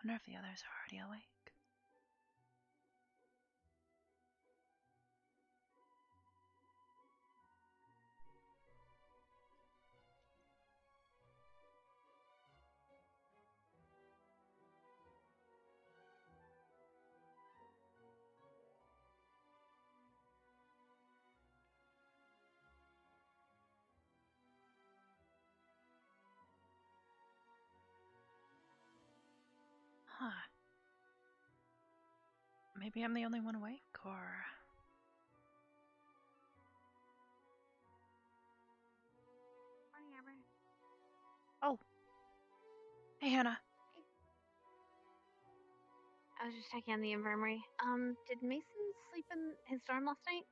Wonder if the others are already awake. Huh. Maybe I'm the only one awake, or... Morning, Arbor. Oh. Hey, Hannah. Hey. I was just checking on the infirmary. Did Mason sleep in his dorm last night?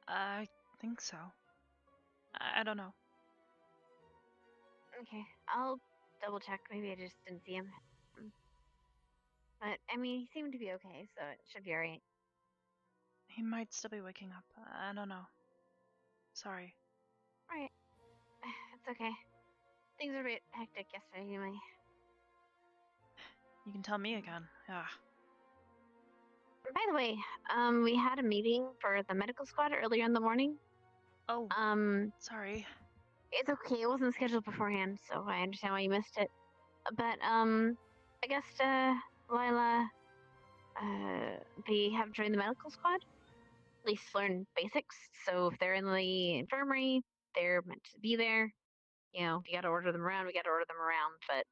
I think so. I don't know. Okay, I'll double check. Maybe I just didn't see him. But, I mean, he seemed to be okay, so it should be alright. He might still be waking up. I don't know. Sorry. Alright. It's okay. Things were a bit hectic yesterday anyway. You can tell me again. Yeah. By the way, we had a meeting for the medical squad earlier in the morning. Oh. Sorry. It's okay. It wasn't scheduled beforehand, so I understand why you missed it. But, I guess, Lila, they have joined the medical squad. At least learn basics. So if they're in the infirmary, they're meant to be there. You know, if you gotta order them around, we gotta order them around. But,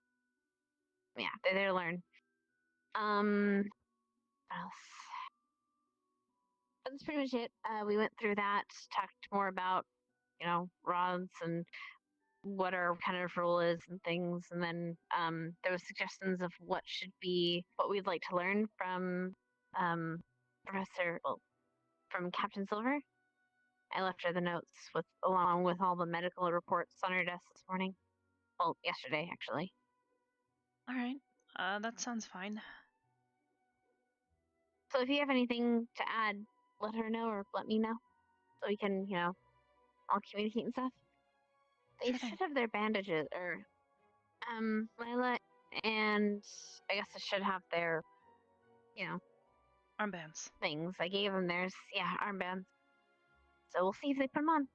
yeah, they're there to learn. What else? That's pretty much it. We went through that, talked more about, you know, rods and what our kind of role is and things, and then there was suggestions of what we'd like to learn from from Captain Silver. I left her the notes along with all the medical reports on her desk this morning. Well, yesterday actually. Alright. That sounds fine. So if you have anything to add, let her know or let me know, so we can, you know, all communicate and stuff. They Sure thing. should have their bandages, or Lila and I guess they should have their, you know, Armbands. things. I gave them theirs, yeah, armbands. So we'll see if they put them on.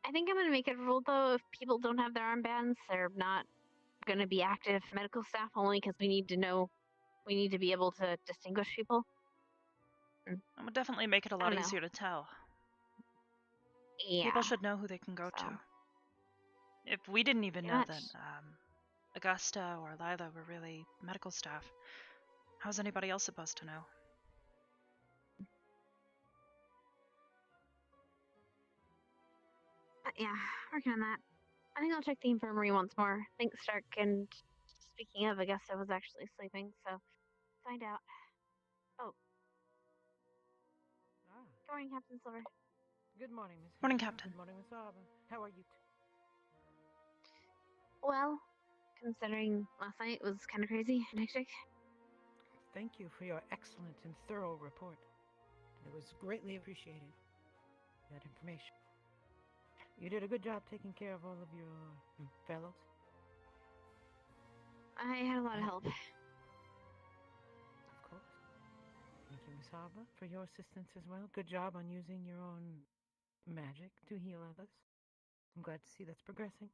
I think I'm gonna make it a rule though, if people don't have their armbands, they're not gonna be active medical staff, only because we need to be able to distinguish people. It would definitely make it a lot easier to tell. Yeah. People should know who they can go to. If we didn't even know that Augusta or Lila were really medical staff, how's anybody else supposed to know? Yeah, working on that. I think I'll check the infirmary once more. Thanks, Stark. And speaking of, I guess I was actually sleeping, so find out. Oh. Good morning, Captain Silver. Good morning, Miss. Morning, Captain. Good morning, Miss Arbor. How are you? Well, considering last night was kind of crazy and hectic. Thank you for your excellent and thorough report. It was greatly appreciated. That information. You did a good job taking care of all of your fellows. I had a lot of help. Of course. Thank you, Miss Arbor, for your assistance as well. Good job on using your own magic to heal others. I'm glad to see that's progressing.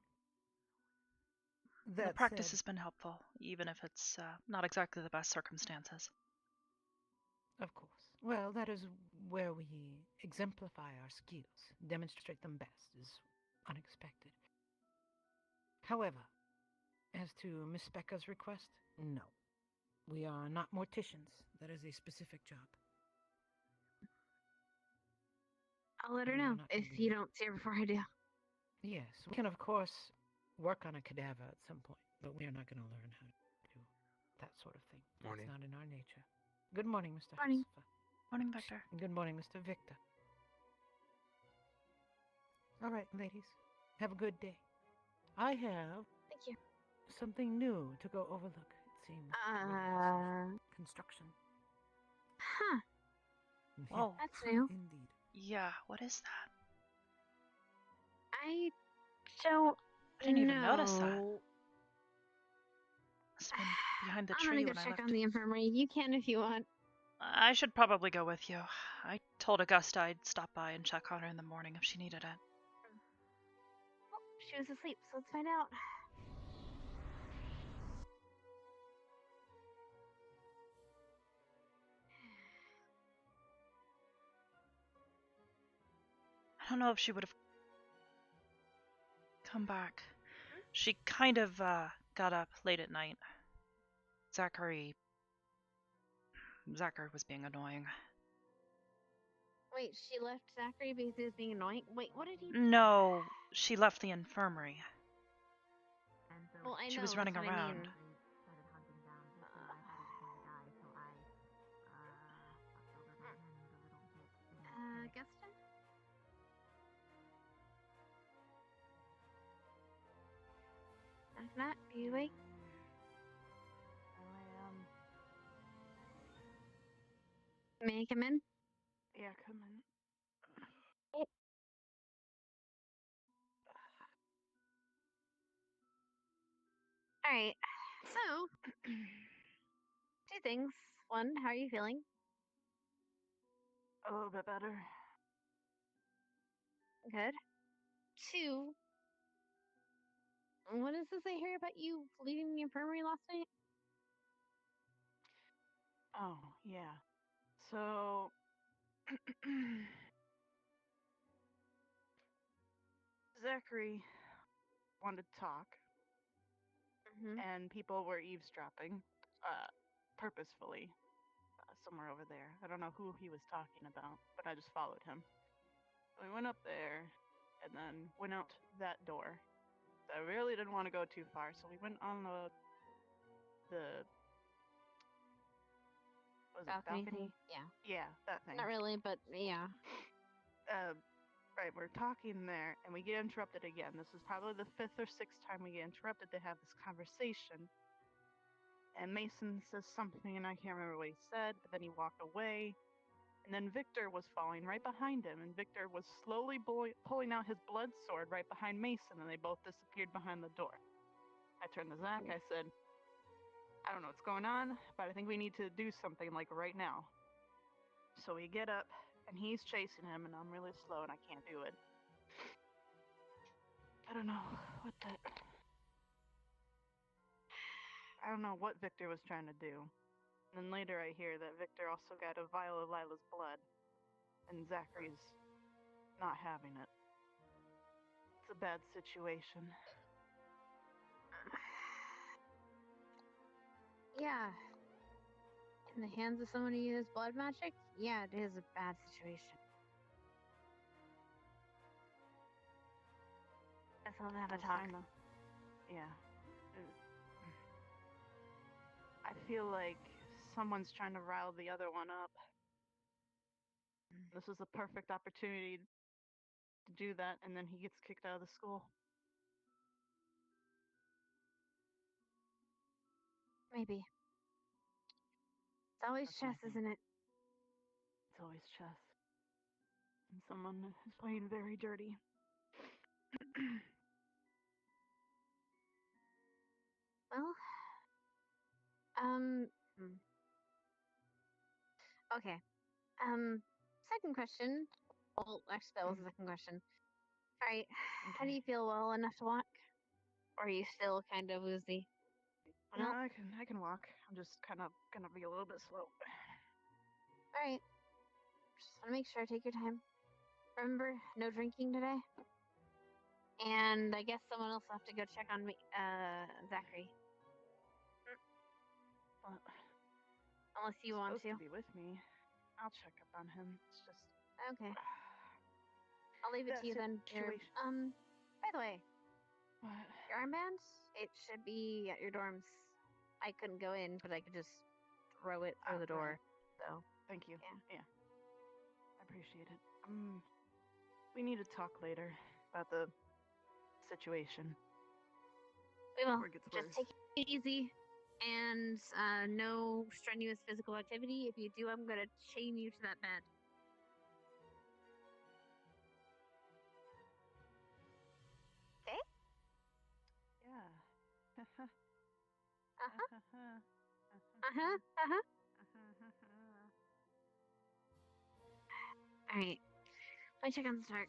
The practice has been helpful, even if it's not exactly the best circumstances. Of course. Well, that is where we exemplify our skills, demonstrate them best, is unexpected. However, as to Miss Becca's request, no. We are not morticians. That is a specific job. I'll let her know if you don't see her before I do. Yes, we can of course work on a cadaver at some point, but we are not going to learn how to do that sort of thing. Morning. It's not in our nature. Good morning, Mr. Morning. Husfer. Morning, Victor. Good morning, Mr. Victor. All right, ladies. Have a good day. I have... Thank you. Something new to go overlook, it seems. Construction. Huh. Whoa. That's new. Indeed. Yeah, what is that? I don't I didn't even notice that. Must have been behind the I'm tree gonna go when I check left. on the infirmary. You can if you want. I should probably go with you. I told Augusta I'd stop by and check on her in the morning if she needed it. Oh, she was asleep, so let's find out. I don't know if she would have come back. She kind of got up late at night. Zachary was being annoying. Wait, she left Zachary because he was being annoying? Wait, what did he do? No, she left the infirmary. Well, I know, She was running that's what around. I mean. Gustin? Knock knock, are you awake? I am. May I come in? Yeah, come in. Alright, so, two things. One, how are you feeling? A little bit better. Good. Two, what does this I hear about you leaving the infirmary last night? Oh, yeah. So, Zachary wanted to talk, Mm-hmm. and people were eavesdropping, purposefully, somewhere over there. I don't know who he was talking about, but I just followed him. We went up there, and then went out that door. I really didn't want to go too far, so we went on the was it balcony? Thing? Yeah. Yeah, that thing. Not really, but yeah. Right, we're talking there, and we get interrupted again. This is probably the 5th or 6th time we get interrupted to have this conversation. And Mason says something, and I can't remember what he said, but then he walked away. And then Victor was falling right behind him, and Victor was slowly pulling out his blood sword right behind Mason, and they both disappeared behind the door. I turned to Zach, I said, I don't know what's going on, but I think we need to do something, like, right now. So we get up, and he's chasing him, and I'm really slow, and I can't do it. I don't know what Victor was trying to do. And then later I hear that Victor also got a vial of Lila's blood, and Zachary's not having it. It's a bad situation. Yeah. In the hands of someone who uses blood magic? Yeah, it is a bad situation. Guess we'll have a talk. Yeah. I feel like someone's trying to rile the other one up. This is a perfect opportunity to do that, and then he gets kicked out of the school. Maybe. It's always That's my chess, thing. isn't it? It's always chess. And someone is playing very dirty. Well, okay. Second question. Well, actually, that was the second question. All right. Okay. How do you feel well enough to walk? Or are you still kind of woozy? No, I can walk. I'm just kind of gonna be a little bit slow. All right. Just want to make sure I take your time. Remember, no drinking today. And I guess someone else will have to go check on me, Zachary. Well, Unless you want to be with me. I'll check up on him. It's just okay. I'll leave it to you then. By the way, what? your armband? It should be at your dorms. I couldn't go in, but I could just throw it through the door. Right. So Thank you. Yeah. I appreciate it. We need to talk later about the situation. We will. Before it gets Just worse. take it easy. And no strenuous physical activity. If you do, I'm gonna chain you to that bed. Okay? Yeah. Uh-huh. Alright. Let me check on the dark.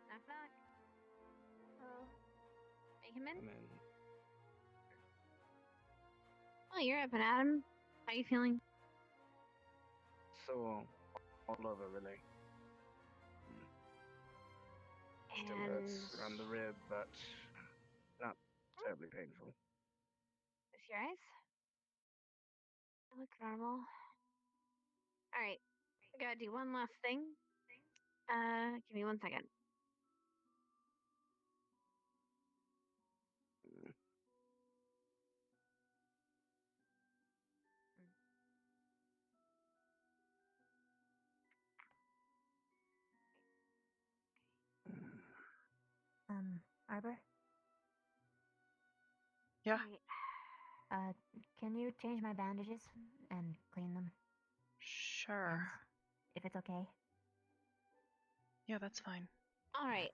Knock knock. Hello. May I come in? Oh, you're up and Adam. How you feeling? So, all over really. Still hurts around the rib, but not terribly painful. Is your eyes? They look normal. Alright. I gotta do one last thing. Give me 1 second. Arbor? Yeah. Alright. Can you change my bandages and clean them? Sure. If it's okay. Yeah, that's fine. Alright.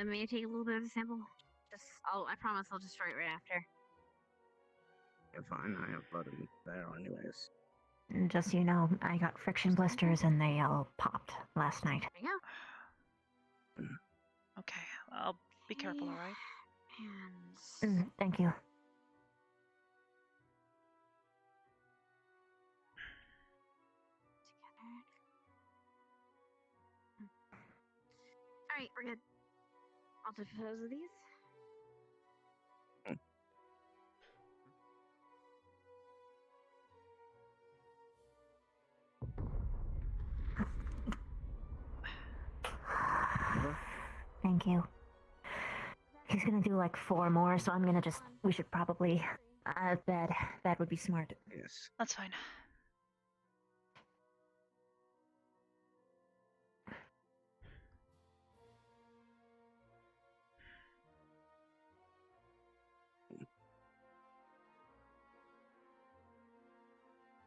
May I take a little bit of a sample? I promise I'll just write right after. You're fine, I have blood in there anyways. Just so you know, I got friction blisters and they all popped last night. There you go. Okay, I'll be careful, alright? And Thank you. Alright, we're good. I'll dispose of these. Thank you. He's gonna do like 4 more, so we should probably, bed would be smart. Yes. That's fine.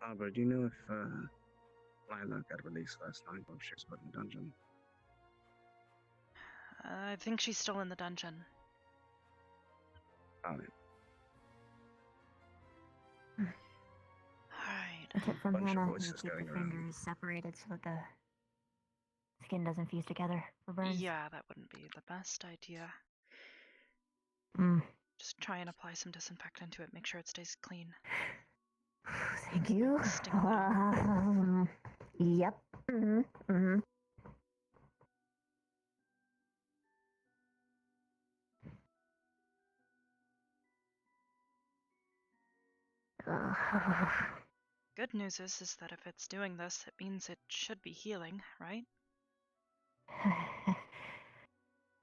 Arbor, do you know if Lila got released last night or she was put in the dungeon? I think she's still in the dungeon. Alright. Alright. A tip from Bunch of Hannah, you voices keep going the around. fingers separated so that the skin doesn't fuse together for burns. Yeah, that wouldn't be the best idea. Mm. Just try and apply some disinfectant to it, make sure it stays clean. Thank you. Sting a little. Yep. Good news is that if it's doing this, it means it should be healing, right?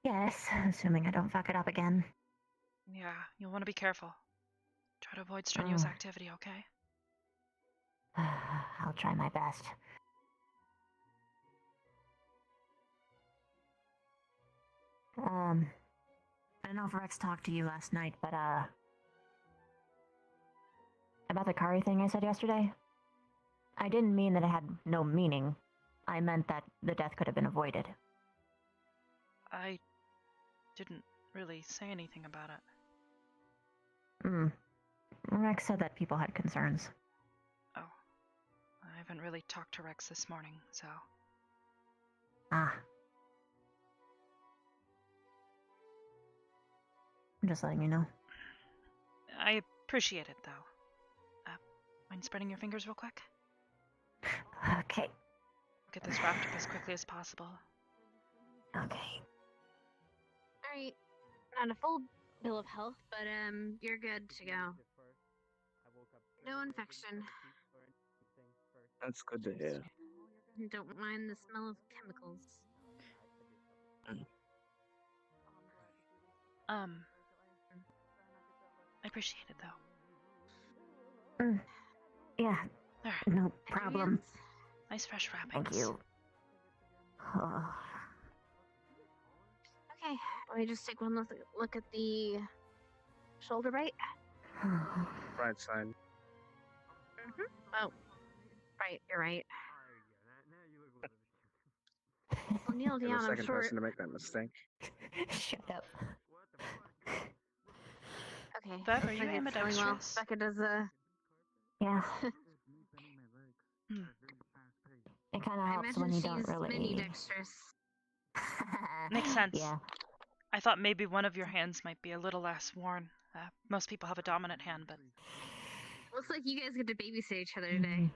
Yes, assuming I don't fuck it up again. Yeah, you'll want to be careful. Try to avoid strenuous activity, okay? I'll try my best. I don't know if Rex talked to you last night, but, about the Kari thing I said yesterday? I didn't mean that it had no meaning. I meant that the death could have been avoided. I didn't really say anything about it. Rex said that people had concerns. Oh. I haven't really talked to Rex this morning, so... Ah. I'm just letting you know. I appreciate it, though. Mind spreading your fingers real quick? Okay. Get this wrapped up as quickly as possible. Okay. Alright. Not a full bill of health, but you're good to go. No infection. That's good to hear. Don't mind the smell of chemicals. I appreciate it, though. Yeah, There. no problem. Nice fresh wrappings. Thank you. Okay, let me just take one look at the shoulder bite. Right side. Oh, right, you're right. Well, kneel You're down. the I'm second sure. person to make that mistake. Shut up. Okay. Bev, are looks you like it's going well. ambidextrous? Becca does Yeah, Hmm. it kind of I helps imagine when you she's don't really. mini dexterous. Makes sense. Yeah. I thought maybe one of your hands might be a little less worn. Most people have a dominant hand, but Looks like you guys get to babysit each other today.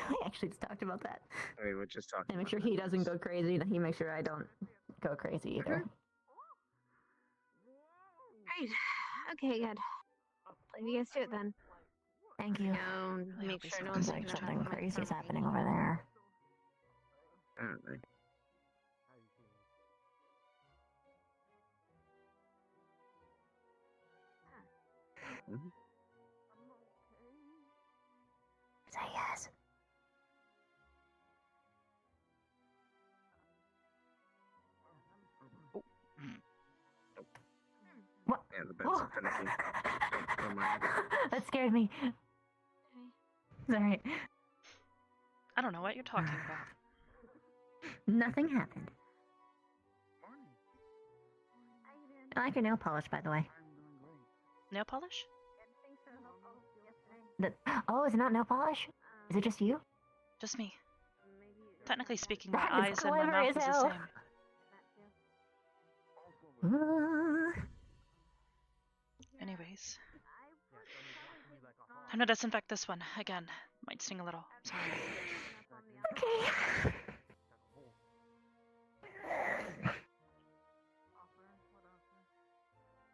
We actually just talked about that. We were just talking. And make about sure he that. doesn't go crazy, and he makes sure I don't go crazy either. Great. Okay, good. Let you guys do it then. Thank you. Go Really make hope he's sure no not one's Sounds listening like to something my crazy is phone. happening over there. Apparently. Mhm. Say yes. What? Yeah, the bed's finicky. Don't mind. That scared me. Sorry. I don't know what you're talking about. Nothing happened. I like your nail polish, by the way. Nail polish? Oh, is it not nail polish? Is it just you? Just me. Technically speaking, my That is eyes and my clever mouth as is the hell. same. Ooh. Anyways. Time to disinfect this one. Again. Might sting a little. Sorry. Okay.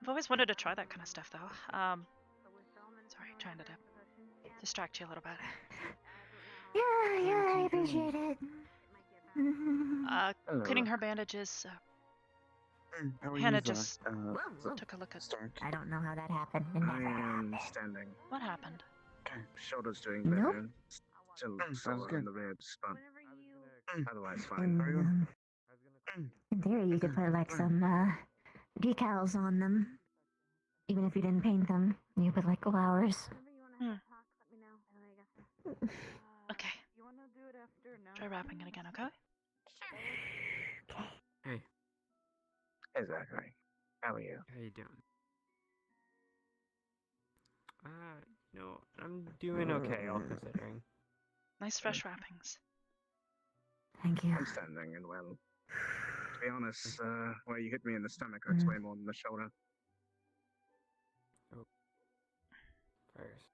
I've always wanted to try that kind of stuff, though. Sorry, trying to distract you a little bit. Yeah, I appreciate it. Hello. Cleaning her bandages. How are Hannah you, just Whoa. took a look at Stark. I don't know how that happened. It I never am happened. standing. what happened. Shoulder's doing Nope. better. Still sore in the ribs, but otherwise fine. In, How are you? in theory, you could put like some decals on them. Even if you didn't paint them, you put like flowers. Okay. Try wrapping it again, okay? Okay. Hey, Hey, Zachary. How are you? how you doing? I'm doing okay, all considering. Nice fresh wrappings. Thank you. I'm standing and well. To be honest, where you hit me in the stomach hurts way more than the shoulder. First.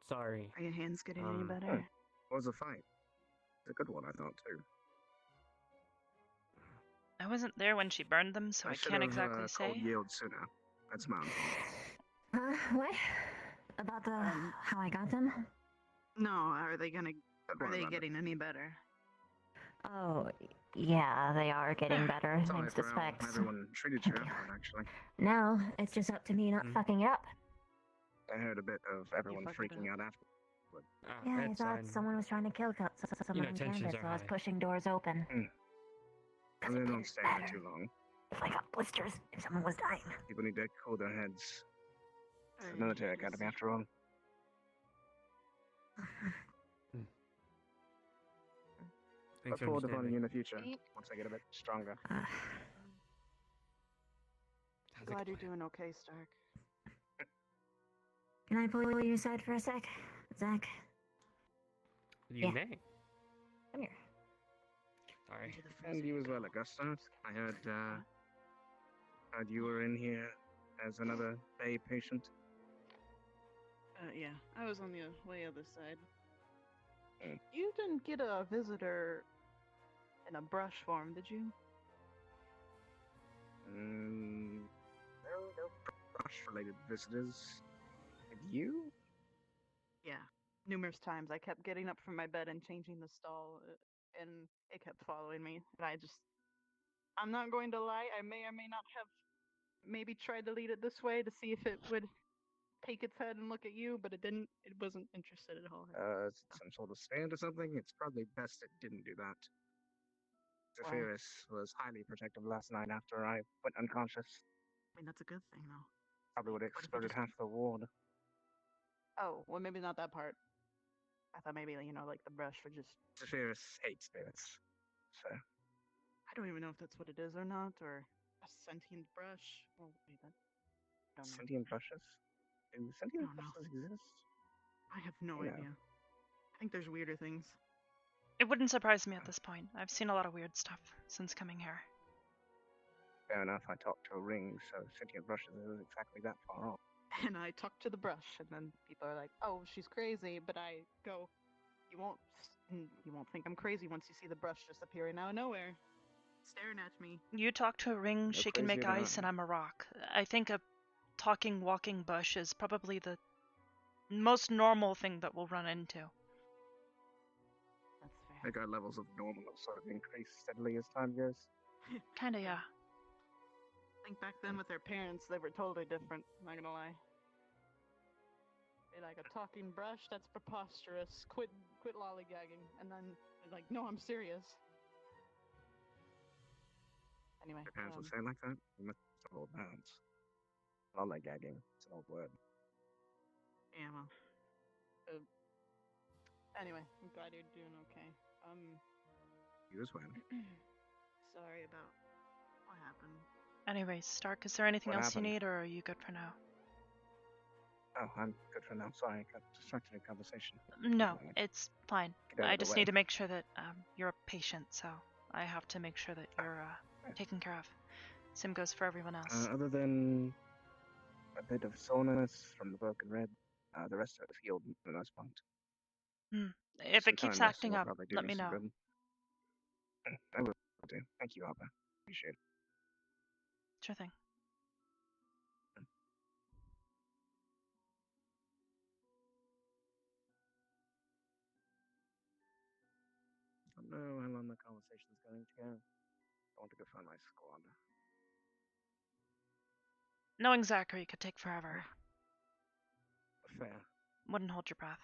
Sorry. Are your hands getting any better? It was a fight. It's a good one, I thought, too. I wasn't there when she burned them, so I should can't have, exactly called say. yield sooner. That's my own fault. What? About the how I got them? No, are they Don't are worry they about it. getting any better? Oh, yeah, they are getting better, Sorry thanks for to how Specs. everyone treated you afterward, actually. Now it's just up to me not fucking it up. I heard a bit of everyone fucked it freaking up. out after. Yeah, I it's thought fine. someone was trying to kill someone on tensions campus, are so I was high. pushing doors open. And they don't stay there too long. If I got blisters, if someone was dying. People need to cool their heads. It's a military academy, after all. Thanks Look for forward to finding you understanding. in the future, once I get a bit stronger. How's it Glad you're going? doing okay, Stark. Can I pull you aside for a sec, Zach? You Yeah. may. Come here. Sorry. And you as well, Augusta. I heard you were in here as another Bay patient. Yeah, I was on the way other side. Mm. You didn't get a visitor in a brush form, did you? No brush-related visitors. Have you? Yeah, numerous times. I kept getting up from my bed and changing the stall, and it kept following me. And I'm not going to lie, I may or may not have maybe tried to lead it this way to see if it would take its head and look at you, but it didn't. It wasn't interested at all. Some sort of stand or something? It's probably best it didn't do that. Why? Zephyris was highly protective last night after I went unconscious. I mean, that's a good thing, though. Probably would have What if you exploded just- half the ward. Oh, well, maybe not that part. I thought maybe, like the brush would just... Spirits hate spirits. So, I don't even know if that's what it is or not, or a sentient brush. Well, wait, I don't know. sentient brushes? Do sentient don't know. brushes exist? I have no You know. idea. I think there's weirder things. It wouldn't surprise me at this point. I've seen a lot of weird stuff since coming here. Fair enough, I talked to a ring, so sentient brushes isn't exactly that far off. And I talk to the brush, and then people are like, "Oh, she's crazy," but I go, "You won't think I'm crazy once you see the brush just appearing out of nowhere, staring at me." You talk to a ring, No she can make crazier than ice, I. and I'm a rock. I think a talking, walking bush is probably the most normal thing that we'll run into. That's I fair. think our levels of normal have sort of increased steadily as time goes. Kinda, yeah. I think back then with their parents, they were totally different. I'm not gonna lie. They like a talking brush. That's preposterous. Quit lollygagging. And then they're like, "No, I'm serious." Anyway, Your parents would say it like that? You must have old parents. Lollygagging. It's an old word. yeah, well. Anyway, I'm glad you're doing okay. You as well. Sorry about what happened. Anyways, Stark, is there anything What else happened? you need, or are you good for now? Oh, I'm good for now. Sorry, I got distracted in conversation. No, it's fine. Get out I of the just way. need to make sure that you're a patient, so I have to make sure that you're taken care of. Same goes for everyone else. Other than a bit of soreness from the broken rib, the rest of it is healed for the most part. If Some it keeps time resting acting will up, probably do let me me some know. good. I will do. Thank you, Arbor. Appreciate it. Sure thing. I don't know how long the conversation's going to go. I want to go find my squad. Knowing Zachary could take forever. Fair. Wouldn't hold your breath.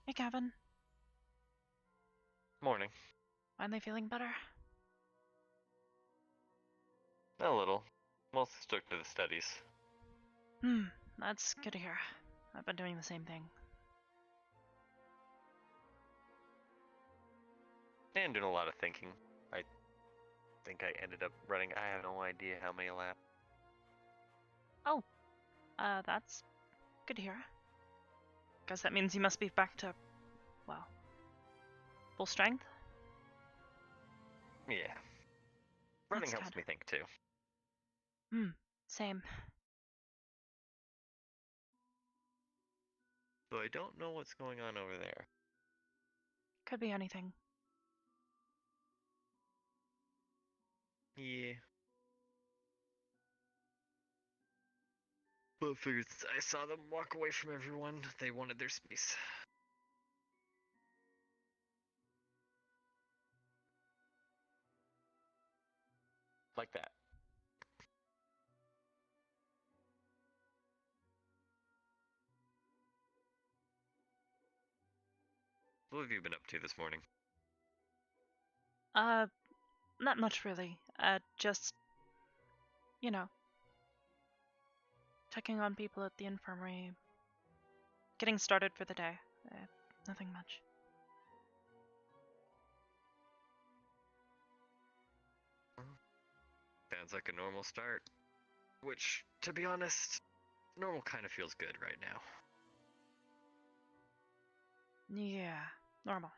Hey, Gavin. Morning. Finally feeling better? A little. Mostly stuck to the studies. That's good to hear. I've been doing the same thing. And doing a lot of thinking. I think I ended up running, I have no idea how many laps. Oh, that's good to hear. Guess that means you must be back to, well, full strength? Yeah. Running That's helps good. me think too. Same. So I don't know what's going on over there. Could be anything. Yeah. But I figured since I saw them walk away from everyone, they wanted their space. Like that. What have you been up to this morning? Not much really. Just, you know, checking on people at the infirmary. Getting started for the day. Nothing much. Sounds like a normal start. Which, to be honest, Normal kind of feels good right now. Yeah, normal.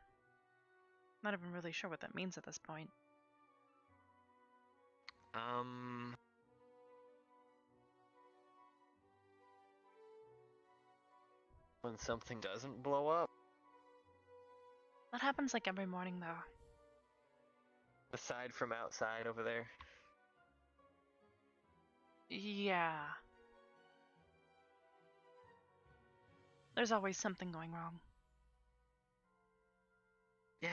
Not even really sure what that means at this point. When something doesn't blow up. That happens like every morning, though. Aside from outside over there. Yeah. There's always something going wrong. Yeah.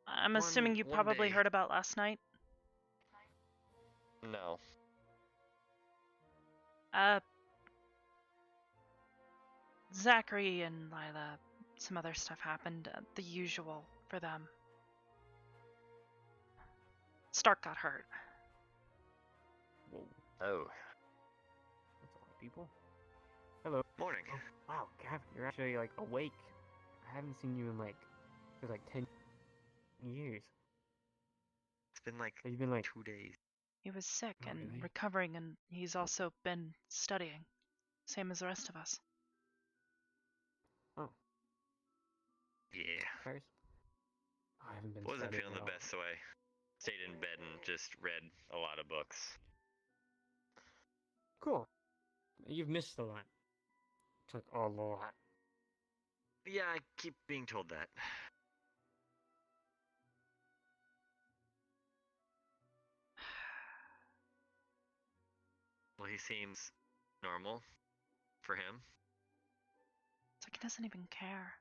I'm assuming you probably heard about last night? No. Zachary and Lila, some other stuff happened. The usual for them. Stark got hurt. Whoa, Oh. that's a lot of people. Hello. Morning. Oh, wow, Gavin, you're actually like awake. I haven't seen you in like 10 years. It's been like You've been like 2 days. He was sick Oh, and really? recovering, and he's also been studying. Same as the rest of us. Oh, Yeah. first. I haven't been Wasn't studying feeling at the all. best, so I stayed in bed and just read a lot of books. Cool. You've missed a lot. It's like a lot. Yeah, I keep being told that. Well, he seems normal for him. It's like he doesn't even care.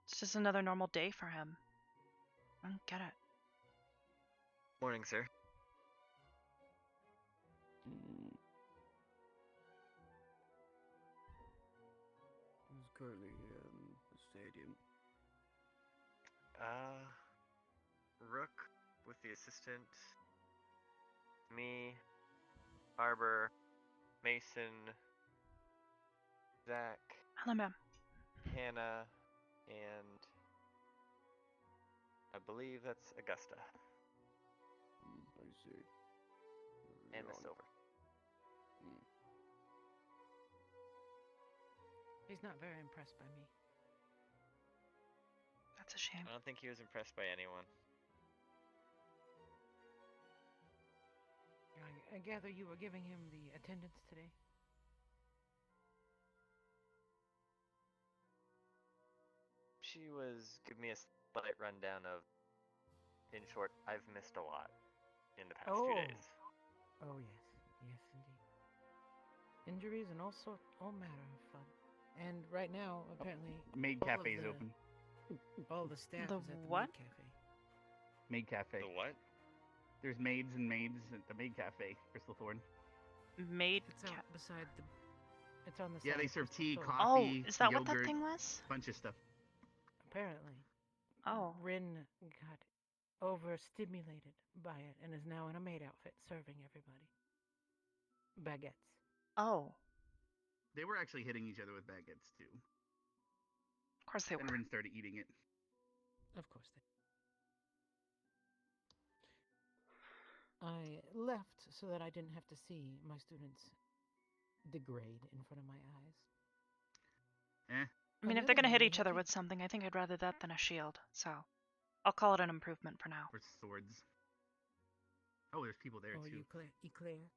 It's just another normal day for him. I don't get it. Morning, sir. Who's currently in the stadium? Rook with the assistant. Me, Arbor, Mason, Zach, Hello, ma'am. Hannah, and I believe that's Augusta. I see. And Miss Silver. He's not very impressed by me. That's a shame. I don't think he was impressed by anyone. I gather you were giving him the attendance today? She was giving me a slight rundown of, in short, I've missed a lot in the past 2 days. Oh, yes. Yes, indeed. Injuries and all manner of fun. And right now, apparently... Maid Cafe is open. All the staff The is at the what? Maid Cafe. Maid Cafe. The what? There's maids and maids at the Maid Cafe, Crystal Thorn. Maid It's out beside the... It's on the Yeah, side they of serve Crystal tea, Thorn. coffee, Oh, is that yogurt, what that thing was? bunch of stuff. Apparently. Oh. Rin got overstimulated by it and is now in a maid outfit serving everybody. Baguettes. Oh. They were actually hitting each other with baguettes too. Of course they Then were. Rin started eating it. Of course they... I left so that I didn't have to see my students degrade in front of my eyes. I mean, if they're gonna hit each other with something, I think I'd rather that than a shield. So, I'll call it an improvement for now. Or swords. Oh, there's people there too. Eclair.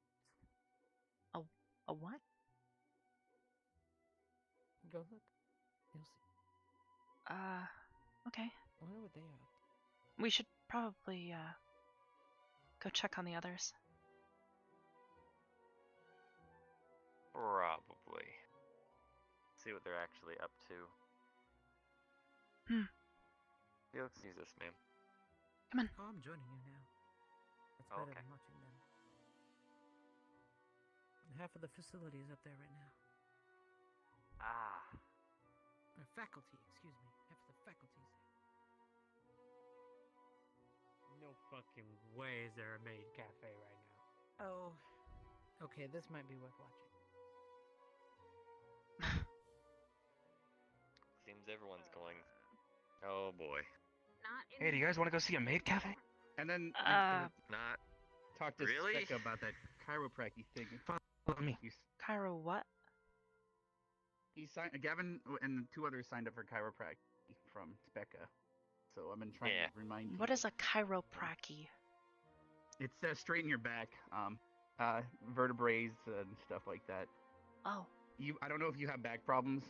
A what? Go look. You'll see. Okay. I wonder what they are. We should probably, go check on the others. Probably. See what they're actually up to. You'll excuse us, ma'am. Come on. Oh, I'm joining you now. That's Oh, better okay. than watching them. Half of the facility is up there right now. Ah. Or faculty, excuse me. Half of the faculty is there. No fucking way is there a maid cafe right now. Oh. Okay, this might be worth watching. Seems everyone's going. Oh boy. Not in Hey, do you guys want to go see a maid cafe? And then Not talked to Really? Specca about that chiropractic thing. Follow me. Cairo, what? He signed. Gavin and 2 others signed up for chiropractic from Specca. So I've been trying to remind you. What is a chiropractic? It's straighten your back, vertebrae and stuff like that. Oh. I don't know if you have back problems,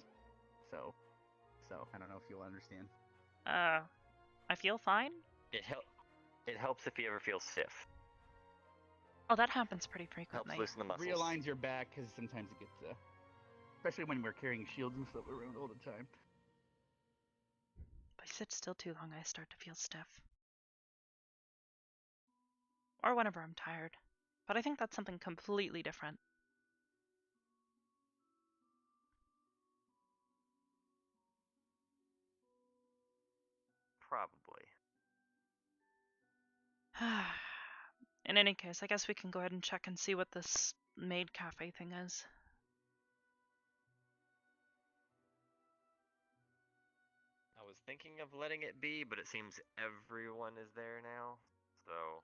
so I don't know if you'll understand. I feel fine. It helps if you ever feel stiff. Oh, that happens pretty frequently. Helps loosen the muscles. Realigns your back because sometimes it gets, especially when we're carrying shields and stuff around all the time. If I sit still too long, I start to feel stiff. Or whenever I'm tired. But I think that's something completely different. Probably. In any case, I guess we can go ahead and check and see what this maid cafe thing is. I was thinking of letting it be, but it seems everyone is there now, so...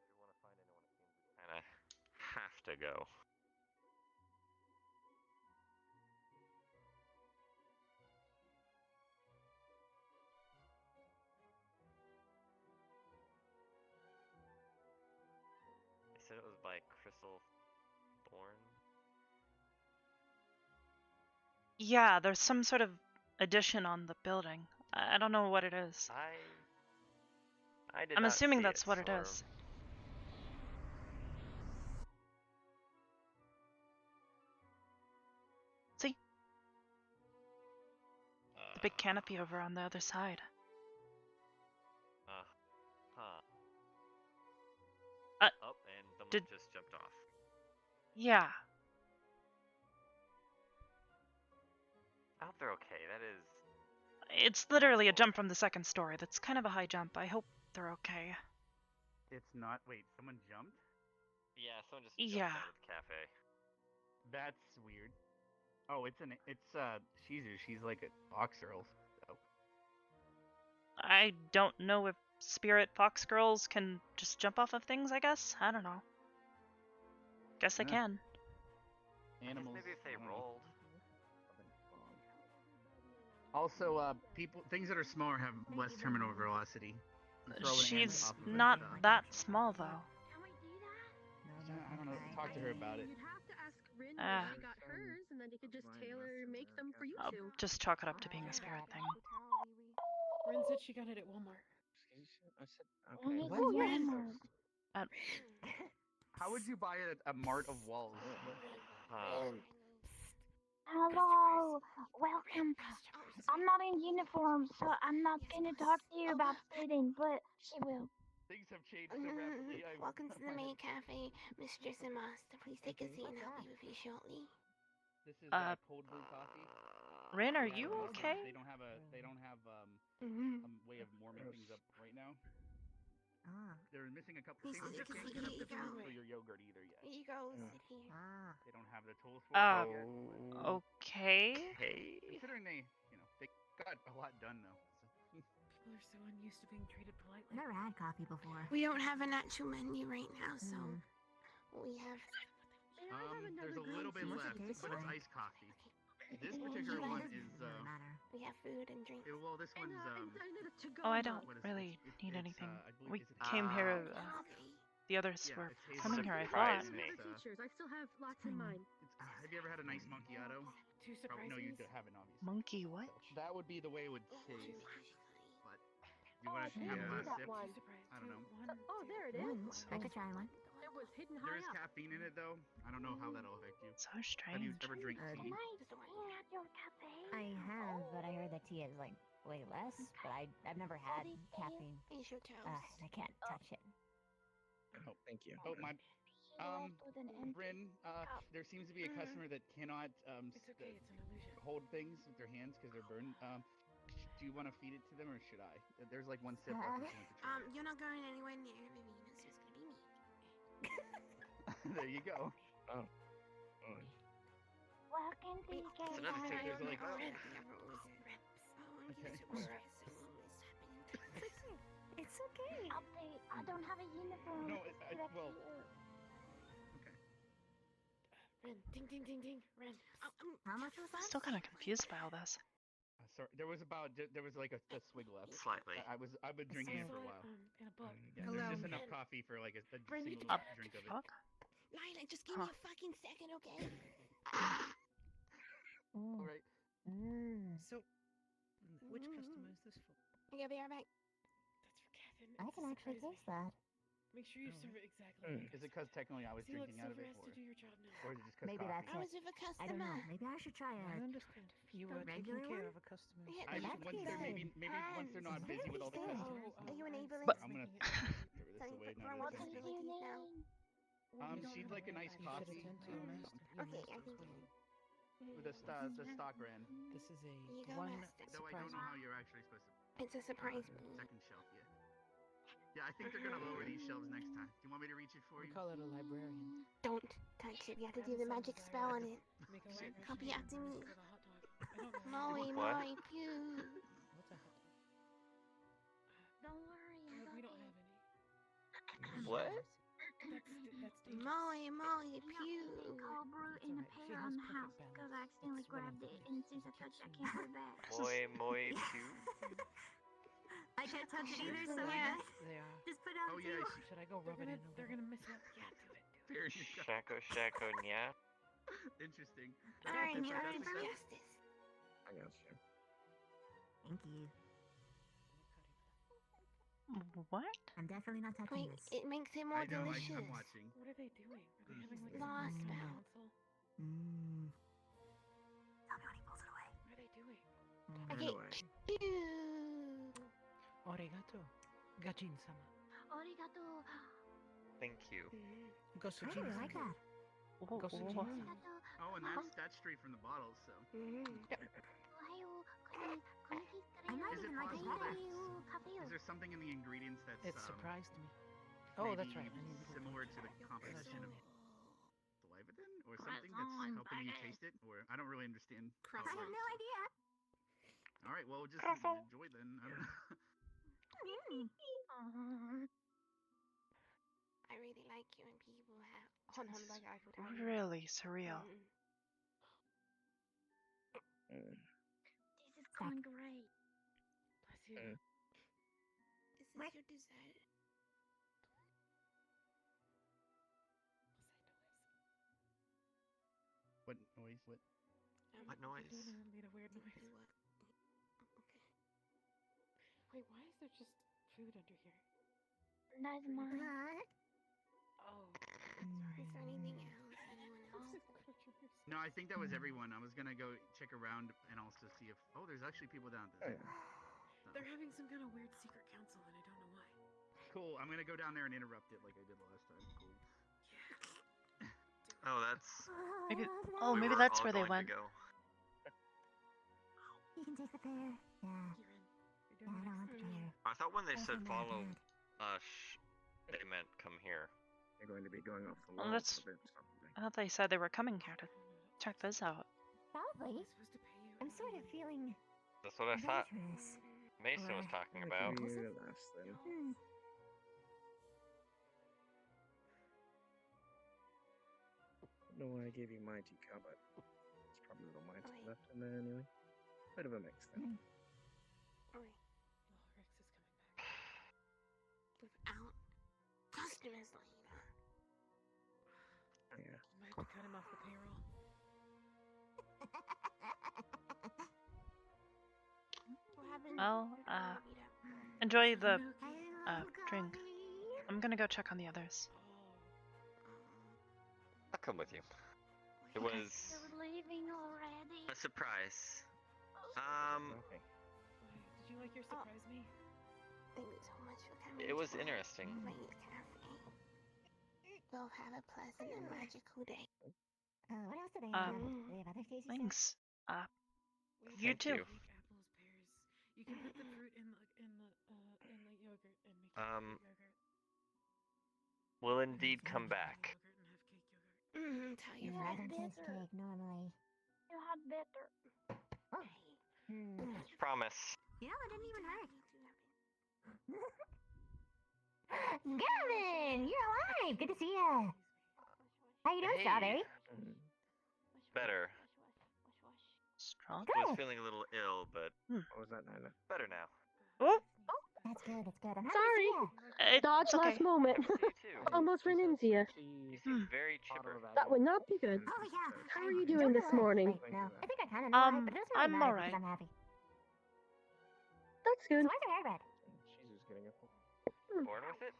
If you want to find anyone, it seems we kind of have to go. They said it was by Crystal Thorn. Yeah, there's some sort of addition on the building. I don't know what it is. I'm assuming that's what it is. See? The big canopy over on the other side. Oh, and someone just jumped off. Yeah. I hope they're okay. That is... It's literally a jump from the second story. That's kind of a high jump. I hope they're okay. It's not. Wait, someone jumped? Yeah, someone just jumped out of the cafe. That's weird. Oh, she's like a fox girl. So. I don't know if spirit fox girls can just jump off of things, I guess? I don't know. Guess they can. Animals. Maybe if they rolled. Also, things that are smaller have less terminal velocity. She's not that small, though. I don't know. Talk to her about it. You'd have to ask Rin where she got hers, and then you could just tailor make them for you I'll two. just chalk it up to being a spirit thing. Rin said she got it at Walmart. I said, okay. Walmart? How would you buy it at a mart of walls? Hello, welcome. I'm not in uniform, so I'm not going to talk to you about splitting, but I will. Things have changed so rapidly. Welcome to the main cafe, Mistress and Master. Please take a seat and I'll be with you shortly. This is cold brew coffee. Rin, are you okay? They don't have a way of warming things up right now. They're missing a couple things. You can't get up to food for your yogurt either yet. Here you go, sit here. They don't have the tools for it yet. Okay. Considering they got a lot done though. People are so unused to being treated politely. Never had coffee before. We don't have an actual menu right now, so we have. There's a little bit left, but it's iced coffee. This particular one is. We have food and drinks. Well, this one's. Oh, I don't really need anything. We came here. The others were coming here, I thought. I still have lots in mind. Have you ever had a nice macchiato? Two surprises. No, you haven't, obviously. Monkey what? So that would be the way it would taste. But you want to have a last sip? I don't know. Oh, there it is. I could try one. It was hidden There high is up. caffeine in it, though. I don't know how that'll affect you. So Have you strange. ever drank tea? I have, but I heard that tea is like way less. But I've never had caffeine. It's your toast. I can't touch it. Oh, thank you. Oh, my. Bryn, there seems to be a customer that cannot It's okay, it's an illusion. hold things with their hands because they're burned. Do you want to feed it to them or should I? There's like one sip left if you want to try. You're not going anywhere near Vivina, so it's gonna be me. There you go. Oh. Welcome to the It's another thing. There's like, It's okay. don't have a uniform. No, well. Okay. Ren, ding, ding, ding, ding. Ren. How much was that? Still kind of confused by all this. Sorry, there was like a swig left. Slightly. I've been drinking it for a while. In a book. Yeah, there's just enough coffee for like a Ren, single drink of it. Lila, just give me a fucking second, okay? All right. So, which customer is this for? Okay, I'll be right back. That's for Kevin. I can actually taste that. Make sure you serve it exactly. Like Is it because technically I was See, look, drinking out of Silver it, has to do your job now. or is it just because Maybe that's I it. was with a customer. I don't know. Maybe I should try I a understand. You were taking regular care one? of a customer. Yeah, I That's once they're good. maybe once they're not busy with all the Very customers. Are you an ableist? But- I'm gonna throw this away now. What that kind it's of empty. teeth now? She'd like a nice You should coffee. attend to your master. Your Okay, I master is can waiting. With the stock brand. This is a You go, one master. Though I don't know how you're actually supposed to. It's a surprise. Second shelf, yeah. Yeah, I think they're gonna lower these shelves next time. Do you want me to reach it for We you? call it a librarian. Don't touch it. You have to do the magic spell on it. Make a white Copy after me. for the hot dog. I don't know. Moe, What? Moe, pew. What's a hot dog? Don't worry, I got We don't it. have any. What? That's dangerous. Moe, Moe, You pew. call brew It's in the alright. She pair has on the perfect house balance. because I accidentally It's one of grabbed it, those. and as soon as I touched it, I can't put it back. Moi pew. I can't touch it either, so Yeah. They are. just put it on Oh the yeah, table. Should I go rub it in? They're gonna miss it. Yeah, do it. there you go. Shako shako nya. Interesting. Alright, That's- alright, that's- justice. I got you. Thank you. What? I'm definitely not touching Wait, this. it makes it more I know. delicious. I'm watching. What are they doing? Are they having like Lost a spell. council? Mmm. Tell me when he pulls it away. What are they doing? Okay, Anyway. pew. Arigato. Gajin-sama. Arigato. Thank you. I really Gosujin-sama. like that. Gosujin-sama. Arigato. Oh, and that's straight from the bottle, so. Ohio. I might Is it even like it possible better. Is there something in the ingredients that's It surprised me. Oh, that's right. I maybe need to similar to the composition of the Leviathan, or something that's helping you taste it? Or I don't really understand. how I it have works. no idea. All right, well, just enjoy then. I don't know. I really like you and people have. Hold on, like I could have. Really surreal. This is going great. Bless you. This is your dessert. What noise? What? What noise? Made a weird noise. Okay. Wait, why is there just food under here? That's mine. Oh. Is there anything else? Anyone else? No, I think that was everyone. I was gonna go check around and also see if. Oh, there's actually people down there. They're having some kind of weird secret council, and I don't know why. Cool. I'm gonna go down there and interrupt it like I did last time. Cool. Oh, that's. Maybe. Oh, Oh, we maybe were that's all where they going to went. go. You can taste the pear. Yeah. Kieran, Yeah, I don't want the pear. I thought when they That's said not follow bad. us, they meant come here. They're going to be going off the Well, wall that's- for a bit, probably. I thought they said they were coming here to check this out. Probably. supposed to pay you. I'm sort of feeling That's what I thought adventurous. Mason was talking I'll about. give you last then. Hmm. No, I gave you my teacup, but there's probably a little mighty left in there anyway. Bit of a mix then. Alright. Oh, Rex is coming back. Without customers, Lena. Yeah. Might have to cut him off the payroll. What happened? Well, enjoy the drink. I'm gonna go check on the others. I'll come with you. It was You're leaving already. a surprise. Okay. Did you like your surprise me? Thank you so much for coming. It was to interesting. Rain's Cafe. Both have a pleasant and magical day. What else do they have? Um, They have other tasty stuff? Thanks. Wait, You Thank too. you. Like apples, pears. You can put the fruit in the yogurt and make it Um, fruit yogurt. Will indeed come back. Yogurt and have cake yogurt. Tell your I don't friends. taste cake normally. You had better. Oh. Hmm. Promise. You know, it didn't even hurt. Gavin, you're alive. Good to see you. How you doing, Hey. Strawberry? Better. Strong. I was feeling a little ill, but What was that, Nyla? better now. Oh, That's good. That's good. I'm happy Sorry. to see you. it's Dodge okay. last moment. You too. Almost ran into you. You seem very chipper. That would not be good. Oh yeah. How are you doing this morning? Wait, no. I think I kind of know it, but it doesn't really I'm matter alright. because I'm happy. That's So good. why's your hair red? She's just getting a Born with it?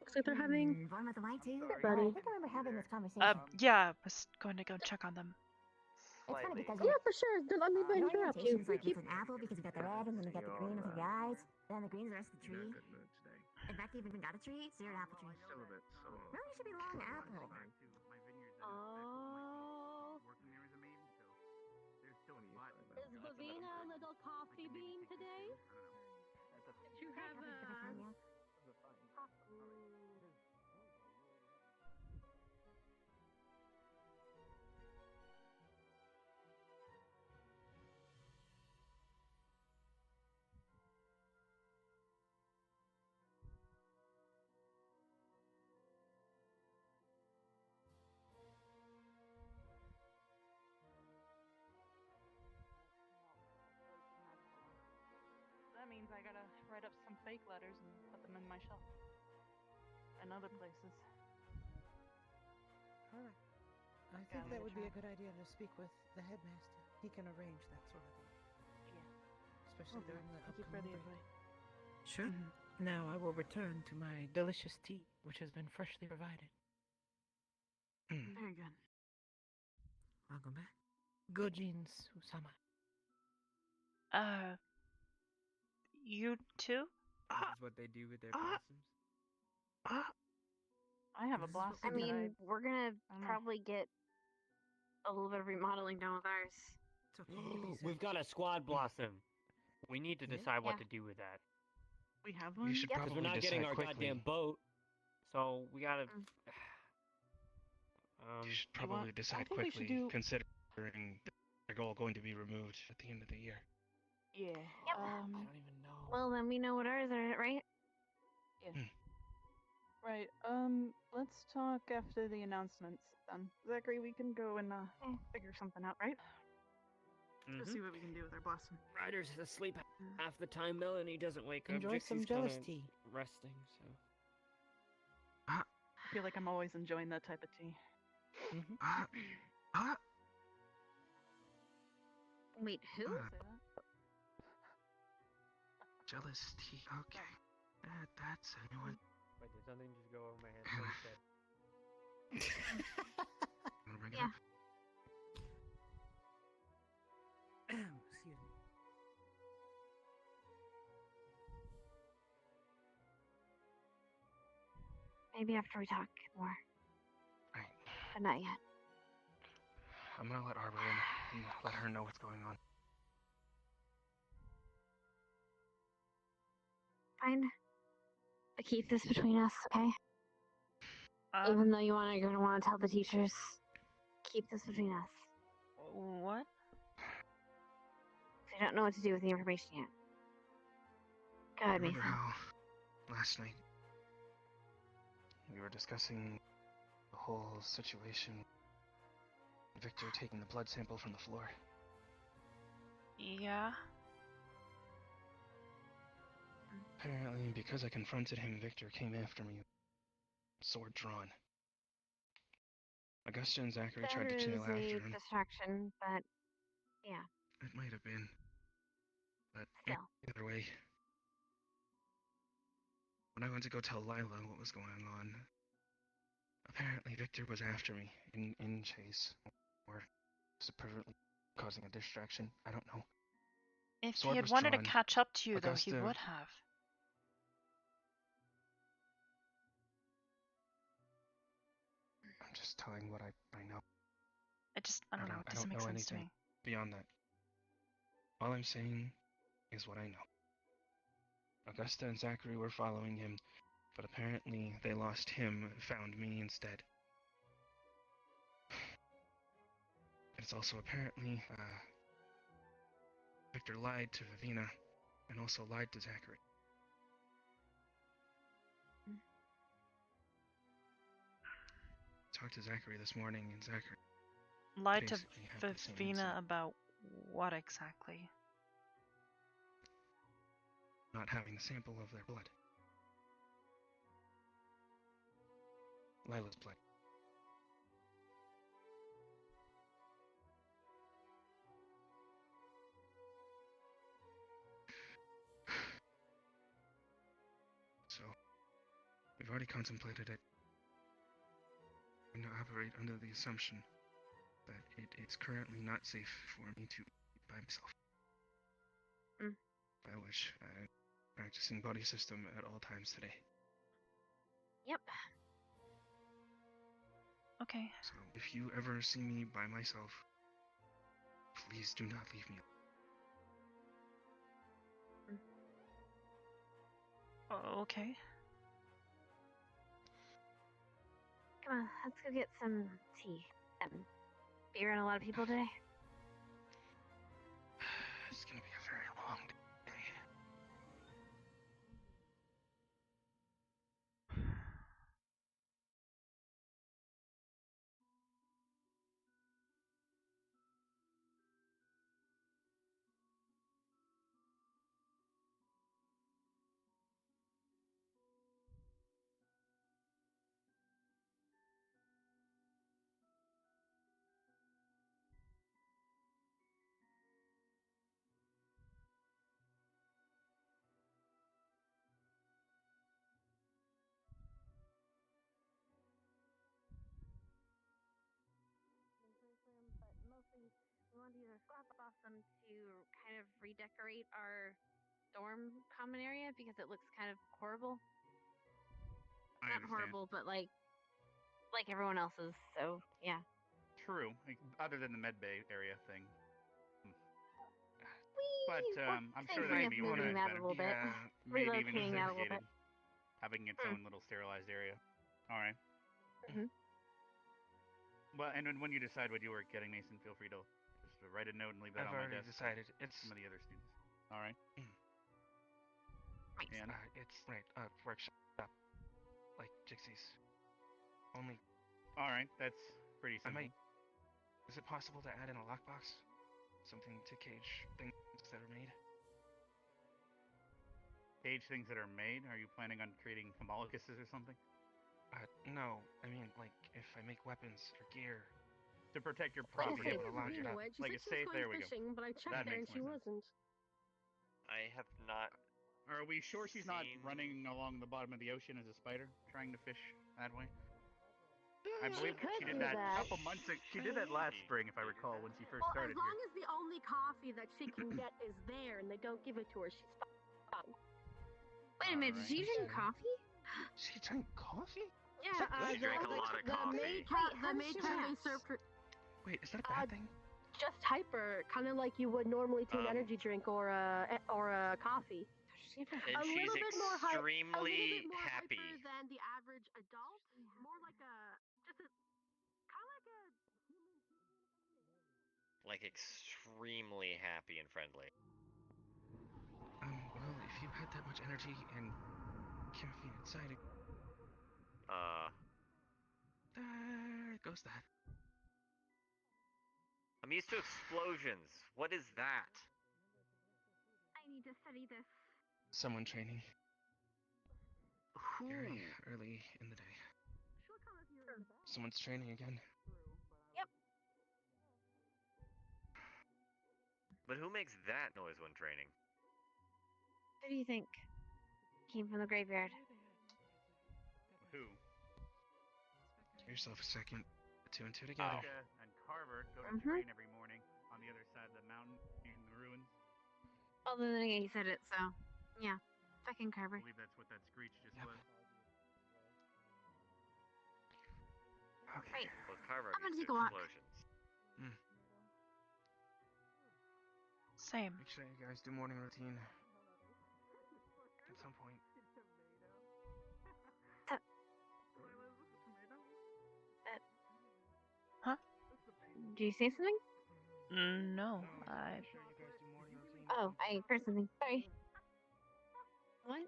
Looks like they're having. Born with the light too? Hey, buddy. I think I remember having this conversation. Yeah, I was going to go check on them. It's funny Slightly. because Yeah, for sure. Don't let me your interrupt you. orientation's like Keep. it's an apple because you got the red and then you got the green with your eyes. Then the green's the rest of the in a tree. good mood today. In fact, you even got a tree, so you're an apple tree. Still a bit sore. No, you should be long apple. Oh. Is Vavina a little coffee bean today? Did you have That means I gotta write up some fake letters and put them in my shelf. And other places. Alright. I think that would be a good idea to speak with the headmaster. He can arrange that sort of thing. Yeah. Especially during the Thank you for upcoming the break. advice. Sure. Now I will return to my delicious tea, which has been freshly provided. Very good. Welcome back. Gojin Susama. You too? That's what they do with their blossoms. I have a blossom. I mean, that we're gonna I don't know. probably get a little bit of remodeling done with ours. It's okay. We've got a squad blossom. We need to decide what Yeah. to do with that. We have You one. should Yep. Because probably we're not decide getting our quickly. goddamn boat. So we gotta. You should You want- probably I decide think we should quickly, do- considering they're all going to be removed at the end of the year. Yeah. Yep. I don't even know. Well, then we know what ours are, right? Right. Let's talk after the announcements then. Zachary, we can go and figure something out, right? Let's see what we can do with our blossom. Ryder's asleep half the time, Melanie doesn't wake up. Enjoy Jixie's some jealous kinda tea. resting, so. I feel like I'm always enjoying that type of tea. Wait, who? Say that? Jealous tea. Okay. That's a new one. Wait, did something just go over my head? What you said? Wanna bring it Yeah. up? Excuse me. Maybe after we talk more, Right. but not yet. I'm gonna let Arbor in and let her know what's going on. Fine. But keep this between us, okay? Even though you're gonna want to tell the teachers, keep this between us. What? I don't know what to do with the information yet. Go ahead, Remember Mason. how last night we were discussing the whole situation? Victor taking the blood sample from the floor. Yeah. Apparently, because I confronted him, Victor came after me, sword drawn. Augusta and Zachary tried to That channel is after a him. distraction, but yeah. It might have been. But Still. either way, when I went to go tell Lila what was going on, apparently Victor was after me in chase. Or was it permanently causing a distraction? I don't know. If Sword he had was wanted drawn. to catch up to you, though, he Augusta- would have. I'm just telling what I know. I don't know, it doesn't make know sense to anything me. beyond that. All I'm saying is what I know. Augusta and Zachary were following him, but apparently they lost him, found me instead. It's also apparently, Victor lied to Vivina, and also lied to Zachary. talked to Zachary this morning, and Zachary Lied to basically had the same Fafina insight. about what exactly? Not having a sample of their blood. Lila's blood. So, we've already contemplated it. I'm going to operate under the assumption that it's currently not safe for me to be by myself. By which, practicing body system at all times today. Yep. Okay. So, if you ever see me by myself, please do not leave me. Okay. Come on, let's go get some tea. Beer and a lot of people today. It's gonna be a very long day. But mostly we want to use our slot blossom to kind of redecorate our dorm common area because it looks kind of horrible. I Not understand. horrible, but like everyone else's. So yeah. True, other than the med bay area thing. But I'm sure that can be organized better. Maybe even Relocating that a little segregated, bit. having its own little sterilized area. All right. Mm-hmm. Well, and when you decide what you were getting, Mason, feel free to just write a note and leave that I've on my already desk. decided. It's some of the other students. All right. And it's workshop, like Jixie's. Only. All right, that's pretty simple. Is it possible to add in a lockbox? Something to cage things that are made? Cage things that are made? Are you planning on creating homologuses or something? No. I mean, like, if I make weapons or gear. To protect your Like I property. said, speaking of which, she like said she was going fishing, but I checked there and she wasn't. I have not. Are we sure she's not running along the bottom of the ocean as a spider, trying to fish that way? I believe she did that a couple months ago. She did that last spring, if I recall, when she first started as long as the only coffee that she can get is there and they don't give it to her, she's fine. Wait a minute, did she drink coffee? She drank coffee? Yeah, she drank a lot of coffee. The maid cafe served her. Wait, is that a bad thing? Just hyper, kind of like you would normally to an energy drink or a coffee. And she's extremely happy. Hyper than the average adult. More like kind of like a Like extremely happy and friendly. Well, if you had that much energy and caffeine inside it. There goes that. I'm used to explosions. What is that? I need to study this. Someone training. Who? Very early in the day. Someone's training again. Yep. But who makes that noise when training? Who do you think came from the graveyard? Who? Give yourself a second. Two and two together. And Carver go to train every morning on the other side of the mountain in the ruins. Although then again, he said it, so yeah. Fucking Carver. I believe that's what that screech just was. Okay. Right. Well, Carver I'm gonna used take to a walk. explosions. Same. Make sure you guys do morning routine. At some point. Huh? Do you say something? No, I. Make sure you guys do morning routine. Oh, I heard something. Sorry. What?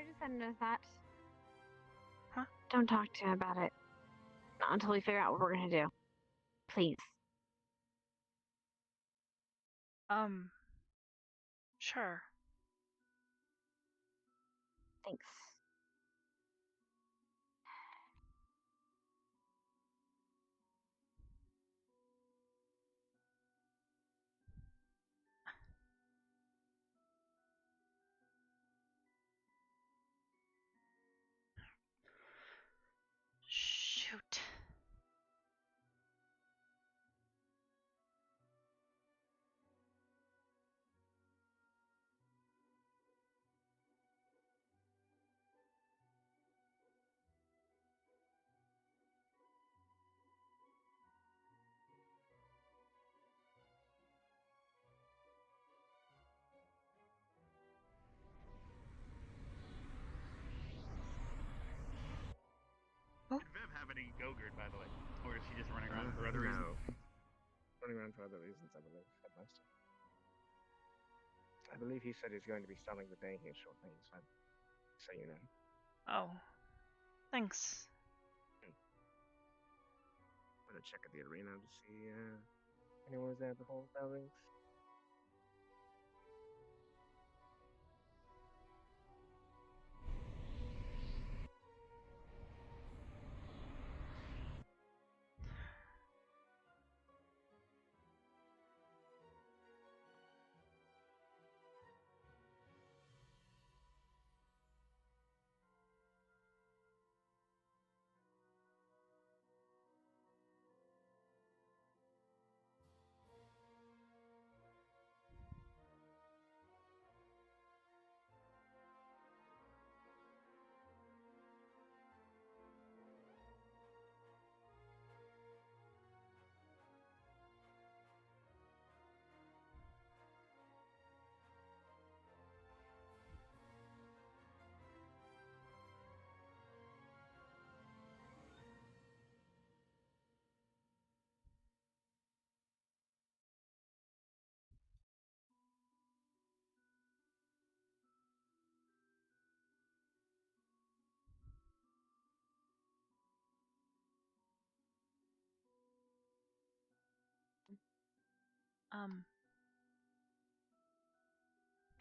just had another thought. Huh? Don't talk to him about it until we figure out what we're gonna do. Please. Sure. Thanks. Shoot. Did Viv have any Gogurt, by the way? Or is she just running around for other reasons? Running around for other reasons, I believe, Headmaster. I believe he said he's going to be starting the day here shortly, so you know. Oh. Thanks. I'm gonna check at the arena to see anyone was there before the bell rings.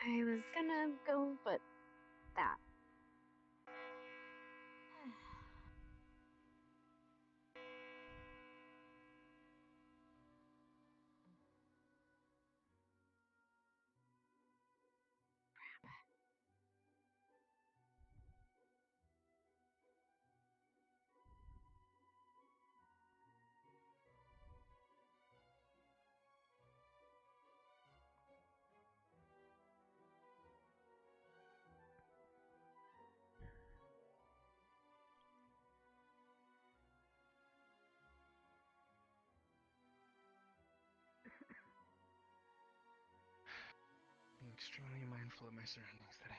I was gonna go, but that. Being extremely mindful of my surroundings today.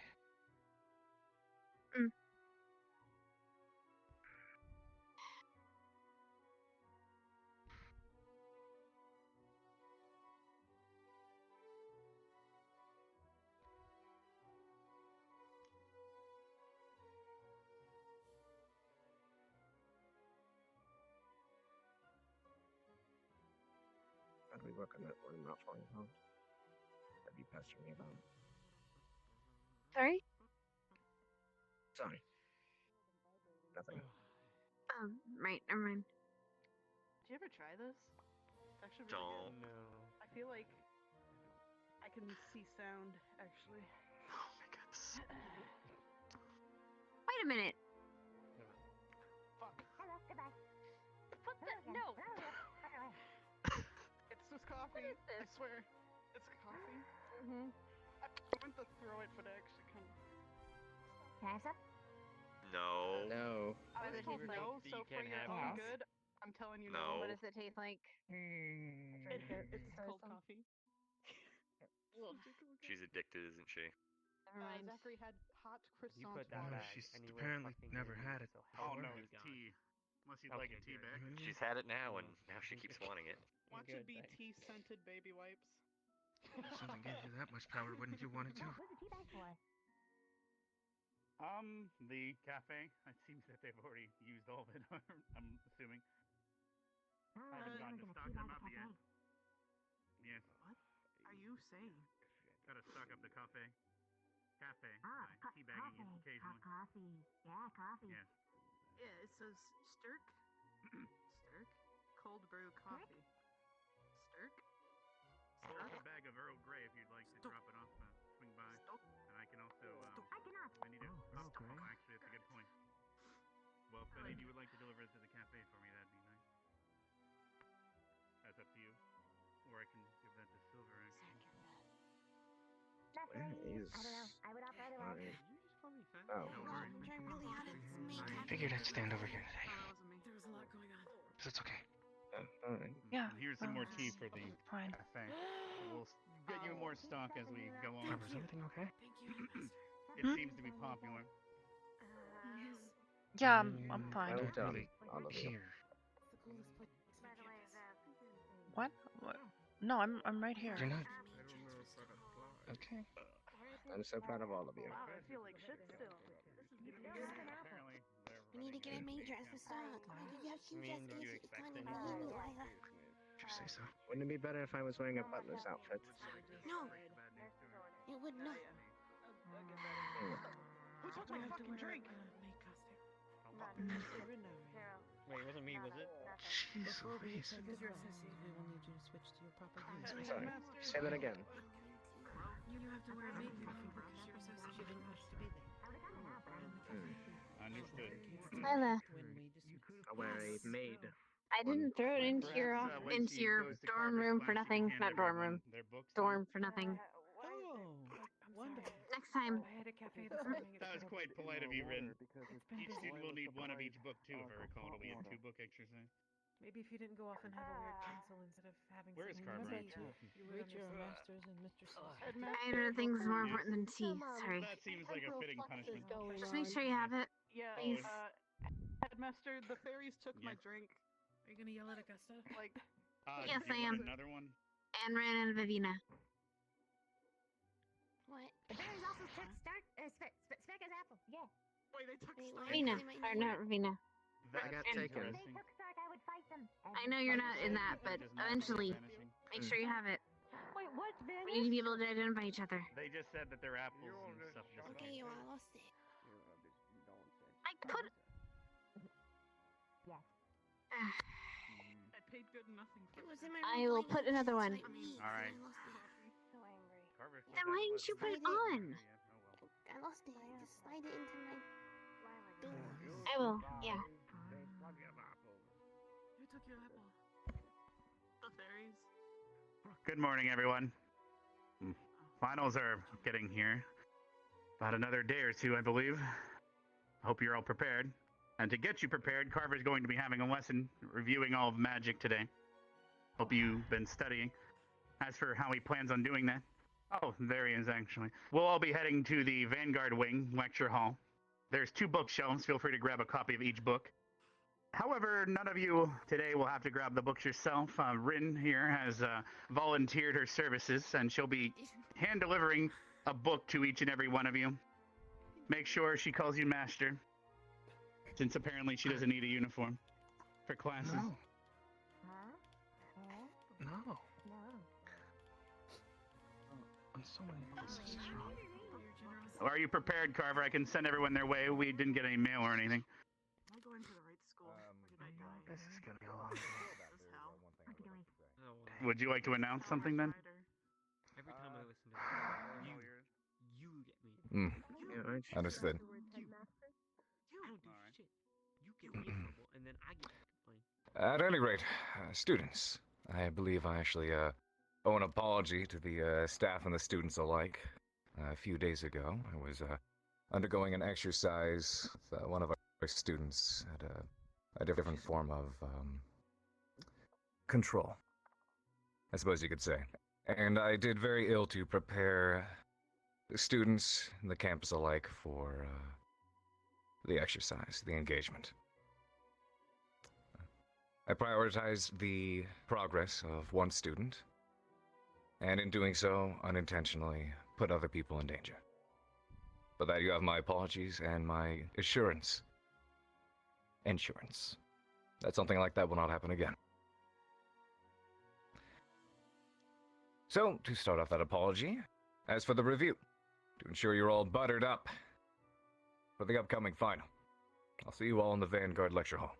How do we work on that one not falling apart? That you pestering me about? Sorry? Sorry. Nothing. Right, never mind. Did you ever try this? It's actually really Don't. good. No. I feel like I can see sound, actually. Oh my goodness. Wait a minute. Fuck. Hello, goodbye. What the? No! It's just coffee. What is this? I swear. It's coffee. Mm-hmm. I went to throw it, but I actually kind of... Can I have some? No. No. I What was does it told taste like? no, that so you for can't your have own Yes. good, I'm telling you No. What does it taste like? It's called coffee. She's addicted, isn't she? Never mind. Zachary had hot If you croissants put that No, water. back she's anywhere apparently fucking never near had me, it so Oh before. no, health it's is tea. Unless you'd Okay, like a tea good. bag. Really? She's had it now, and Yeah. now she keeps wanting it. Watch Good, it be thanks. tea-scented baby wipes. If something gave you that much power, wouldn't you want it too? What's the tea bag for? The cafe. It seems that they've already used all of it. I'm assuming. I haven't gotten to stock them up yet. Yes. What are you saying? Gotta stock up the cafe. Cafe. Teabagging it occasionally. Coffee. Yeah, coffee. Yes. Yeah, it says Stirk. Stirk? Cold brew coffee. Stirk? I'll have a bag of Earl Grey if you'd like to drop it off, swing by. And I can also, I need a Grey? Actually, that's a good point. Well, if any of you would like to deliver it to the cafe for me, that'd be nice. That's up to you. Or I can give that to Silver, actually. I don't know. I would opt either way. Oh. No, I'm trying really hard to make I figured I'd stand over here today. There was a lot going on. But it's okay. Alright. Yeah. And here's some more tea for the Fine. cafe. We'll get you more stock as we go on. Arbor, is everything okay? Thank you, Master. It seems to be popular. Yes. Yeah, I'm fine. Well done, Really all of you. here. It's the coolest place on campus. What? No, I'm right here. You're not. Okay. I'm so proud of all of you. Wow, I feel like shit still. Apparently, We need to get a maid dress for stock. Why do you have to just do you easy? expect Kind of anything? mean, Lila. If you say so. Wouldn't it be better if I was wearing a butler's outfit? No, it would not. Who took my fucking drink? Wait, it wasn't me, was it? Jeez Louise. Because you're associated, we will need you to switch to your proper uniform. Sorry. Say that again. You have to wear a maid uniform because you're associated. She didn't wish to be there. understood. Lila, I'll wear a maid. I didn't throw it into your dorm room for nothing. Not dorm room. Dorm for nothing. Oh, wonderful. Next time. I had a cafe this morning. That was quite polite of you, Rin. Each student will need one of each book too, if I recall. It'll be a 2-book exercise. Maybe if you didn't go off and have a weird pencil instead of having Where is something Carver, easy, actually? you would Reach your understand. masters and Mr. Sloth. I know things more important than tea. Sorry. That seems like a fitting punishment. Just make sure you have it. Yeah, Please. Headmaster, the fairies took my drink. Are you gonna yell at Augusta? Like, Yes, do you I want am. another one? And Ran and Vivina. What? The berries also took Specca's apple. Yeah. Wait, they took Wait, Stark? what? Ravina. They might Or need not Ravina. I got And- taken. If they took Stark, I would fight them. I know you're not in that, but eventually, make sure you have it. Wait, what? We need to be able to identify each other. They just said that they're apples and stuff. Just Okay, you all lost it. I put. Yes. I paid good nothing for It was in my I room will playing put another one. like me, All right. I lost it. So angry. Carver's Then why didn't you put it on? I lost it. Just slide it into my door. I will. Yeah. Who took your apple? the fairies. Good morning, everyone. Finals are getting here. About another day or two, I believe. Hope you're all prepared. And to get you prepared, Carver's going to be having a lesson reviewing all of magic today. Hope you've been studying. As for how he plans on doing that, oh, there he is, actually. We'll all be heading to the Vanguard Wing lecture hall. There's 2 bookshelves. Feel free to grab a copy of each book. However, none of you today will have to grab the books yourself. Rin here has volunteered her services, and she'll be hand-delivering a book to each and every one of you. Make sure she calls you master, since apparently she doesn't need a uniform for classes. No. Huh? No. No. On so many levels, this is wrong. Are you prepared, Carver? I can send everyone their way. We didn't get any mail or anything. Am I going to the right school? Or did I go? This is gonna be a long day. This is hell. Would you like to announce something then? Every time I listen to it, you get me. Yeah, Understood. I don't do shit. You get me in trouble, and then I get to complain. At any rate, students, I believe I actually owe an apology to the staff and the students alike. A few days ago, I was undergoing an exercise with one of our students at a different form of control, I suppose you could say. And I did very ill to prepare the students and the campus alike for the exercise, the engagement. I prioritized the progress of one student, and in doing so, unintentionally put other people in danger. For that, you have my apologies and my assurance. Insurance. That something like that will not happen again. So, to start off that apology, as for the review, to ensure you're all buttered up for the upcoming final, I'll see you all in the Vanguard Lecture Hall.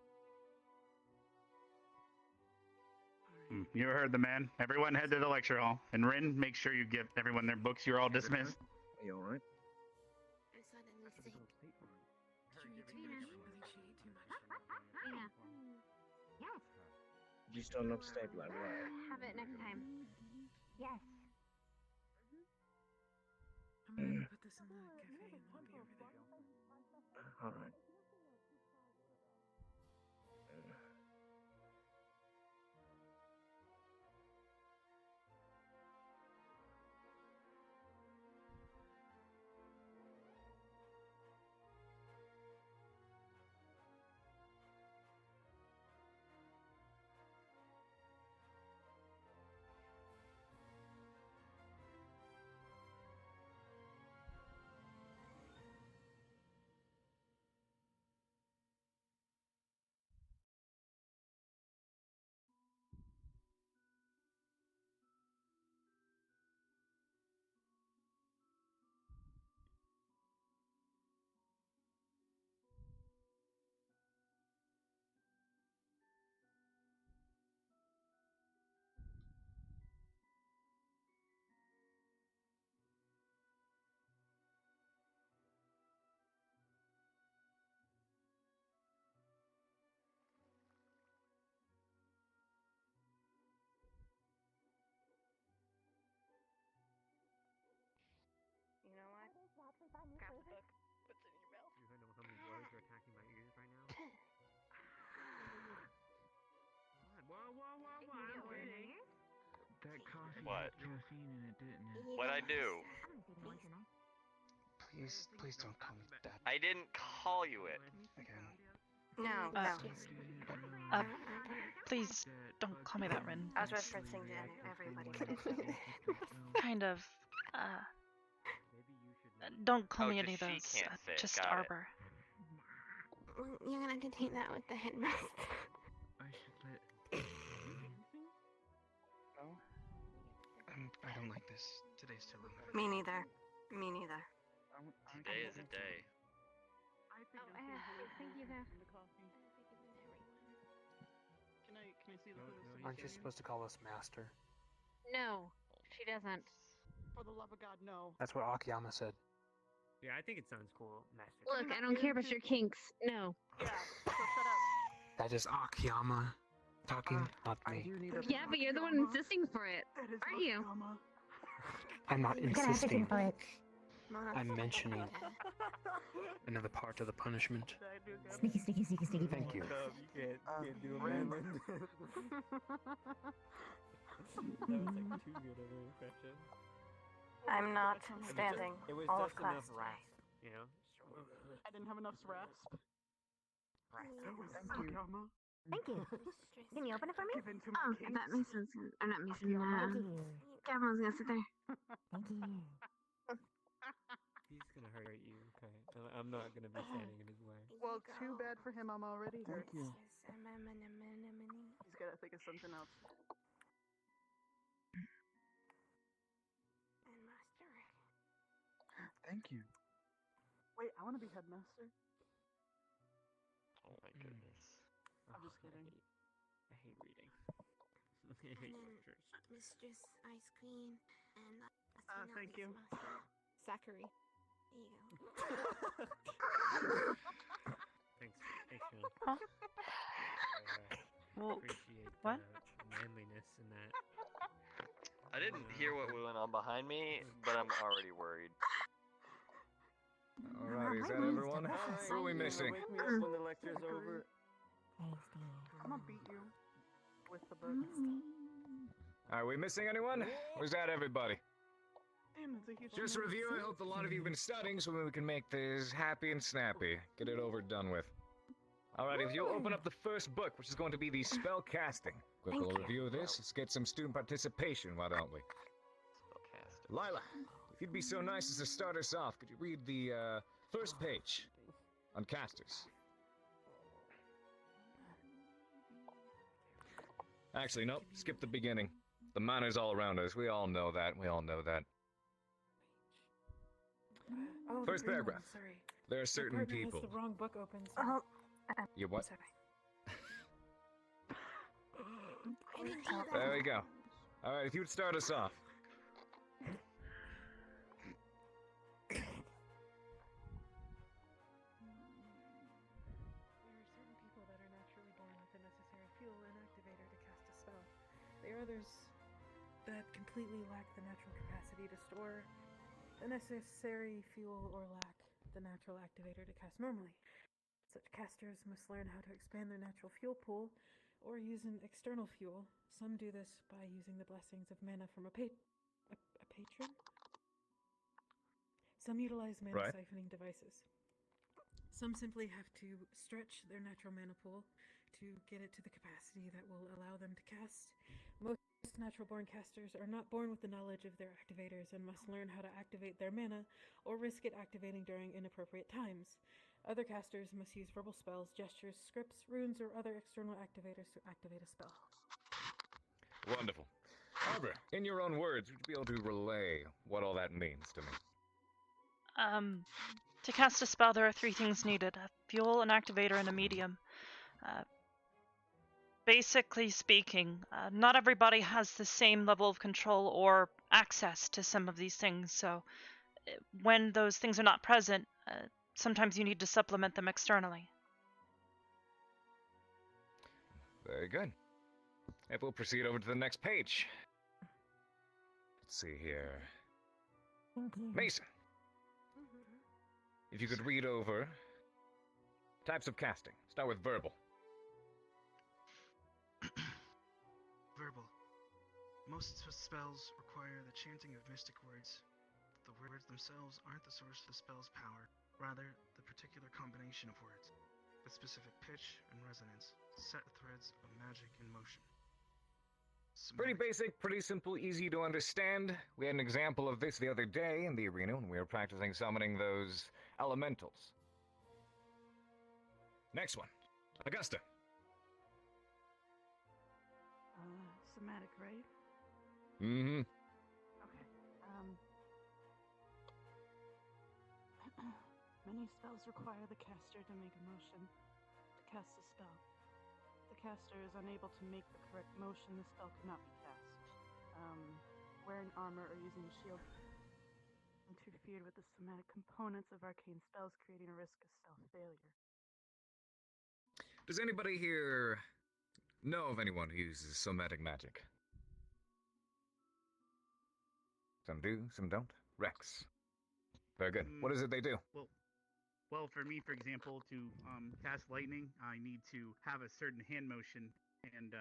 You heard the man. Everyone head to the lecture hall. And Rin, make sure you give everyone their books. You're all dismissed. Are you alright? I'm suddenly sick. She ate too much. I think she ate too much. Yeah. Yes. You still not stabilize, right? Have it next time. Yes. I'm gonna put this in the cafe and I'll be over there. Alright. You know what? Grab the book. Puts it in your mouth. Do I know how many words are attacking my ears right now? Whoa, wait. That coffee What? had caffeine in it, didn't it? What'd I do? Please don't call me that I didn't call you it. again. No, Uh, please don't call me that, Rin. I was referencing to everybody. Kind of. Don't call Oh, me just any of she those. can't sit. Just Got it. Arbor. You're gonna have to take that with the headmaster. I should let. No? I don't like this. Today's too long. Me neither. Me neither. Today is a day. Thank you, though. Can I see the food? Aren't you supposed to call us master? No, she doesn't. For the love of God, no. That's what Akiyama said. Yeah, I think it sounds cool, Master. Look, I don't care about your kinks. No. Yeah, so shut up. That is Akiyama talking, not me. Yeah, but you're the one insisting for it, aren't you? I'm not You're gonna have to insisting. for it. I'm mentioning another part of the punishment. Sneaky, sneaky, sneaky, sneaky. Thank you. You can't do a man. That was like too good of an impression. I'm not It was standing just, it was all of just class enough today. rasp, you know? I didn't have enough rasp. Thank you. Thank you. Can you open it for me? Give in to my kinks. That Mason's gonna, or not Mason, Thank you. Gavin was gonna sit there. Thank you. He's gonna hurt you, okay? I'm not gonna be standing in his way. Well, too bad for him. I'm already hurt. you. He's gotta think of something else. Thank you. Wait, I want to be headmaster. Oh my goodness. I'm just kidding. I hate reading. I hate lectures. Mistress Ice Queen and Thank you. Zachary. There you go. Thanks, Sean. Huh? Well, Appreciate what? the manliness in that. I didn't hear what went on behind me, but I'm already worried. Alrighty, is that everyone? Who are we missing? Wake me up when the lecture's over. I'm gonna beat you with the book. Are we missing anyone? Or is that everybody? Damn, it's a huge Just review. I hope a lot of you have been studying so we can make this happy and snappy. Get it over, done with. Alrighty, if you'll open up the first book, which is going to be the spell casting. Quick little review of this. Let's get some student participation, why don't we? Spellcast. Lila, was If you'd be so nice as to start us off, could you read the first page on casters? Actually, nope. Skip the beginning. The manners all around us. We all know that. We all know that. Oh, the First green paragraph. One, sorry. There are My certain partner people. has the wrong book open. So Oh, You what? sorry. There we go. Alright, if you'd start us off. There are certain people that are naturally born with the necessary fuel and activator to cast a spell. There are others that completely lack the natural capacity to store the necessary fuel or lack the natural activator to cast normally. Such casters must learn how to expand their natural fuel pool or use an external fuel. Some do this by using the blessings of mana from a patron. Some utilize mana siphoning devices. Some simply have to stretch their natural mana pool to get it to the capacity that will allow them to cast. Most natural-born casters are not born with the knowledge of their activators and must learn how to activate their mana or risk it activating during inappropriate times. Other casters must use verbal spells, gestures, scripts, runes, or other external activators to activate a spell. Wonderful. Arbor, in your own words, would you be able to relay what all that means to me? To cast a spell, there are 3 things needed: a fuel, an activator, and a medium. Basically speaking, not everybody has the same level of control or access to some of these things, so when those things are not present, sometimes you need to supplement them externally. Very good. If we'll proceed over to the next page. Let's see here. Mason, if you could read over types of casting. Start with verbal. Verbal. Most spells require the chanting of mystic words. The words themselves aren't the source of the spell's power, rather the particular combination of words, with specific pitch and resonance, set threads of magic in motion. Pretty basic, pretty simple, easy to understand. We had an example of this the other day in the arena when we were practicing summoning those elementals. Next one. Augusta. Somatic, right? Mm-hmm. Okay. Many spells require the caster to make a motion to cast a spell. If the caster is unable to make the correct motion, the spell cannot be cast. Wearing armor or using a shield interfered with the somatic components of arcane spells, creating a risk of spell failure. Does anybody here know of anyone who uses somatic magic? Some do, some don't. Rex. Very good. What is it they do? Well, for me, for example, to cast lightning, I need to have a certain hand motion and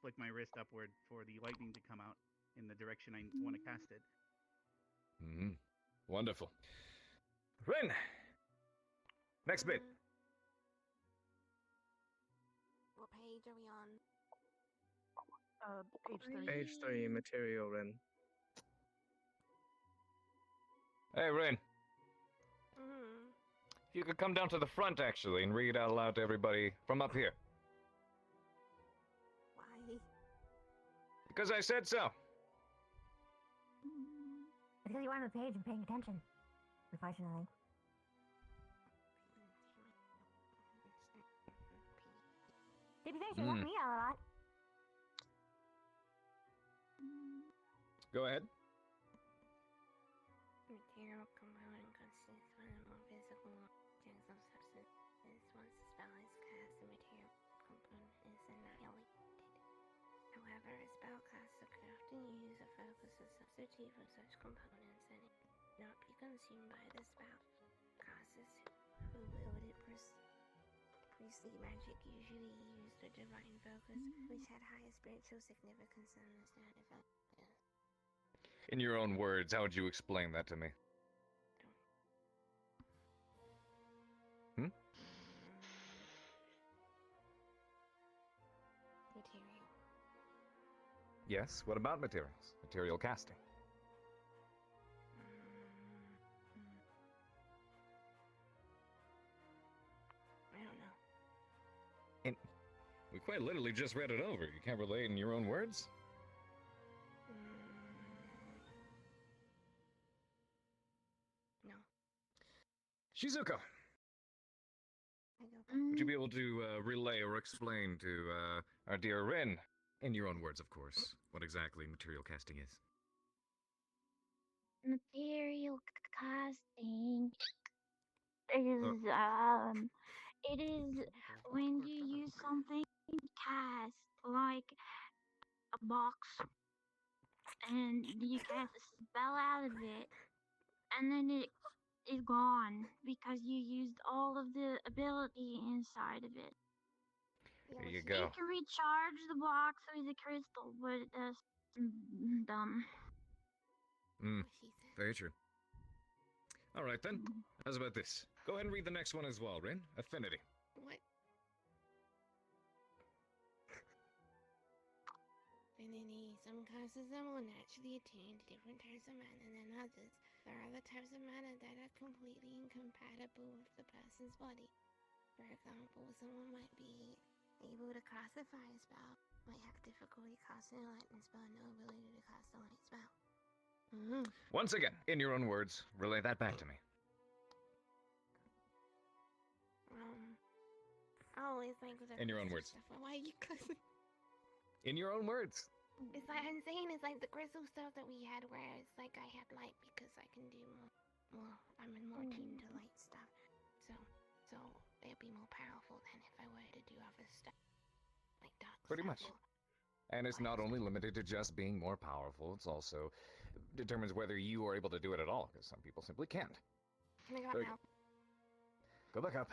flick my wrist upward for the lightning to come out in the direction I want to cast it. Mm-hmm. Wonderful. Rin! Next bit. What page are we on? Page 3. Page 3, material, Ren. Hey, Rin. Mm-hmm. If you could come down to the front, actually, and read out loud to everybody from up here. Why? Because I said so. Because you were on the page and paying attention, unfortunately. To be fair, she left me out a lot. Go ahead. Material component consists of one or more physical objects of substances. Once the spell is cast, the material component is annihilated. However, a spellcaster could often use a focus or substitute for such components and it not be consumed by the spell. Casters who wield it priestly magic usually use the divine focus, which had higher spiritual significance than the standard focus. In your own words, how would you explain that to me? Material. Yes, what about materials? Material casting. quite literally just read it over. You can't relay it in your own words? No. Shizuko, would you be able to relay or explain to our dear Rin, in your own words, of course, what exactly material casting is? Material casting is it is when you use something to cast, like a box, and you cast a spell out of it, and then it is gone because you used all of the ability inside of it. There you You go. can recharge the box with a crystal, but it does dumb. Very true. All right, then. How's about this? Go ahead and read the next one as well, Rin. Affinity. What? Affinity. Some classes are more naturally attuned to different types of mana than others. There are other types of mana that are completely incompatible with the person's body. For example, someone might be able to cast a fire spell, might have difficulty casting a lightning spell, and no ability to cast a light spell. Once again, in your own words, relay that back to me. I always like with In your own words. stuff. Why are you cussing? In your own words. It's like I'm saying, it's like the crystal stuff that we had, where it's like I had light because I can do more. I'm more attuned to light stuff, so it'd be more powerful than if I were to do other stuff like dark. Pretty much. And it's not only limited to just being more powerful, it's also determines whether you are able to do it at all, because some people simply can't. Can I go Very up now? Go back up.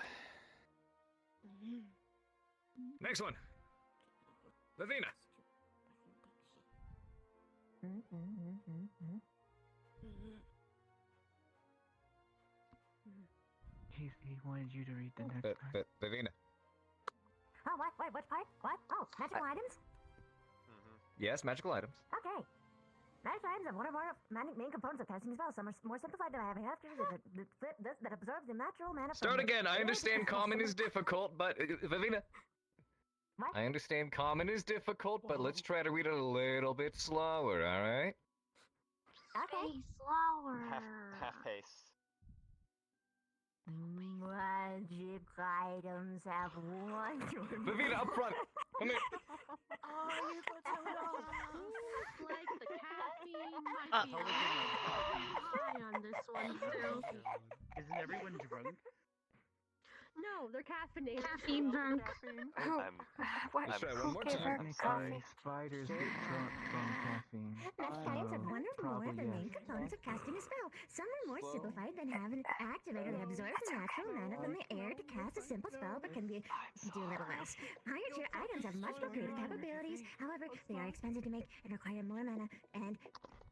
Next one. Lavina. He wanted you to read the next part. Lavina. Oh, what? Wait, which part? What? Oh, magical items? Yes, magical items. Okay. Magical items have one or more main components of casting spells. Some are more simplified than having after that absorbs the natural mana. Start again. I understand common is difficult, but Lavina. What? I understand common is difficult, but let's try to read it a little bit slower, all right? Okay, slower. Half pace. Magic items have one. Lavina, up front. Come here. Oh, you're so total. Like the caffeine might Uh, be high on this one still. Isn't everyone drunk? No, they're caffeinated. Caffeine drunk. Let's try one more time. I'm sorry. Spiders get drunk from caffeine. Magic items have one or more of the Probably main yes. components of casting a spell. Some are more simplified than having activated that absorbs the natural mana from the air to cast a simple spell, but can do little else. Higher tier items have much more creative capabilities. However, they are expensive to make and require more mana, and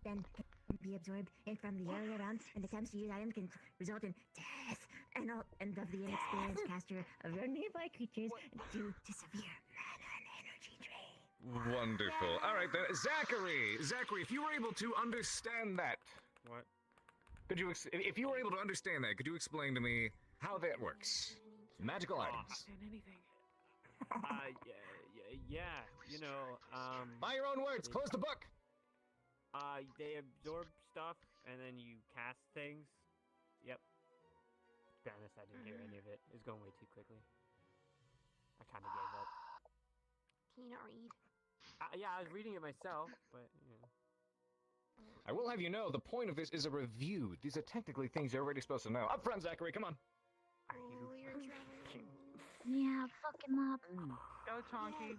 then can be absorbed in from the area around, and attempts to use items can result in death and of the inexperienced caster of your nearby creatures due to severe mana and energy drain. Wonderful. All right, then. Zachary, if you were able to understand that. What? Could you, if you were able to understand that, could you explain to me how that works? Magical items. Anything. Yeah, you know, By your own words, close the book. They absorb stuff, and then you cast things. Yep. To be honest, I didn't hear any of it. It was going way too quickly. I kind of gave up. Can you not read? Yeah, I was reading it myself, but, you know. I will have you know, the point of this is a review. These are technically things you're already supposed to know. Up front, Zachary, come on. Oh, you're trying. Yeah, fuck him up. Go, Chonky.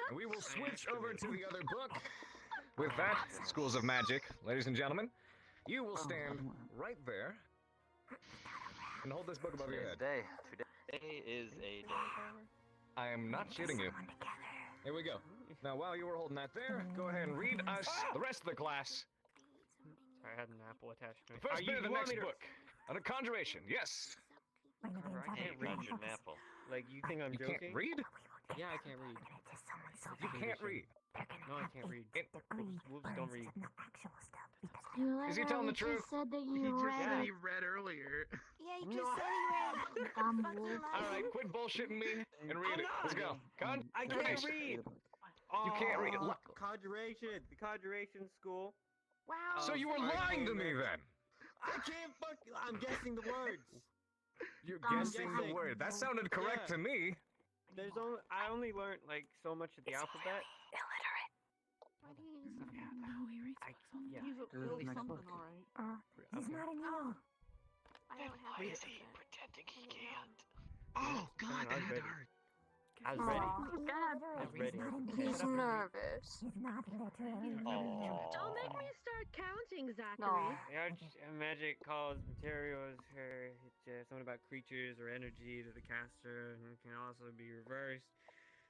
And we will switch over to the other book. With that, Schools of Magic, ladies and gentlemen, you will stand right there and hold this book above your head. Today is a day. I am not shooting you. Here we go. Now, while you were holding that there, go ahead and read us the rest of the class. Sorry, I had an apple attached to The it. first bit of the next book. Under Conjuration, yes. I can't read an apple. Like, you think I'm You joking? can't read? Yeah, I can't read. You can't read. No, I can't read. Wolves don't read. You Is he telling the truth? said that He you just read said it. he read earlier. Yeah, you No. just said he read. Dumb Fucking wolf. liar. All right, quit bullshitting me and read I'm it. Let's not. go. I can't Conjuration. read. You can't read it. Oh, Conjuration. The Conjuration School. Wow. So you were Arcane lying to me magic. then. I can't I'm guessing the words. You're I'm guessing the guessing. word. That sounded correct Yeah. to me. I only learned like so much of the alphabet. Illiterate. Why do you use No, he reads books all the Yeah. time. He's This is really next something, book. alright. He's not an eel. I don't have Why the is he alphabet. pretending he can't? Oh God, I that was had to ready. hurt. I was He's ready. not God. illiterate. I was ready. He's not an He's eel. nervous. He's not literally Don't make me start counting, Zachary. No. Magic calls materials her something about creatures or energy to the caster, and it can also be reversed.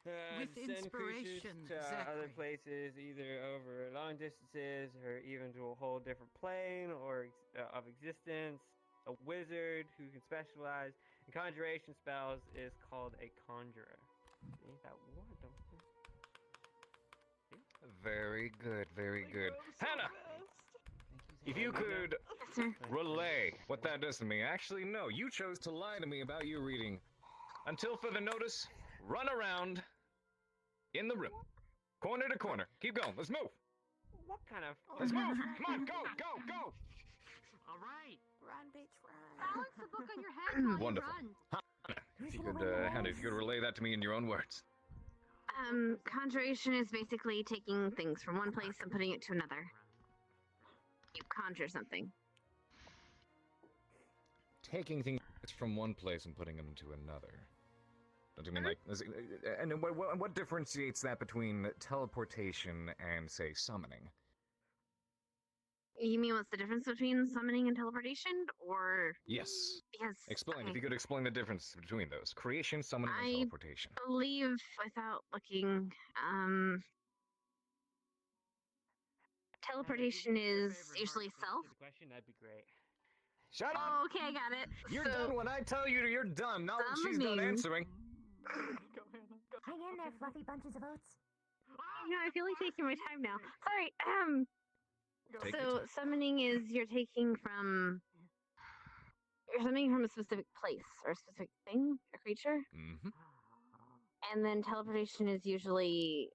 With To send creatures inspiration, to other Zachary. places, either over long distances or even to a whole different plane or of existence. A wizard who can specialize in conjuration spells is called a conjurer. See that word? Very good, very good. Hannah, if you could Yes, sir. relay what that does to me. Actually, no, you chose to lie to me about your reading. Until further notice, run around in the room, corner to corner. Keep going. Let's move. What kind of? Let's move. Come on, go, go, go. All right. Run, bitch, run. Balance the book on your head while Wonderful. you run. If you could, Hannah, if you could relay that to me in your own words. Conjuration is basically taking things from one place and putting it to another. You conjure something. Taking things from one place and putting them to another. Don't you mean like? And what differentiates that between teleportation and, say, summoning? You mean what's the difference between summoning and teleportation, or Yes. because Explain. okay. If you could explain the difference between those: creation, summoning, and I teleportation. believe, without looking, teleportation is usually self. The question, that'd be great. Shut up! Oh, okay, I got it. You're So, done when I tell you you're done, not when she's done summoning- answering. Hang in there, fluffy bunches of oats. You know, I feel like taking my time now. Sorry. Take your So time. summoning is you're summoning from a specific place or a specific thing, a creature, Mm-hmm. and then teleportation is usually,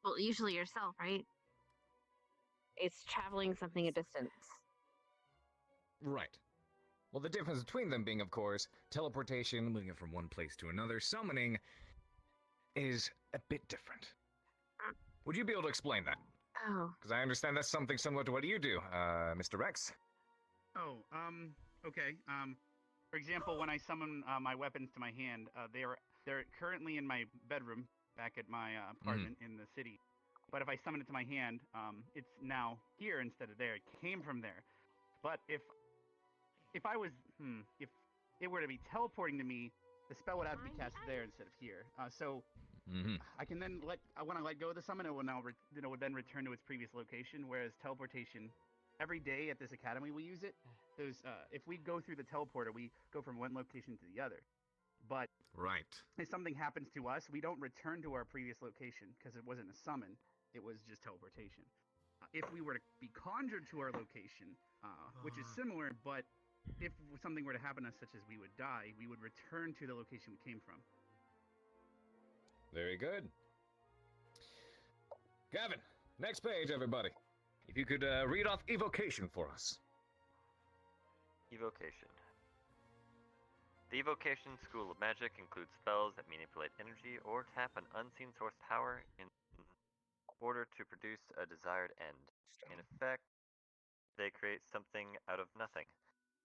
well, usually yourself, right? It's traveling something a distance. Right. Well, the difference between them being, of course, teleportation, moving from one place to another, summoning is a bit different. Would you be able to explain that? Oh. Because I understand that's something similar to what you do, Mr. Rex. Oh, okay. For example, when I summon my weapons to my hand, they're currently in my bedroom back at my apartment in the city. But if I summon it to my hand, it's now here instead of there. It came from there. But if it were to be teleporting to me, the spell would have to be cast there instead of here. So I can then when I let go of the summon, it will now it would then return to its previous location. Whereas teleportation, every day at this academy we use it. If we go through the teleporter, we go from one location to the other. But right, if something happens to us, we don't return to our previous location because it wasn't a summon; it was just teleportation. If we were to be conjured to our location, which is similar, but if something were to happen to us, such as we would die, we would return to the location we came from. Very good. Gavin, next page, everybody. If you could read off evocation for us. Evocation. The Evocation School of Magic includes spells that manipulate energy or tap an unseen source power in order to produce a desired end. In effect, they create something out of nothing.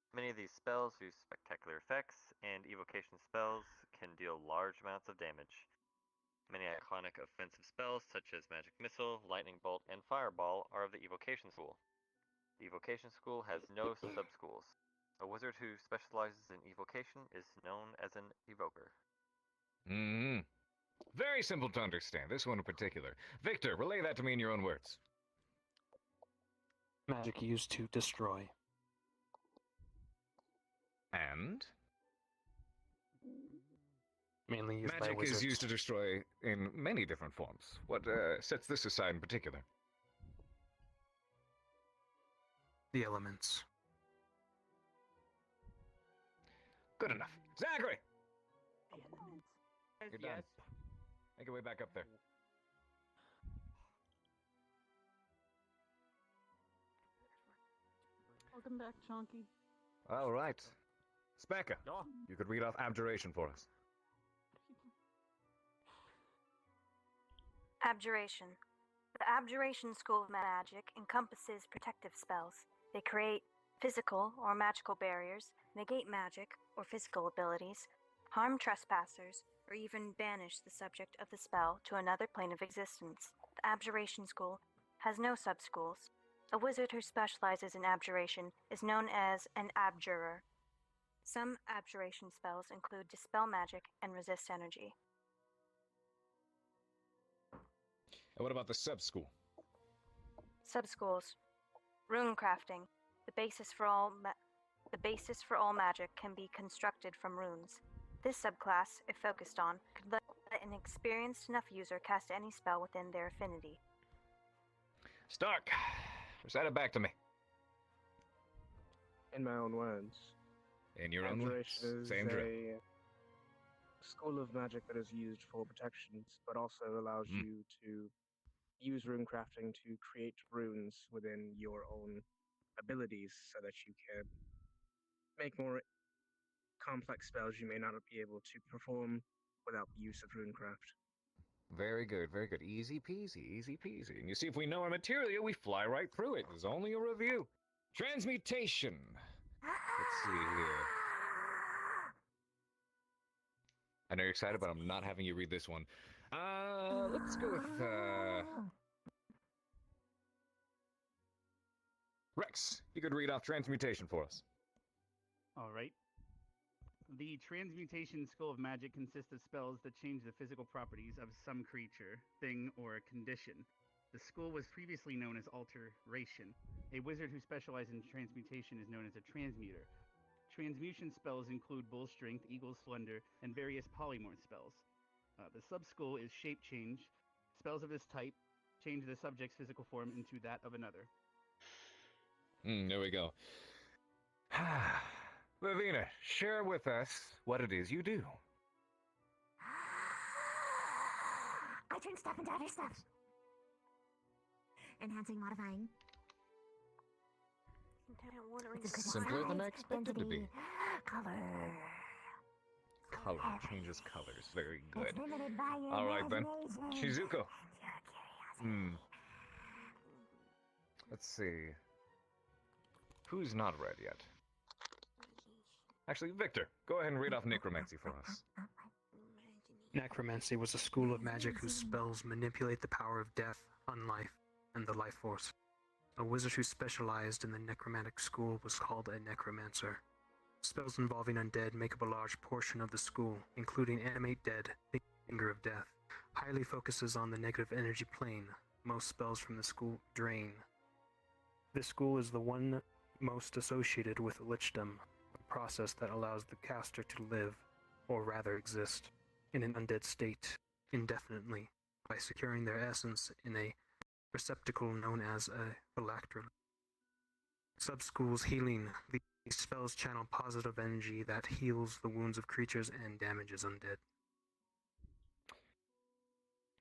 Many of these spells use spectacular effects, and evocation spells can deal large amounts of damage. Many iconic offensive spells, such as Magic Missile, Lightning Bolt, and Fireball, are of the Evocation School. The Evocation School has no sub-schools. A wizard who specializes in evocation is known as an evoker. Very simple to understand, this one in particular. Victor, relay that to me in your own words. Magic used to destroy. And? Mainly used by Magic wizards. is used to destroy in many different forms. What sets this aside in particular? the elements. Good enough. Zachary! Yes, You're done. yes. Make your way back up there. Welcome back, Chonky. All right. Spanker, you could read off Abjuration for us. Abjuration. The Abjuration School of Magic encompasses protective spells. They create physical or magical barriers, negate magic or physical abilities, harm trespassers, or even banish the subject of the spell to another plane of existence. The Abjuration School has no sub-schools. A wizard who specializes in abjuration is known as an abjurer. Some abjuration spells include dispel magic and resist energy. And what about the sub-school? Sub-schools. Rune crafting. The basis for all magic can be constructed from runes. This subclass, if focused on, could let an experienced enough user cast any spell within their affinity. Stark, recite it back to me. In my own words. In your own words. Abjuration is Same drill. a school of magic that is used for protections, but also allows you to use rune crafting to create runes within your own abilities so that you can make more complex spells you may not be able to perform without the use of runecraft. Very good, very good. Easy peasy, easy peasy. And you see, if we know our material, we fly right through it. There's only a review. Transmutation. Let's see here. I know you're excited, but I'm not having you read this one. Let's go with, Rex, you could read off Transmutation for us. All right. The Transmutation School of Magic consists of spells that change the physical properties of some creature, thing, or condition. The school was previously known as Alteration. A wizard who specializes in transmutation is known as a transmuter. Transmutation spells include Bull Strength, Eagle Slender, and various polymorph spells. The sub-school is Shape Change. Spells of this type change the subject's physical form into that of another. There we go. Lavina, share with us what it is you do. I turn stuff into other stuff. Enhancing, modifying. Simpler than I expected to be. Color. Color changes colors. Very good. It's limited by your All right then. imagination Shizuko. and your curiosity. Let's see. Who's not read yet? Actually, Victor, go ahead and read off Necromancy for us. Necromancy was a school of magic whose spells manipulate the power of death, unlife, and the life force. A wizard who specialized in the necromantic school was called a necromancer. Spells involving undead make up a large portion of the school, including Animate Dead, Finger of Death. Highly focuses on the negative energy plane. Most spells from the school drain. This school is the one most associated with lichdom, a process that allows the caster to live, or rather exist, in an undead state indefinitely by securing their essence in a receptacle known as a phylactery. Sub-schools healing. These spells channel positive energy that heals the wounds of creatures and damages undead.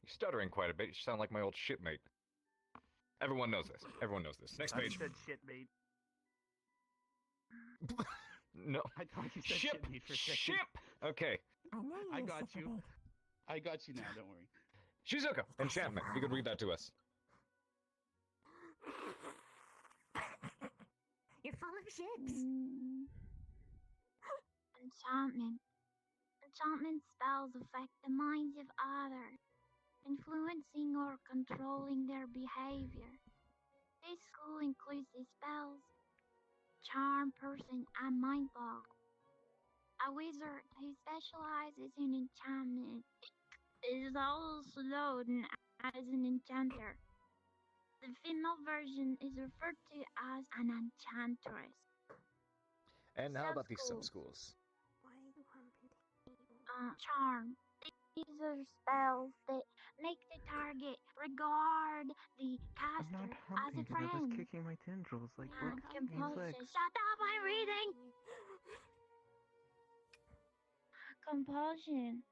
You're stuttering quite a bit. You sound like my old shipmate. Everyone knows this. Everyone knows this. Next page. I said shitmate. No. I thought you said Ship! shitmate for a second. Ship! Okay. I got you. I got you now, don't worry. Shizuka, enchantment. You could read that to us. You're full of ships. Enchantment. Enchantment spells affect the minds of others, influencing or controlling their behavior. This school includes the spells Charm, Person, and Mind Block. A wizard who specializes in enchantment is also known as an enchanter. The female version is referred to as an enchantress. And how about these sub-schools? Charm. These are spells that make the target regard the caster something a because I was friend. kicking my tendrils like And broken compulsion. legs. Shut up! I'm reading. Compulsion.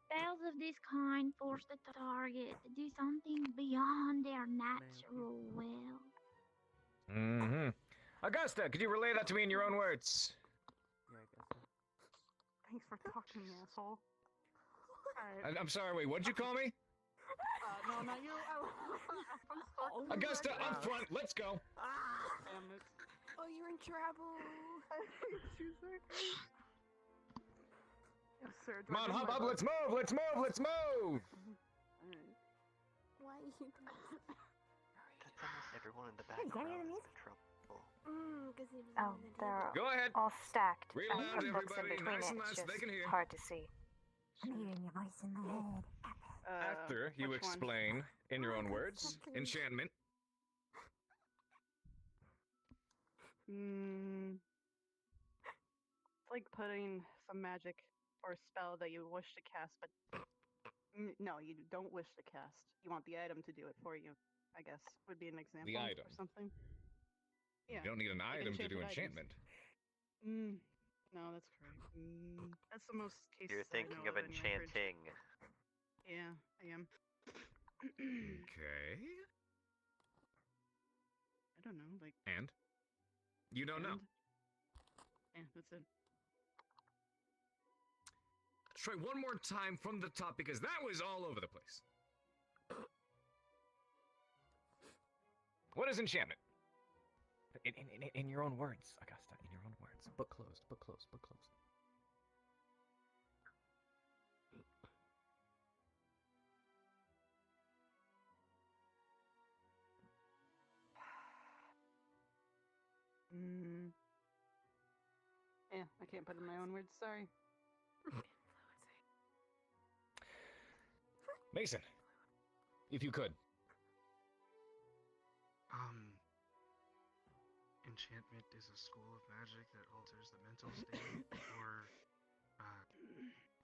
Spells of this kind force the target to do something beyond their natural will. Mm-hmm. Augusta, could you relay that to me in your own words? Yeah, I guess so. Thanks for talking, asshole. Alright. I'm sorry, wait, what'd you call me? No, not you. Augusta, up front, let's go. Damn it. Oh, you're in trouble. Yes, sir. Come on, hop up, let's move, let's move, let's move! Why are you doing That's almost everyone in the Hey, can you hear background the is in music? trouble. because he was Oh, under the they're Go ahead. all stacked. Read I aloud, put books in everybody, between nice and it. loud It's so they just can hear. hard to see. I'm hearing your voice in my head. After you which one? explain, in your own words, enchantment. It's like putting some magic or spell that you wish to cast, but no, you don't wish to cast. You want the item to do it for you, I guess, would be an example. item. Or something. Yeah. You don't need an like item to do enchanted items. enchantment. No, that's correct. That's the most cases You're I thinking know of anyway, for enchanting. Yeah, I am. Okay. I don't know, like. And? You don't know. Yeah, that's it. Let's try one more time from the top because that was all over the place. What is enchantment? In your own words, Augusta, in your own words. Book closed, book closed, book closed. Yeah, I can't put in my own words, sorry. Mason, if you could. Enchantment is a school of magic that alters the mental state or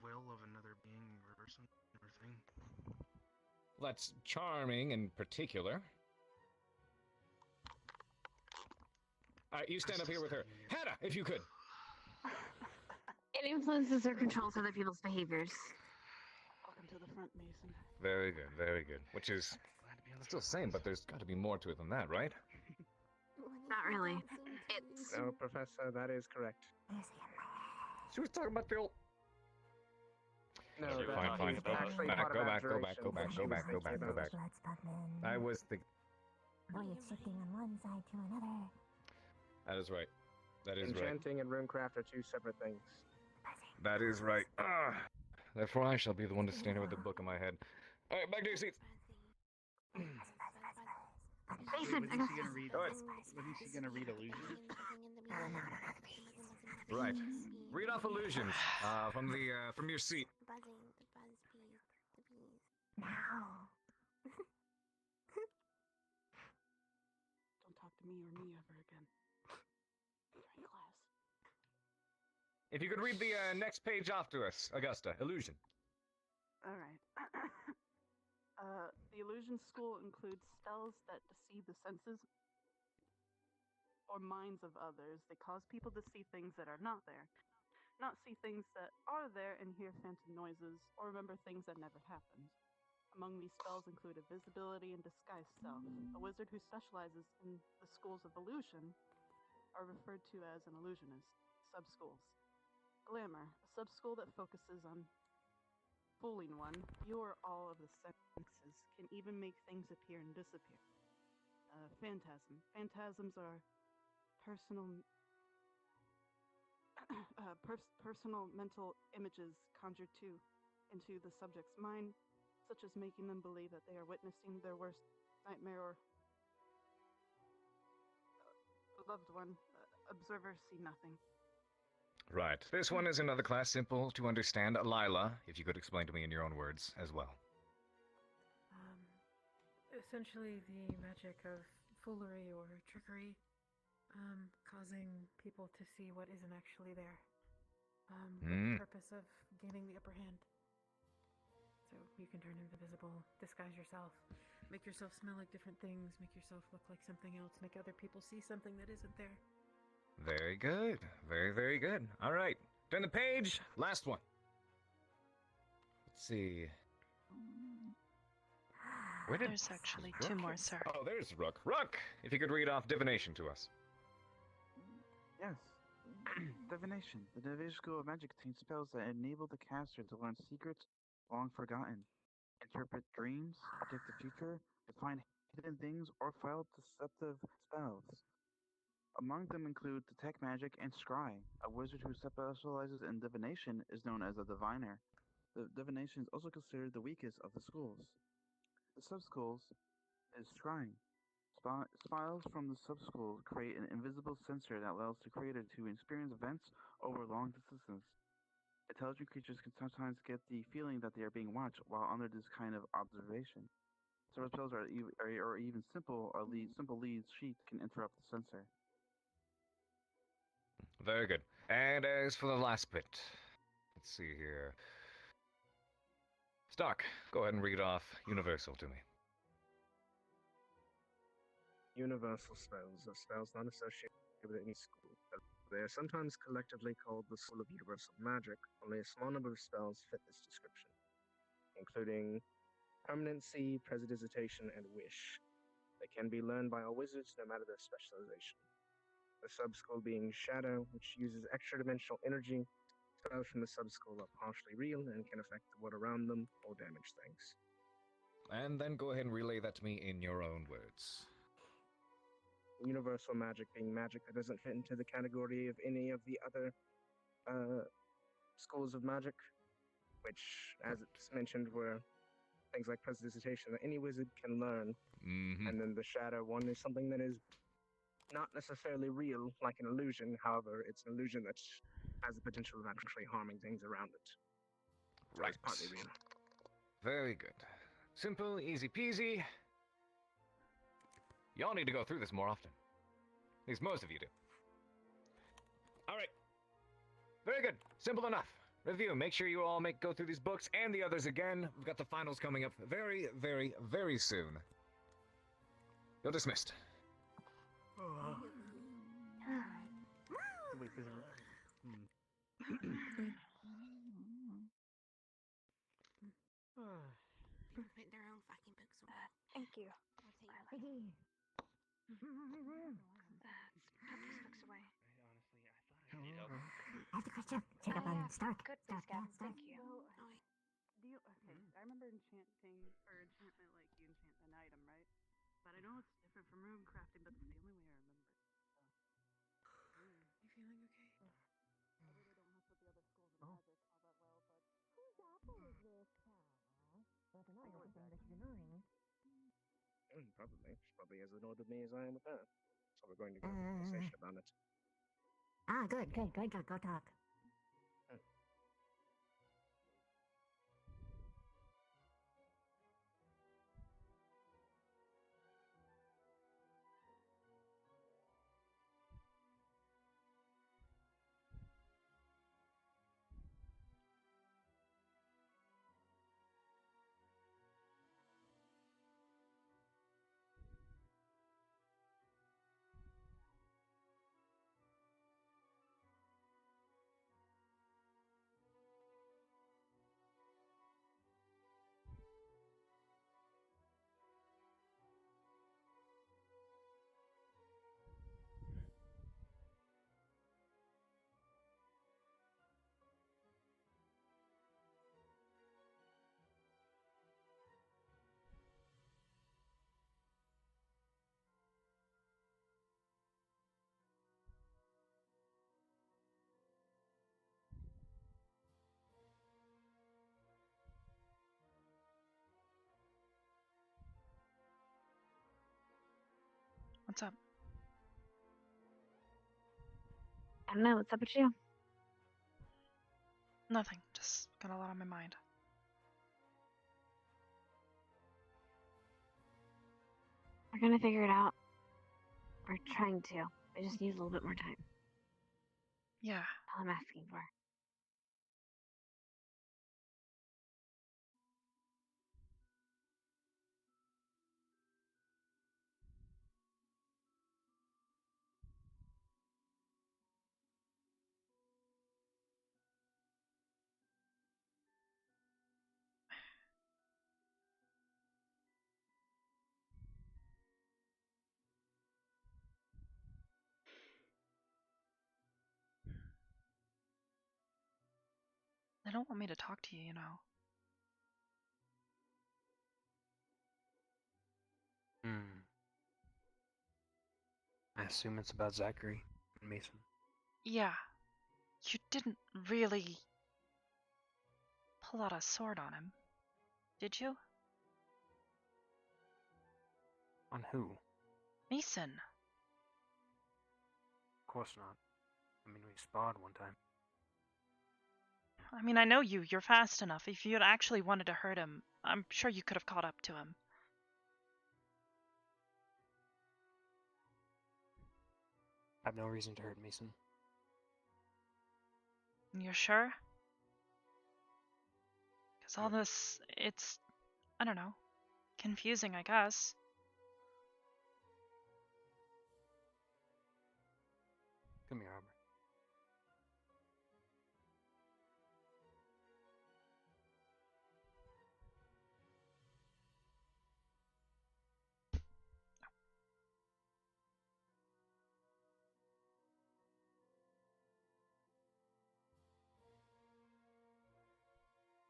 will of another being or person or thing. That's charming in particular. Alright, you stand up here with her. Hannah, if you could. It influences or controls other people's behaviors. Welcome to the front, Mason. Very good, very good. Which is still same, but there's got to be more to it than that, right? Not really. It's... No, Professor, that is correct. She was talking about the old... No, Okay, that's fine. actually Go part of back, go back, abjuration. go back, She go was back, go back, thinking go about- back. I was the... Oh, you're shifting on one side to another. That is right. That is right. Enchanting and runecraft are two separate things. That is right. Therefore, I shall be the one to stand here with the book in my head. Alright, back to your seats. Mason, Wasn't she gonna read? Wasn't she gonna read illusion? Right. Read off illusions from your seat. buzzing, the buzz bees, the bees? Now. Don't talk to me or me ever again. During class. If you could read the next page off to us, Augusta. Illusion. Alright. The illusion school includes spells that deceive the senses or minds of others. They cause people to see things that are not there. Not see things that are there and hear phantom noises or remember things that never happened. Among these spells include invisibility and disguise self. A wizard who specializes in the schools of illusion are referred to as an illusionist. Sub-schools. Glamour, a sub-school that focuses on fooling one. You or all of the senses can even make things appear and disappear. Phantasm. Phantasms are personal personal mental images conjured into the subject's mind, such as making them believe that they are witnessing their worst nightmare or loved one. Observers see nothing. Right. This one is another class, simple to understand. Lila, if you could explain to me in your own words as well. Essentially the magic of foolery or trickery, causing people to see what isn't actually there, with the purpose of gaining the upper hand. So you can turn invisible, disguise yourself, Make yourself smell like different things, make yourself look like something else, make other people see something that isn't there. Very good. Very, very good. All right. Turn the page. Last one. Let's see. Where did There's actually Rook? 2 more, sir. Oh, there's Rook. Rook, if you could read off divination to us. Yes. Divination. The Divination School of Magic contains spells that enable the caster to learn secrets long forgotten, interpret dreams, predict the future, define hidden things, or file deceptive spells. Among them include Detect Magic and Scry. A wizard who specializes in divination is known as a diviner. The divination is also considered the weakest of the schools. The sub-schools is Scrying. Spells from the sub-school create an invisible sensor that allows the creator to experience events over long distances. Intelligent creatures can sometimes get the feeling that they are being watched while under this kind of observation. Several spells or even simple lead sheets can interrupt the sensor. Very good. And as for the last bit, let's see here. Stock, go ahead and read off Universal to me. Universal spells are spells not associated with any school. They are sometimes collectively called the School of Universal Magic. Only a small number of spells fit this description, including Permanency, Prestidigitation, and Wish. They can be learned by all wizards, no matter their specialization. The sub-school being Shadow, which uses extra-dimensional energy. Spells from the sub-school are partially real and can affect the world around them or damage things. And then go ahead and relay that to me in your own words. Universal magic being magic that doesn't fit into the category of any of the other schools of magic, which, as it's mentioned, were things like prestidigitation that any wizard can learn. Mm-hmm. And then the shadow one is something that is not necessarily real, like an illusion. However, it's an illusion that has the potential of actually harming things around it. So Right. it's partly real. Very good. Simple, easy peasy. Y'all need to go through this more often. At least most of you do. All right. Very good. Simple enough. Review. Make sure you all go through these books and the others again. We've got the finals coming up very, very, very soon. You're dismissed. Wait, there's People put their own fucking books away. Thank you. I'll take your life. Put these books away. I have a question. Check up on Stark. Good, Stark, please, Gavin. Stark. Thank you. I remember enchanting or enchantment, like you enchant an item, right? But I know it's different from rune crafting, but it's the only way I remember. You feeling okay? I really don't mess with the other schools of magic all that well, but Whose apple is this, Kara? Well, to know everything that she's annoying. Probably. She's probably as annoyed with me as I am with her. So we're going to go have a conversation about it. Ah, good. Go talk. What's up? I don't know. What's up with you? Nothing. Just got a lot on my mind. We're gonna figure it out. We're trying to. I just need a little bit more time. Yeah. All I'm asking for. They don't want me to talk to you, you know. I assume it's about Zachary and Mason. Yeah. You didn't really pull out a sword on him, did you? On who? Mason. Of course not. I mean, we sparred one time. I mean, I know you. You're fast enough. If you had actually wanted to hurt him, I'm sure you could have caught up to him. I have no reason to hurt Mason. You're sure? Because all this, it's, I don't know, confusing, I guess. Come here, Arbor.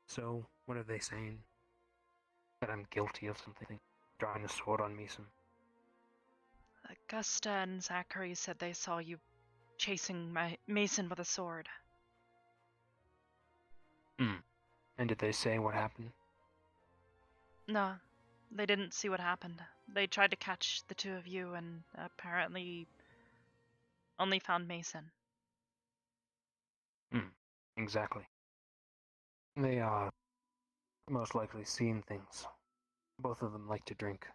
So, what are they saying? That I'm guilty of something? Drawing a sword on Mason? Augusta and Zachary said they saw you chasing Mason with a sword. And did they say what happened? No, they didn't see what happened. They tried to catch the two of you and apparently only found Mason. Exactly. They are most likely seen things. Both of them like to drink.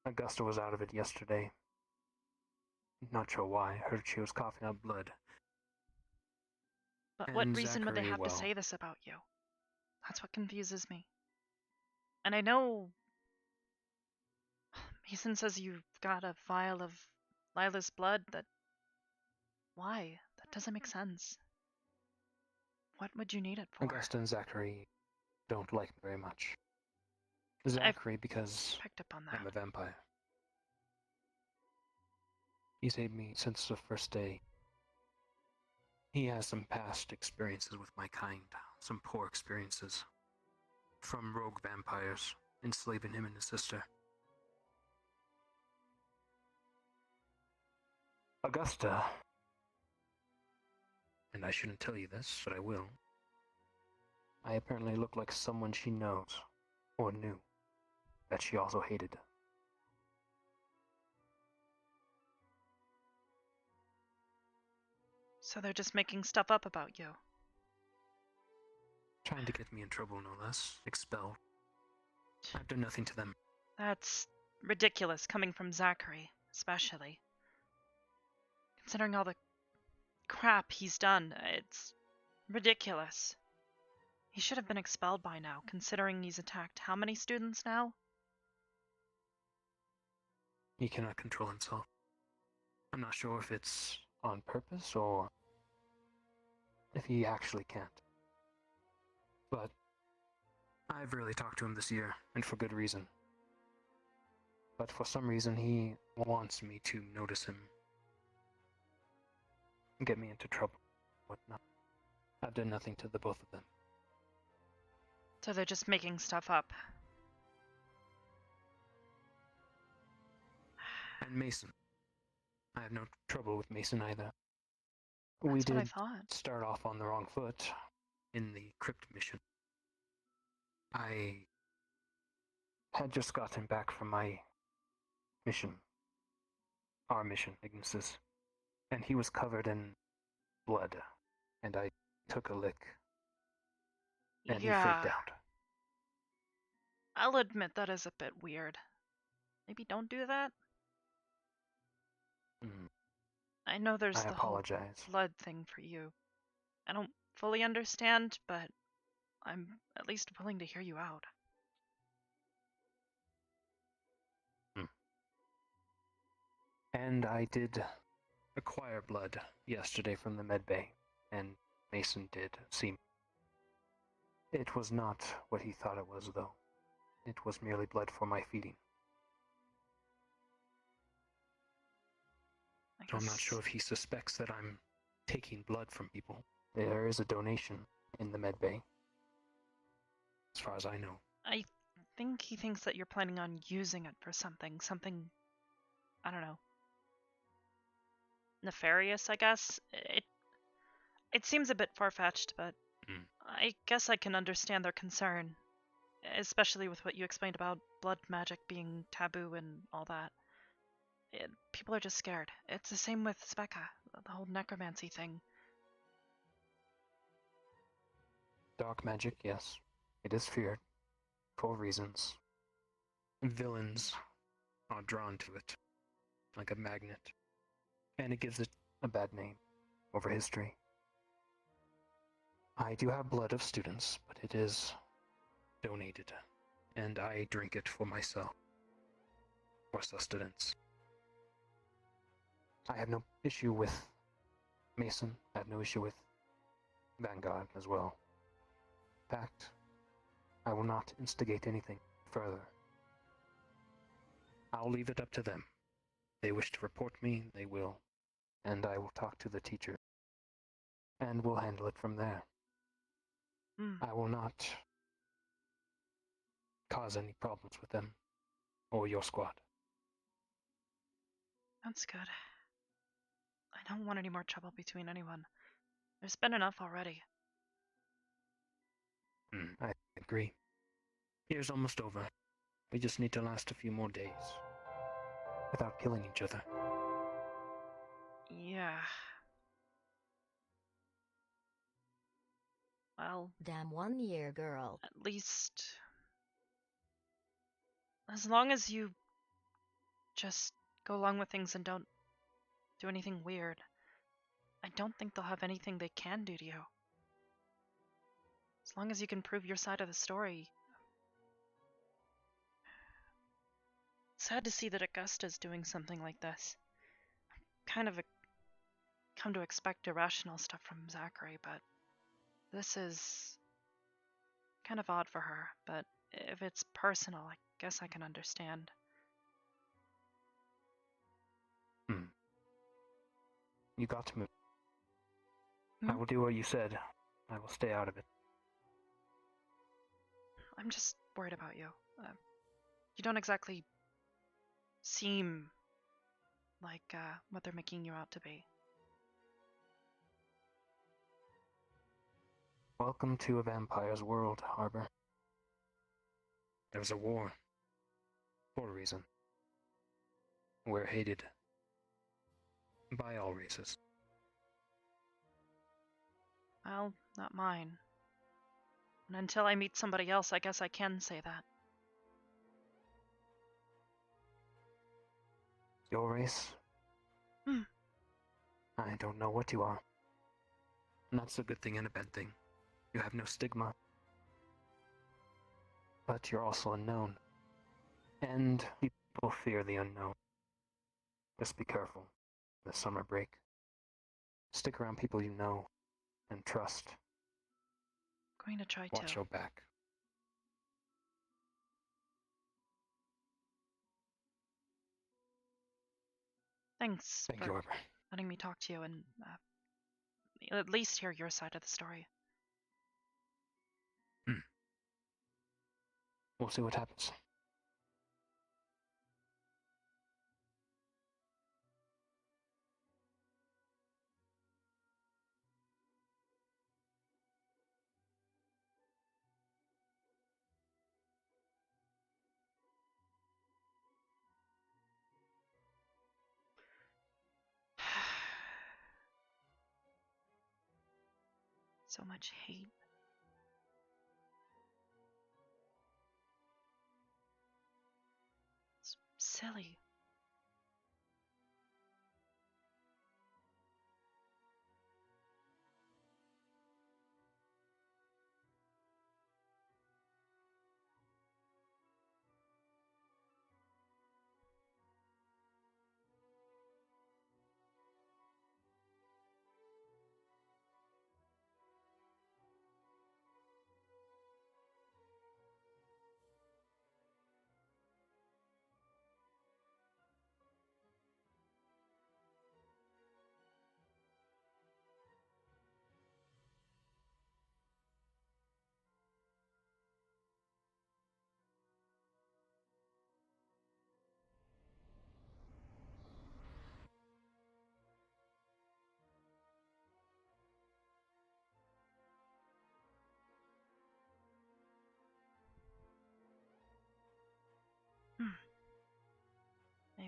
Augusta was out of it yesterday. Not sure why. Heard she was coughing up blood. But And what reason would they Zachary, have well, to say this about you? That's what confuses me. And I know Mason says you've got a vial of Lila's blood that... Why? That doesn't make sense. What would you need it for? Augusta and Zachary don't like me very much. Zachary because picked up on that. I'm a vampire. He's hated me since the first day. He has some past experiences with my kind, some poor experiences. From rogue vampires, enslaving him and his sister. Augusta, and I shouldn't tell you this, but I will. I apparently look like someone she knows, or knew, that she also hated. So they're just making stuff up about you. Trying to get me in trouble, no less. Expelled. I've done nothing to them. That's ridiculous coming from Zachary, especially. Considering all the crap he's done, it's ridiculous. He should have been expelled by now, considering he's attacked how many students now? He cannot control himself. I'm not sure if it's on purpose or if he actually can't. But I've rarely talked to him this year, and for good reason. But for some reason he wants me to notice him. Get me into trouble, whatnot. I've done nothing to the both of them. So they're just making stuff up. And Mason. I have no trouble with Mason either. That's We what I did thought. start off on the wrong foot in the crypt mission. I had just gotten back from my mission. Our mission, Ignis's. And he was covered in blood. And I took a lick. And he freaked out. I'll admit that is a bit weird. Maybe don't do that? I know there's I the whole apologize. blood thing for you. I don't fully understand, but I'm at least willing to hear you out. And I did acquire blood yesterday from the medbay, and Mason did see me. It was not what he thought it was, though. It was merely blood for my feeding. So I'm not sure if he suspects that I'm taking blood from people, There is a donation in the med bay, as far as I know. I think he thinks that you're planning on using it for something, I don't know, nefarious, I guess. It seems a bit far-fetched, but I guess I can understand their concern, especially with what you explained about blood magic being taboo and all that. People are just scared. It's the same with Specca, the whole necromancy thing. Dark magic, yes. It is feared. For reasons. Villains are drawn to it, like a magnet. And it gives it a bad name over history. I do have blood of students, but it is donated, and I drink it for myself, for sustenance. I have no issue with Mason. I have no issue with Vanguard as well. In fact, I will not instigate anything further. I'll leave it up to them. If they wish to report me, they will, and I will talk to the teacher, and we'll handle it from there. I will not cause any problems with them or your squad. That's good. I don't want any more trouble between anyone. There's been enough already. I agree. Year's almost over. We just need to last a few more days without killing each other. Yeah. Well, damn 1 year, girl. At least, as long as you just go along with things and don't do anything weird, I don't think they'll have anything they can do to you. As long as you can prove your side of the story. Sad to see that Augusta's doing something like this. Kind of come to expect irrational stuff from Zachary, but this is kind of odd for her. But if it's personal, I guess I can understand. You got to move. I will do what you said. I will stay out of it. I'm just worried about you. You don't exactly seem like what they're making you out to be. Welcome to a vampire's world, Arbor. There was a war. For a reason. We're hated. By all races. Well, not mine. And until I meet somebody else, I guess I can say that. Your race? I don't know what you are. And that's a good thing and a bad thing. You have no stigma. But you're also unknown. And people fear the unknown. Just be careful. This summer break. Stick around people you know and trust. Going to try Watch to. your back. Thanks Thank for you, Arbor. letting me talk to you and at least hear your side of the story. We'll see what happens. So much hate. It's silly.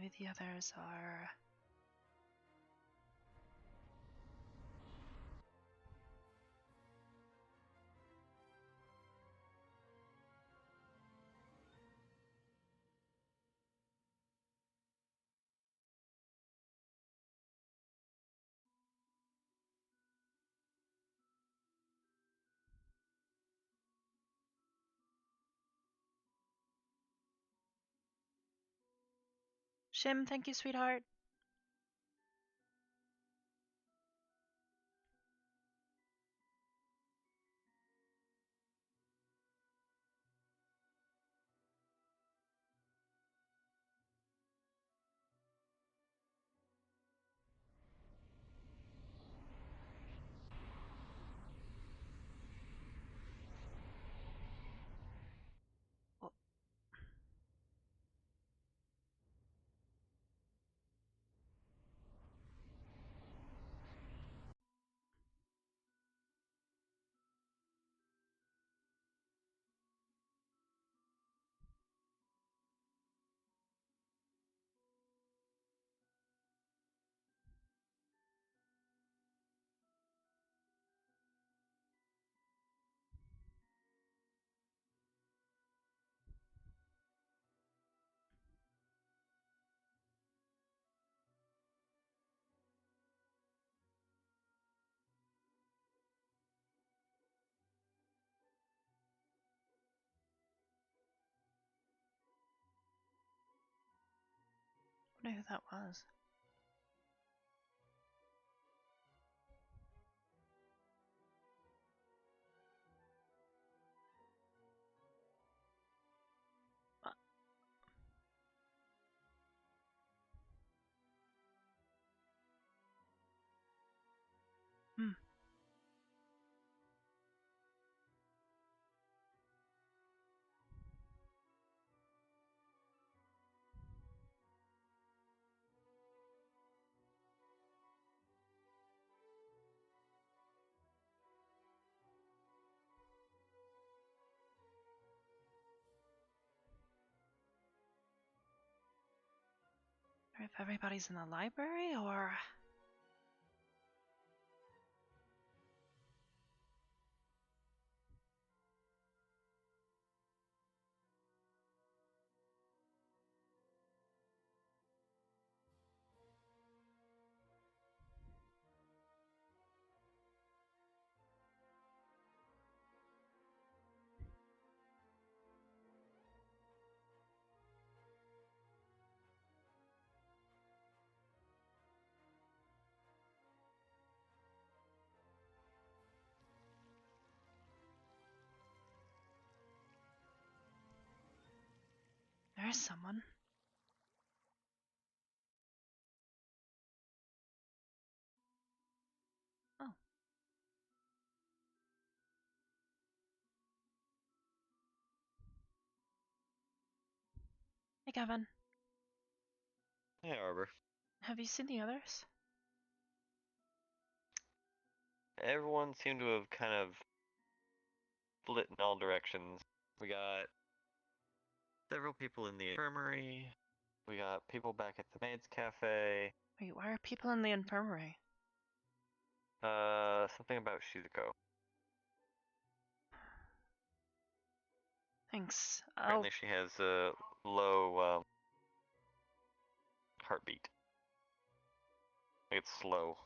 Maybe the others are... Shim, thank you, sweetheart. I wonder who that was. Hmm. Or if everybody's in the library, or... There's someone. Oh. Hey, Kevin. Hey, Arbor. Have you seen the others? Everyone seemed to have kind of split in all directions. We got several people in the infirmary. We got people back at the maids cafe. Wait, why are people in the infirmary? Something about Shizuko. Thanks. Apparently she has a low, heartbeat. Like it's slow.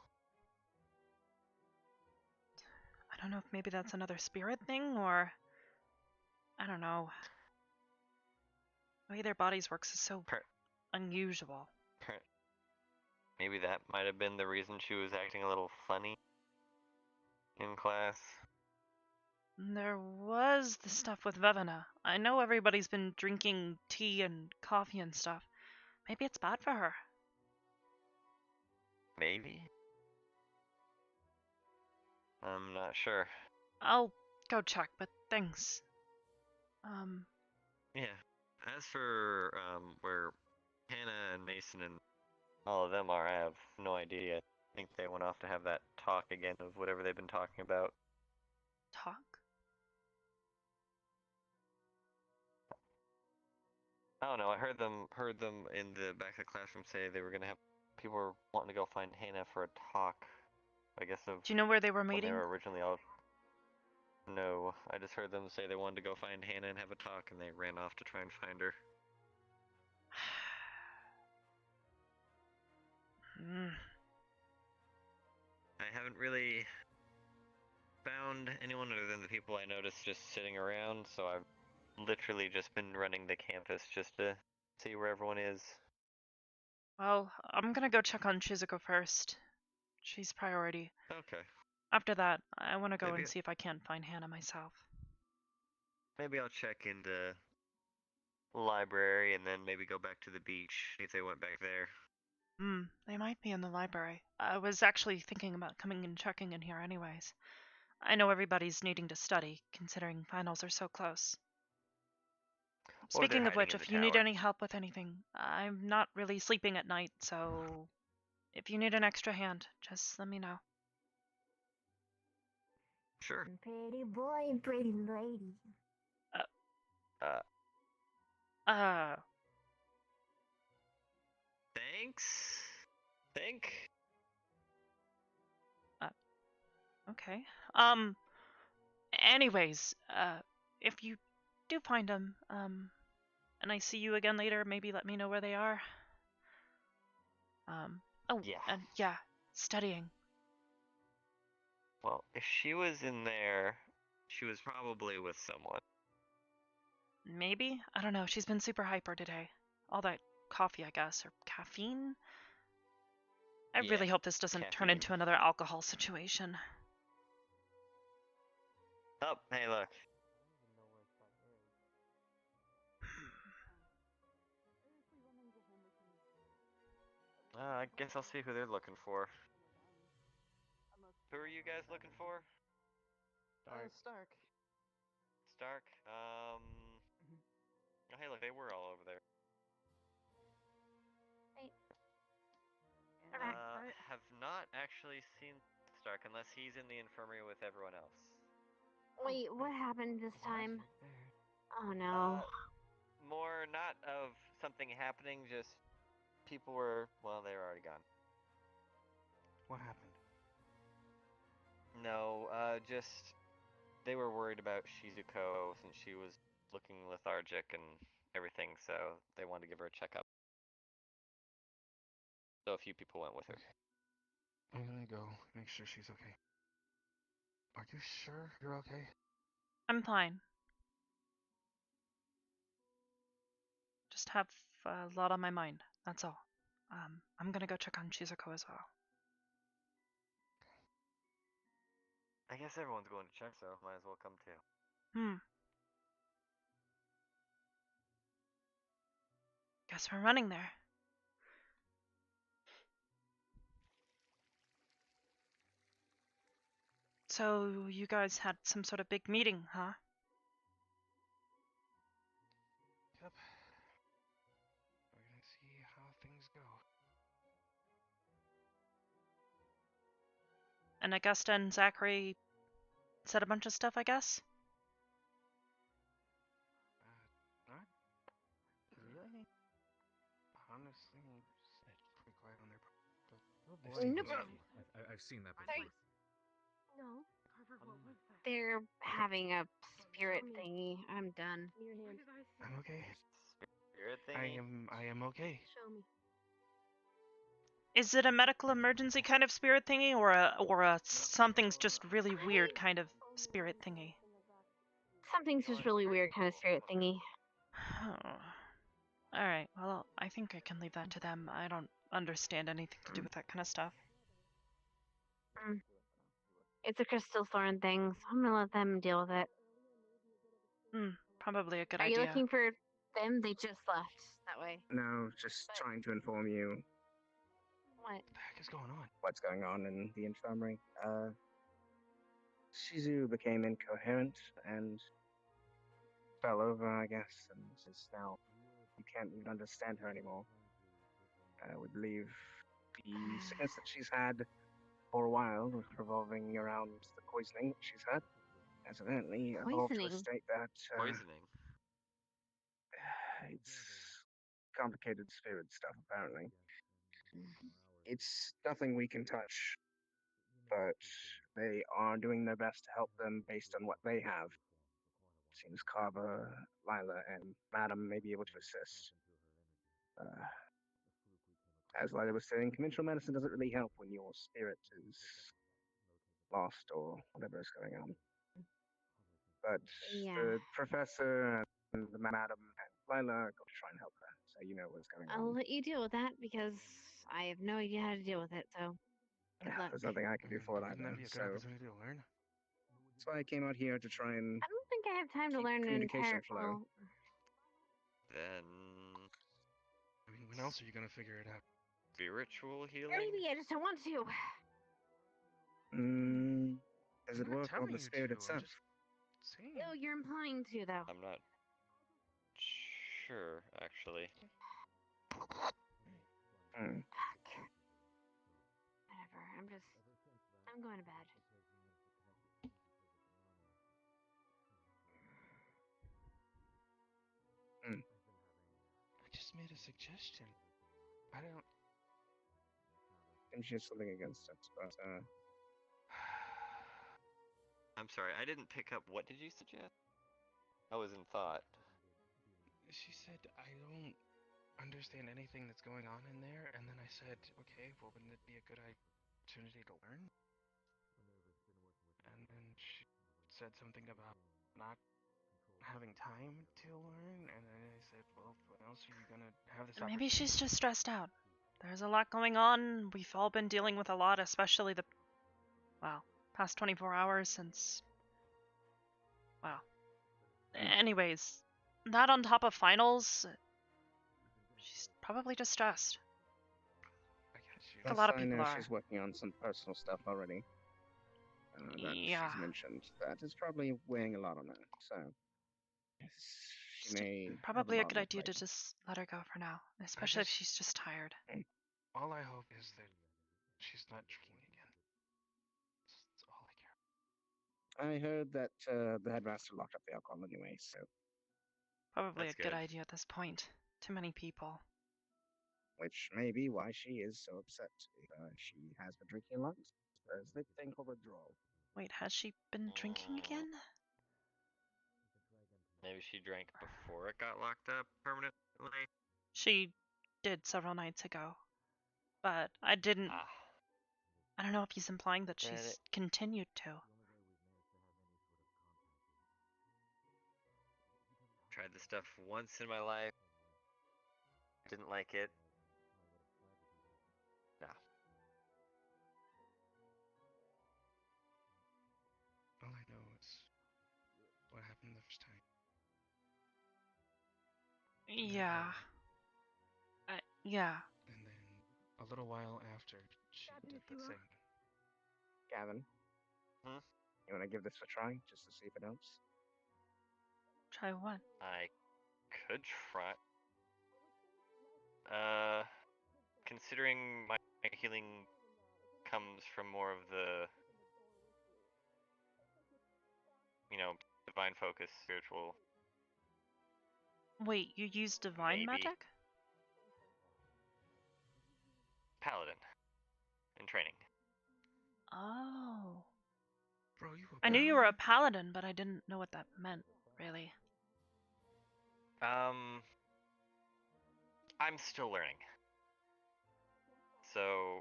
I don't know if maybe that's another spirit thing, or... I don't know. The way their bodies work is so unusual. Maybe that might have been the reason she was acting a little funny in class. There was the stuff with Vevena. I know everybody's been drinking tea and coffee and stuff. Maybe it's bad for her. Maybe? I'm not sure. I'll go check, but thanks. Yeah. As for where Hannah and Mason and all of them are, I have no idea. I think they went off to have that talk again of whatever they've been talking about. Talk? I don't know. I heard them in the back of the classroom say they were gonna have people were wanting to go find Hannah for a talk. I guess of Do you know where they were when they meeting? were originally all. No, I just heard them say they wanted to go find Hannah and have a talk, and they ran off to try and find her. I haven't really found anyone other than the people I noticed just sitting around, so I've literally just been running the campus just to see where everyone is. Well, I'm gonna go check on Shizuko first. She's priority. Okay. After that, I want to go Maybe and see if I can't find Hannah myself. maybe I'll check into the library and then maybe go back to the beach, see if they went back there. They might be in the library. I was actually thinking about coming and checking in here anyways. I know everybody's needing to study, considering finals are so close. Or they're Speaking of hiding which, in the if you need tower. any help with anything, I'm not really sleeping at night, so if you need an extra hand, just let me know. Sure. Pretty boy and pretty lady. Thanks? Think? Okay. Anyways, if you do find them, and I see you again later, maybe let me know where they are. Oh, Yeah. and yeah, studying. Well, if she was in there, she was probably with someone. Maybe? I don't know, she's been super hyper today. All that coffee, I guess, or caffeine? I Yeah, really hope this doesn't turn caffeine. into another alcohol situation. Oh, hey, look. I guess I'll see who they're looking for. Who are you guys looking for? Stark. Stark? Oh, hey, look, they were all over there. Have not actually seen Stark unless he's in the infirmary with everyone else. Wait, what happened this time? Oh no. More not of something happening, just people were, well, they were already gone. What happened? No, just they were worried about Shizuko since she was looking lethargic and everything, so they wanted to give her a checkup. So a few people went with her. I'm gonna go make sure she's okay. Are you sure you're okay? I'm fine. Just have a lot on my mind, that's all. I'm gonna go check on Shizuko as well. I guess everyone's going to check, so might as well come too. Guess we're running there. So, you guys had some sort of big meeting, huh? Yep. We're gonna see how things go. And Augusta and Zachary said a bunch of stuff, I guess? Not really. Honestly, it's pretty quiet on their part. I've seen that before. No. Carver, what was that? They're having a spirit thingy. I'm done. I'm okay. Spirit thingy? I am okay. Show me. Is it a medical emergency kind of spirit thingy, or a something's just really weird kind of spirit thingy? Something's just really weird kind of spirit thingy. Alright, well, I think I can leave that to them. I don't understand anything to do with that kind of stuff. It's a crystal thorn thing, so I'm gonna let them deal with it. Probably a good Are idea. you looking for them? They just left that way. No, just trying to inform you. What? What the heck is going on? What's going on in the infirmary? Shizu became incoherent and fell over, I guess, and is now you can't even understand her anymore. We believe the sickness that she's had for a while, revolving around the poisoning that she's had, has evidently evolved to a Poisoning? state that Poisoning? it's complicated spirit stuff, apparently. It's nothing we can touch, but they are doing their best to help them based on what they have. Seems Carver, Lila, and Madam may be able to assist. As Lila was saying, conventional medicine doesn't really help when your spirit is lost or whatever is going on. But Yeah. the professor and the madam and Lila are going to try and help her, so you know what's going on. I'll let you deal with that because I have no idea how to deal with it. So, good luck. There's nothing I can do for it Wouldn't either. that be a good So opportunity to learn? that's why I came out here to try and I don't think I have time to learn an communication entire. flow. Well, Then I mean, when else are you gonna figure it out? spiritual healing? maybe I just don't want to. Does I'm it not work on telling the you spirit to, I'm itself? just saying. Oh, you're implying to though. I'm not sure, actually. Whatever. I'm going to bed. I just made a suggestion. I don't. And she has something against it, but I'm sorry, I didn't pick up. What did you suggest? I was in thought. She said, I don't understand anything that's going on in there, and then I said, okay, well, wouldn't it be a good opportunity to learn? And then she said something about not having time to learn, and then I said, well, when else are you gonna have this Maybe opportunity? she's just stressed out. There's a lot going on. We've all been dealing with a lot, especially the, well, past 24 hours since, well. Anyways, that on top of finals, she's probably just stressed. A lot of people I know are. she's working on some personal stuff already. That Yeah. she's mentioned. That is probably weighing a lot on her. So she may have Probably a lot good on her idea to plate. just let her go for now, especially if she's just tired. All I hope is that she's not drinking again. That's all I care. I heard that the headmaster locked up the alcohol anyway, so Probably That's a good good. idea at this point. Too many people. which may be why she is so upset. She has been drinking a lot. There's the thing called withdrawal. Wait, has she been drinking again? Maybe she drank before it got locked up permanently? She did several nights ago. But I didn't. I don't know if he's implying that she's continued to. Tried this stuff once in my life. Didn't like it. No. All I know is what happened the first time. Yeah. Yeah. And then a little while after, she did the same. Gavin, you want to give this a try just to see if it helps? Try what? I could try. Considering my healing comes from more of the, divine focus, spiritual. Wait, you use divine Maybe. magic? Paladin. In training. Oh. Bro, you I knew you were a paladin, but I didn't know what that meant, really. I'm still learning. So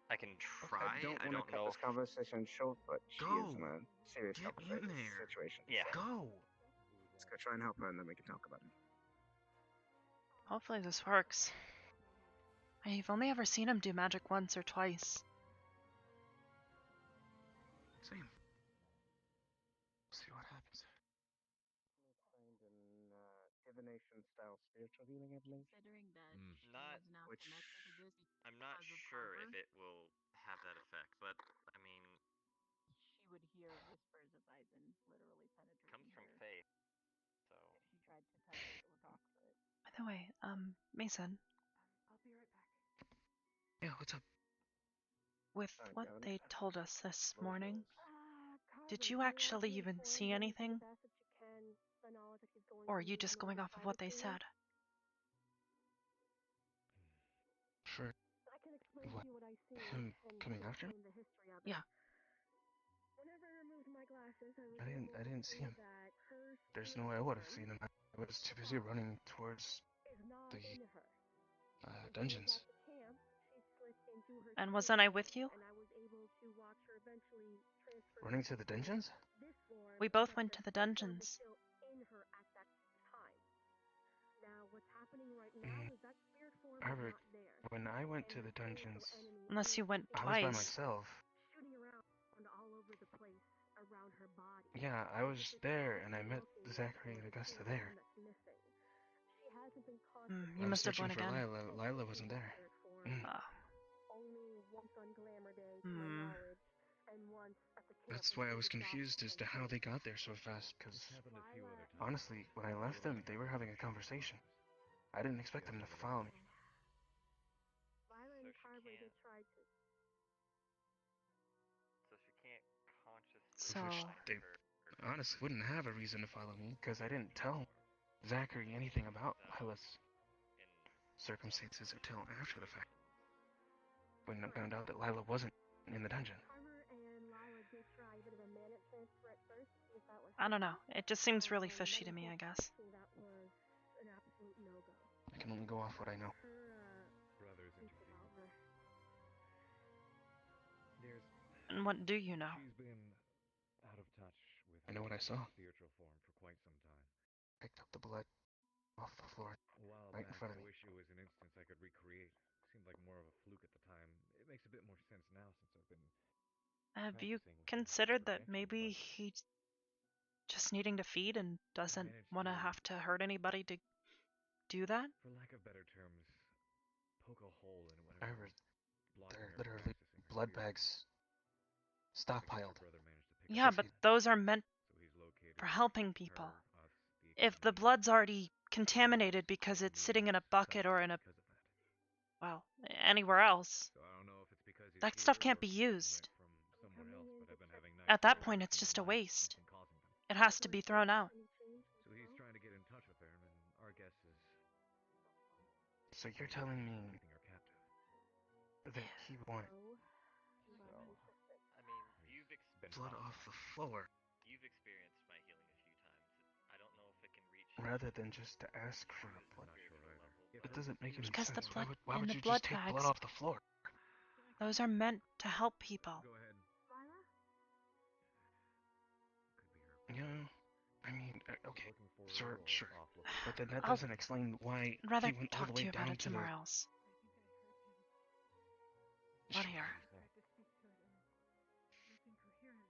I can try. I don't want to cut this conversation short, but she is in a serious situation. Yeah. Go. Let's go try and help her, and then we can talk about it. Hopefully this works. I've only ever seen him do magic once or twice. Same. See what happens. Trained in divination style spiritual healing, I believe. Considering that Which I'm not sure if it will have that effect, but I mean, she would hear whispers of Eisen literally penetrating comes from her faith. So if she tried to touch it or talk to it. By the way, Mason, I'll be right back. Yeah, what's up? with what they told us this morning, did you actually even see anything? Or are you just going off of what they said? for I can explain what, to you what I see him and coming after me? explain the history of it. Yeah. Whenever I removed my glasses, I was I didn't see him. that her There's spirit no way I would have form seen him. I was too busy running towards is not the in her. dungeons. At the camp, she slipped into her And spirit wasn't I form, with you? and I was able to watch her eventually transfer Running to the dungeons? this form. We both Except went that to the her form was dungeons. still in her at that time. Now, what's happening right now is that spirit form is Arbor, not there. when I went And to the the dungeons, enemy Unless you went I was by twice. myself. shooting around all over the place around her body. Yeah, I was there and I met Zachary and Augusta there. She hasn't been You I was must have searching went for again. Lila. Lila wasn't there. Only once on Glamour Day, to my Hmm. knowledge, and once at the camp. That's why I was confused as to how they got there so fast, because honestly, when I left them, they were having a conversation. I didn't expect them to follow me. Lila and Carver, they tried to. So she can't consciously So Which they honestly wouldn't have a reason to follow me, because I didn't tell Zachary anything about Lila's circumstances until after the fact. When I found out that Lila wasn't in the dungeon. Carver and Lila did try a bit of a mana transfer at first to see if that was. I don't know. It just seems really fishy to me, I guess. That was an absolute no-go. I can only go off what I know. Brothers interfere. There's. And what do you know? She's been out of touch with I know what I saw. spiritual form for quite some time. Picked up the blood off the floor, A while right in back, front of I me. wish it was an instance I could recreate. Seemed like more of a fluke at the time. It makes a bit more sense now since I've been. Have you practicing with considered that protection, maybe but he's just needing to feed and doesn't managed want to to- have to hurt anybody to do that? for lack of better terms, poke a hole in I whatever heard was blocking there are her from literally accessing her blood spirit. bags I guess stockpiled. your brother managed to pick Yeah, up but on that. those are meant So he's located for helping her, people. us, the If the academy, blood's already contaminated because taken it's sitting in a numerous bucket or in a, because of that. well, anywhere else, So I don't know if it's because he's that here stuff or can't if be he went used. from somewhere else, but I've been having nights At that where point, it it's seems just a like he's waste. been causing them. It has to be thrown out. So he's trying to get in touch with her, and our guess is So you're telling me keeping her captive. that he wanted So, I mean, blood off the floor you've experienced my healing a few times. I don't know if it can reach rather than just to ask for the blood? Not sure either. It doesn't make any Because sense. the blood Why in would the you blood just take blood bags, off the floor? those are meant to help people. Go ahead. Lila? Yeah, I mean, okay, Looking for sure, her or sure. off looking But for then her? that I'll doesn't explain why rather he went all talk the to way you about down it to the... somewhere else. Not here. Tried to speak to it and nothing coherent.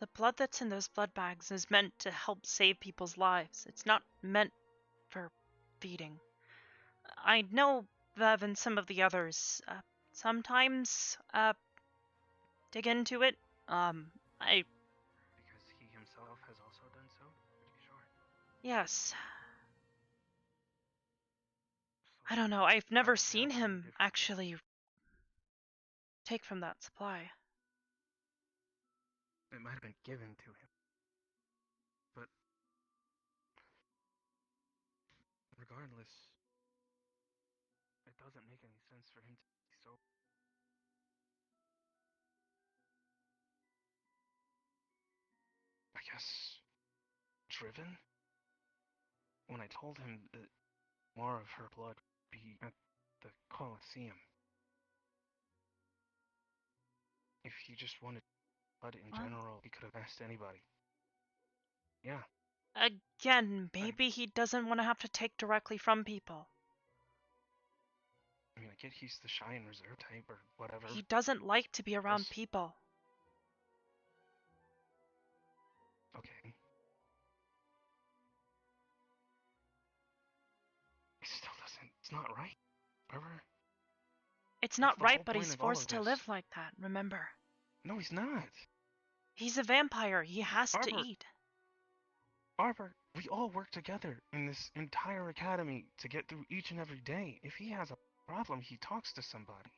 The blood that's in those blood bags is meant to help save people's lives. It's not meant for feeding. I know Vev and some of the others sometimes dig into it. I Because he himself has also done so? Pretty sure. yes. I don't know. I've never seen him actually take from that supply. It might have been given to him. But regardless, it doesn't make any sense for him to be so... I guess... driven? When I told him that more of her blood would be at the Colosseum. If he just wanted blood in What? general, he could have asked anybody. Yeah. Again, maybe he doesn't want to have to take directly from people. I mean, I get he's the shy and reserved type or whatever. He doesn't like to be around people. Okay. It still doesn't... It's not right. Remember? It's not the right, whole but point he's of all forced of to this. live like that, remember? No, he's not. He's a vampire. He has to Arbor, eat. Arbor, we all work together in this entire academy to get through each and every day. If he has a problem, he talks to somebody.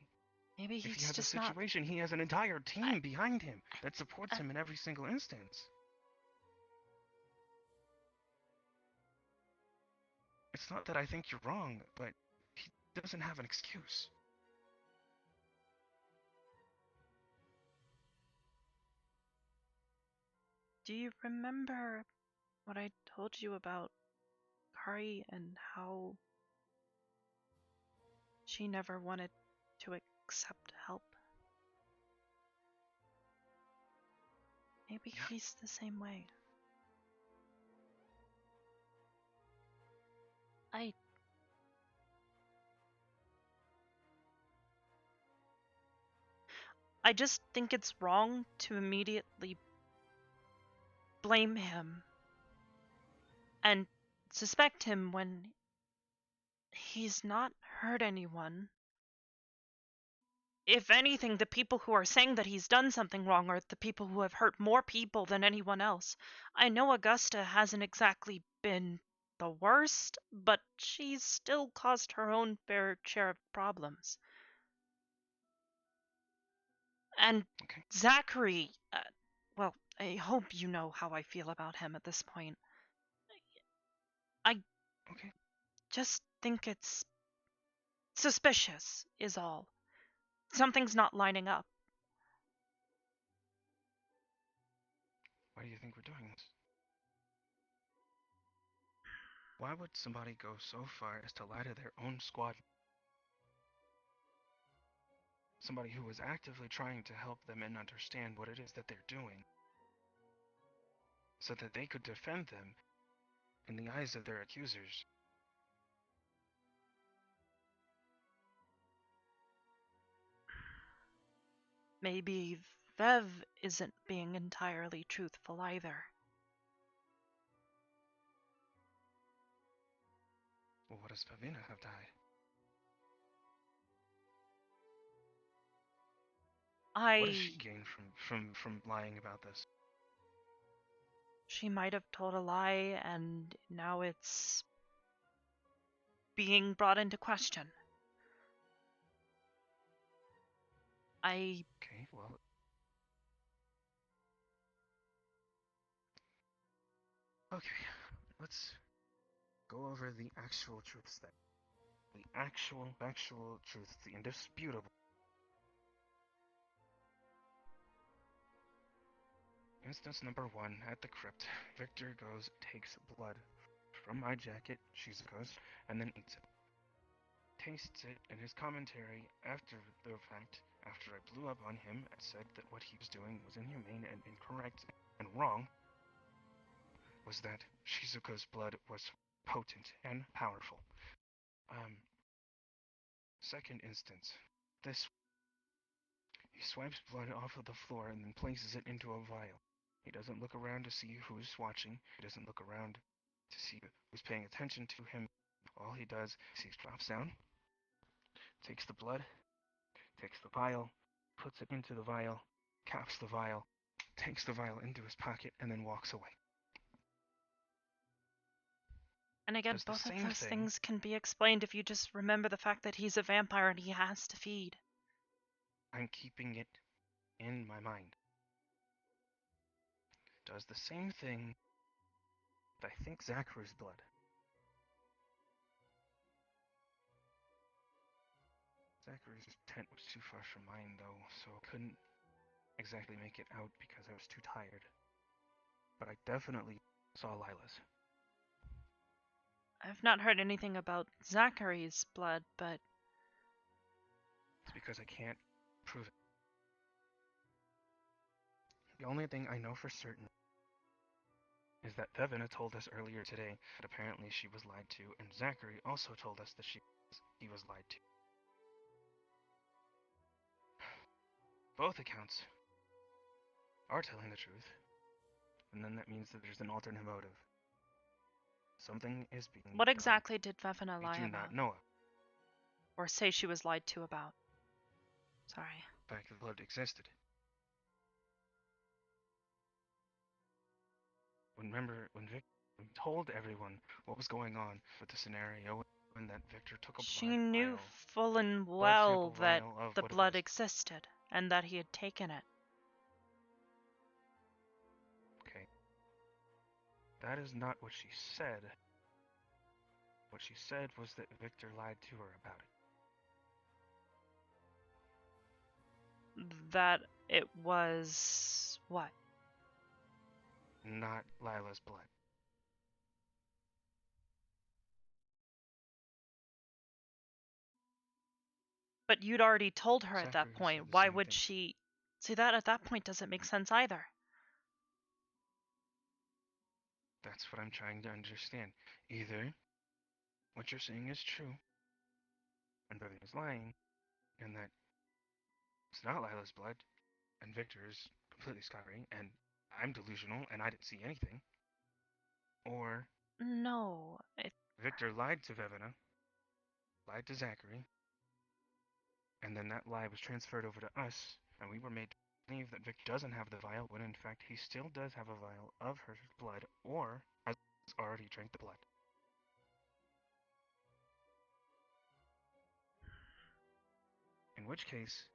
Maybe If he he's has a just not. situation, he has an entire team behind him that supports him in every single instance. It's not that I think you're wrong, but he doesn't have an excuse. Do you remember what I told you about Kari and how she never wanted to accept help? Maybe he's the same way. I just think it's wrong to immediately blame him and suspect him when he's not hurt anyone. If anything, the people who are saying that he's done something wrong are the people who have hurt more people than anyone else. I know Augusta hasn't exactly been the worst, but she's still caused her own fair share of problems. And Zachary, well, I hope you know how I feel about him at this point. I just think it's suspicious, is all. Something's not lining up. Why do you think we're doing this? Why would somebody go so far as to lie to their own squad? Somebody who was actively trying to help them and understand what it is that they're doing, so that they could defend them in the eyes of their accusers. Maybe Vev isn't being entirely truthful either. Well, what does Pavina have to hide? What does she gain from lying about this? She might have told a lie, and now it's being brought into question. Okay, well... Okay, let's go over the actual truths then. The actual, factual truth, the indisputable. Instance number 1, at the crypt, Victor goes, takes blood from my jacket, Shizuko's, and then eats it. Tastes it in his commentary after the fact, after I blew up on him and said that what he was doing was inhumane and incorrect and wrong, was that Shizuko's blood was potent and powerful. Second instance, this. He swipes blood off of the floor and then places it into a vial. He doesn't look around to see who's watching. He doesn't look around to see who's paying attention to him. All he does is he drops down, takes the blood, takes the vial, puts it into the vial, caps the vial, takes the vial into his pocket, and then walks away. And again, both of those things can be explained if you just remember the fact that he's a vampire and he has to feed. I'm keeping it in my mind. Does the same thing with, I think, Zachary's blood. Zachary's tent was too far from mine, though, so I couldn't exactly make it out because I was too tired. But I definitely saw Lila's. I've not heard anything about Zachary's blood, but... It's because I can't prove it. The only thing I know for certain is that Devina told us earlier today that apparently she was lied to, and Zachary also told us that he was lied to. Both accounts are telling the truth, and then that means that there's an alternate motive. Something is being What done exactly did Vevina lie we do about? not know of. Or say she was lied to about? Sorry. The fact that blood existed. Remember when told everyone what was going on with the scenario and that Victor took a She blood knew vial, full and blood well sample that vial of the what it blood was. existed, and that he had taken it. Okay. That is not what she said. What she said was that Victor lied to her about it. That it was... what? Not Lila's blood. But you'd already told her at that Zachary said point. the Why same would thing. she... See, that at that point doesn't make sense either. That's what I'm trying to understand. Either what you're saying is true, and Vivian is lying, and that it's not Lila's blood, and Victor is completely scot-free, and I'm delusional, and I didn't see anything. Or No, Victor lied to Vevina, lied to Zachary, and then that lie was transferred over to us, and we were made to believe that Victor doesn't have the vial, when in fact he still does have a vial of her blood, or has already drank the blood. In which case,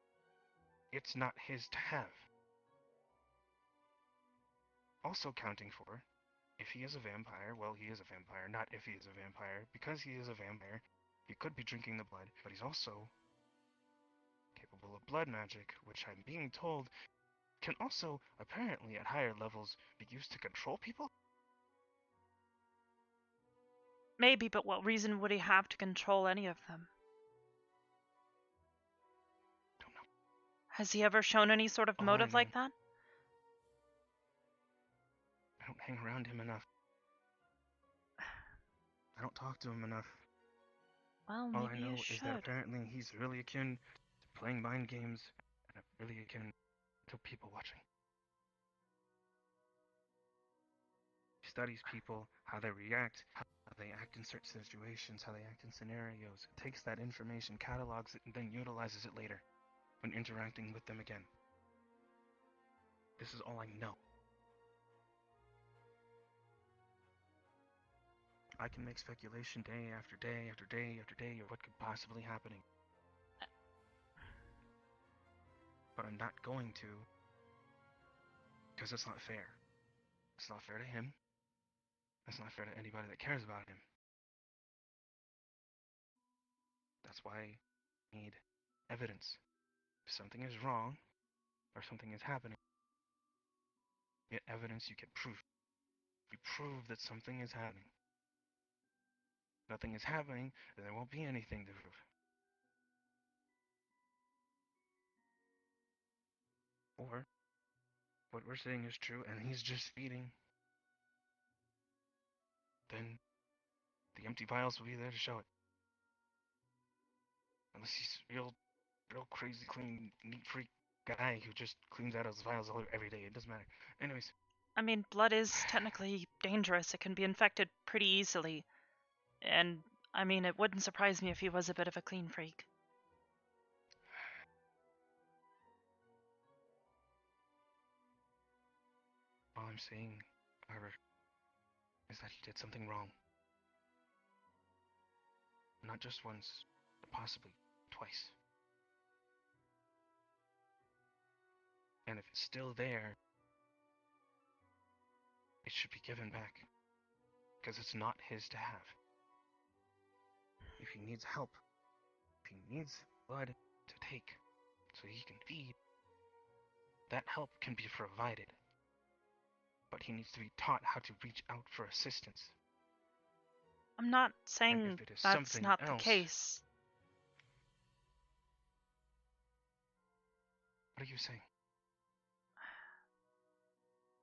it's not his to have. Also counting for, if he is a vampire, well, he is a vampire, not if he is a vampire. Because he is a vampire, he could be drinking the blood, but he's also capable of blood magic, which I'm being told can also, apparently at higher levels, be used to control people? maybe, but what reason would he have to control any of them? Don't know. Has he ever shown any sort of All I motive know, like that? I don't hang around him enough. I don't talk to him enough. Well, All I maybe you know is that should. apparently he's really akin to playing mind games, and really akin to people watching. He studies people, how they react, how they act in certain situations, how they act in scenarios, takes that information, catalogs it, and then utilizes it later when interacting with them again. This is all I know. I can make speculation day after day after day after day of what could possibly be happening. But I'm not going to, because it's not fair. It's not fair to him. It's not fair to anybody that cares about him. That's why I need evidence. If something is wrong, or something is happening, you get evidence, you get proof. You prove that something is happening. If nothing is happening, then there won't be anything to prove. Or, what we're saying is true, and he's just feeding, then the empty vials will be there to show it. Unless he's real crazy, clean, neat freak guy who just cleans out his vials every day. It doesn't matter. Anyways. I mean, blood is technically dangerous. It can be infected pretty easily. And, I mean, it wouldn't surprise me if he was a bit of a clean freak. All I'm saying, Arbor, is that he did something wrong. Not just once, but possibly twice. And if it's still there, it should be given back. Because it's not his to have. If he needs help, if he needs blood to take so he can feed, that help can be provided. But he needs to be taught how to reach out for assistance. I'm not And saying if it is that's something not the else, case. what are you saying?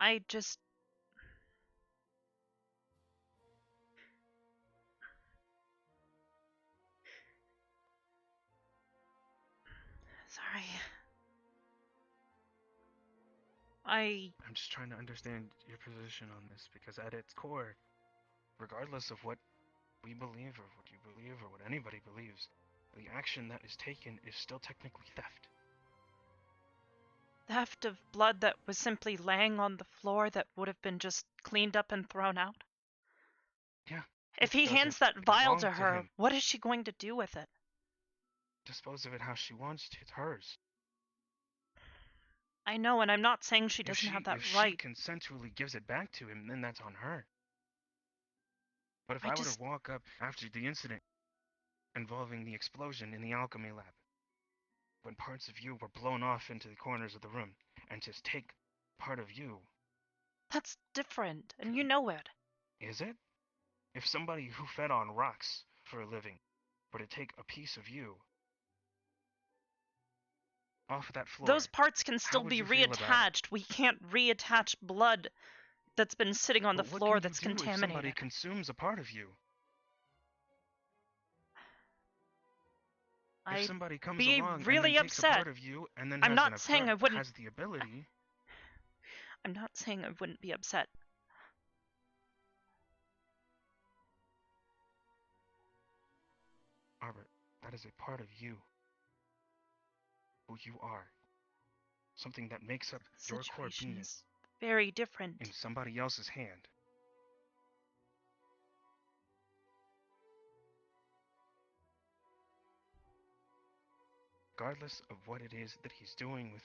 I just... Sorry. I'm just trying to understand your position on this, because at its core, regardless of what we believe or what you believe or what anybody believes, the action that is taken is still technically theft. Theft of blood that was simply laying on the floor that would have been just cleaned up and thrown out? Yeah. If it he hands that doesn't vial belong to her, him. what is she going to do with it? Dispose of it how she wants to. It's hers. I know, and I'm not saying she If doesn't she have that if she right. consensually gives it back to him, then that's on her. But if I I were just- to walk up after the incident involving the explosion in the alchemy lab, when parts of you were blown off into the corners of the room, and just take part of you, That's different, and you know it. is it? If somebody who fed on rocks for a living were to take a piece of you off that floor, Those parts can how still would be you feel about it? reattached. We can't reattach blood that's been sitting on the But what floor can that's you do if somebody contaminated. consumes a part of you? If I'd somebody comes be along and then really takes a upset. part of you and then I'm has not saying I wouldn't. has the ability, I'm not saying I wouldn't be upset. Arbor, that is a part of you. Who you are. Something that makes up your core Situation being is very different. in somebody else's hand. Regardless of what it is that he's doing with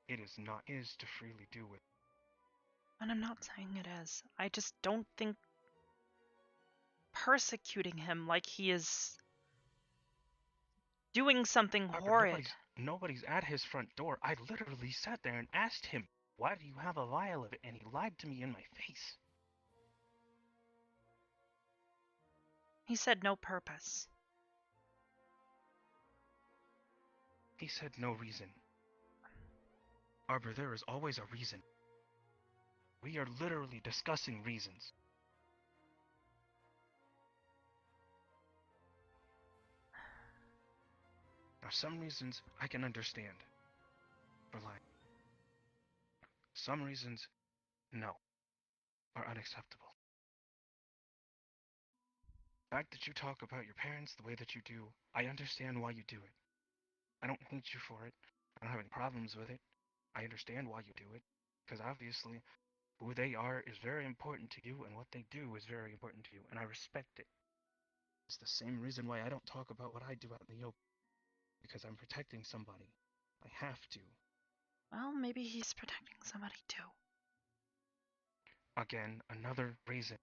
it, it is not his to freely do with. And I'm not saying it is. I just don't think persecuting him like he is doing something Arbor, horrid. nobody's at his front door. I literally sat there and asked him, "Why do you have a vial of it?" And he lied to me in my face. He said no purpose. He said no reason. Arbor, there is always a reason. We are literally discussing reasons. Now, some reasons I can understand. For lying. Some reasons, no, are unacceptable. The fact that you talk about your parents the way that you do, I understand why you do it. I don't hate you for it. I don't have any problems with it. I understand why you do it. Because obviously, who they are is very important to you, and what they do is very important to you, and I respect it. It's the same reason why I don't talk about what I do out in the open. Because I'm protecting somebody. I have to. Well, maybe he's protecting somebody too. Again, another reason.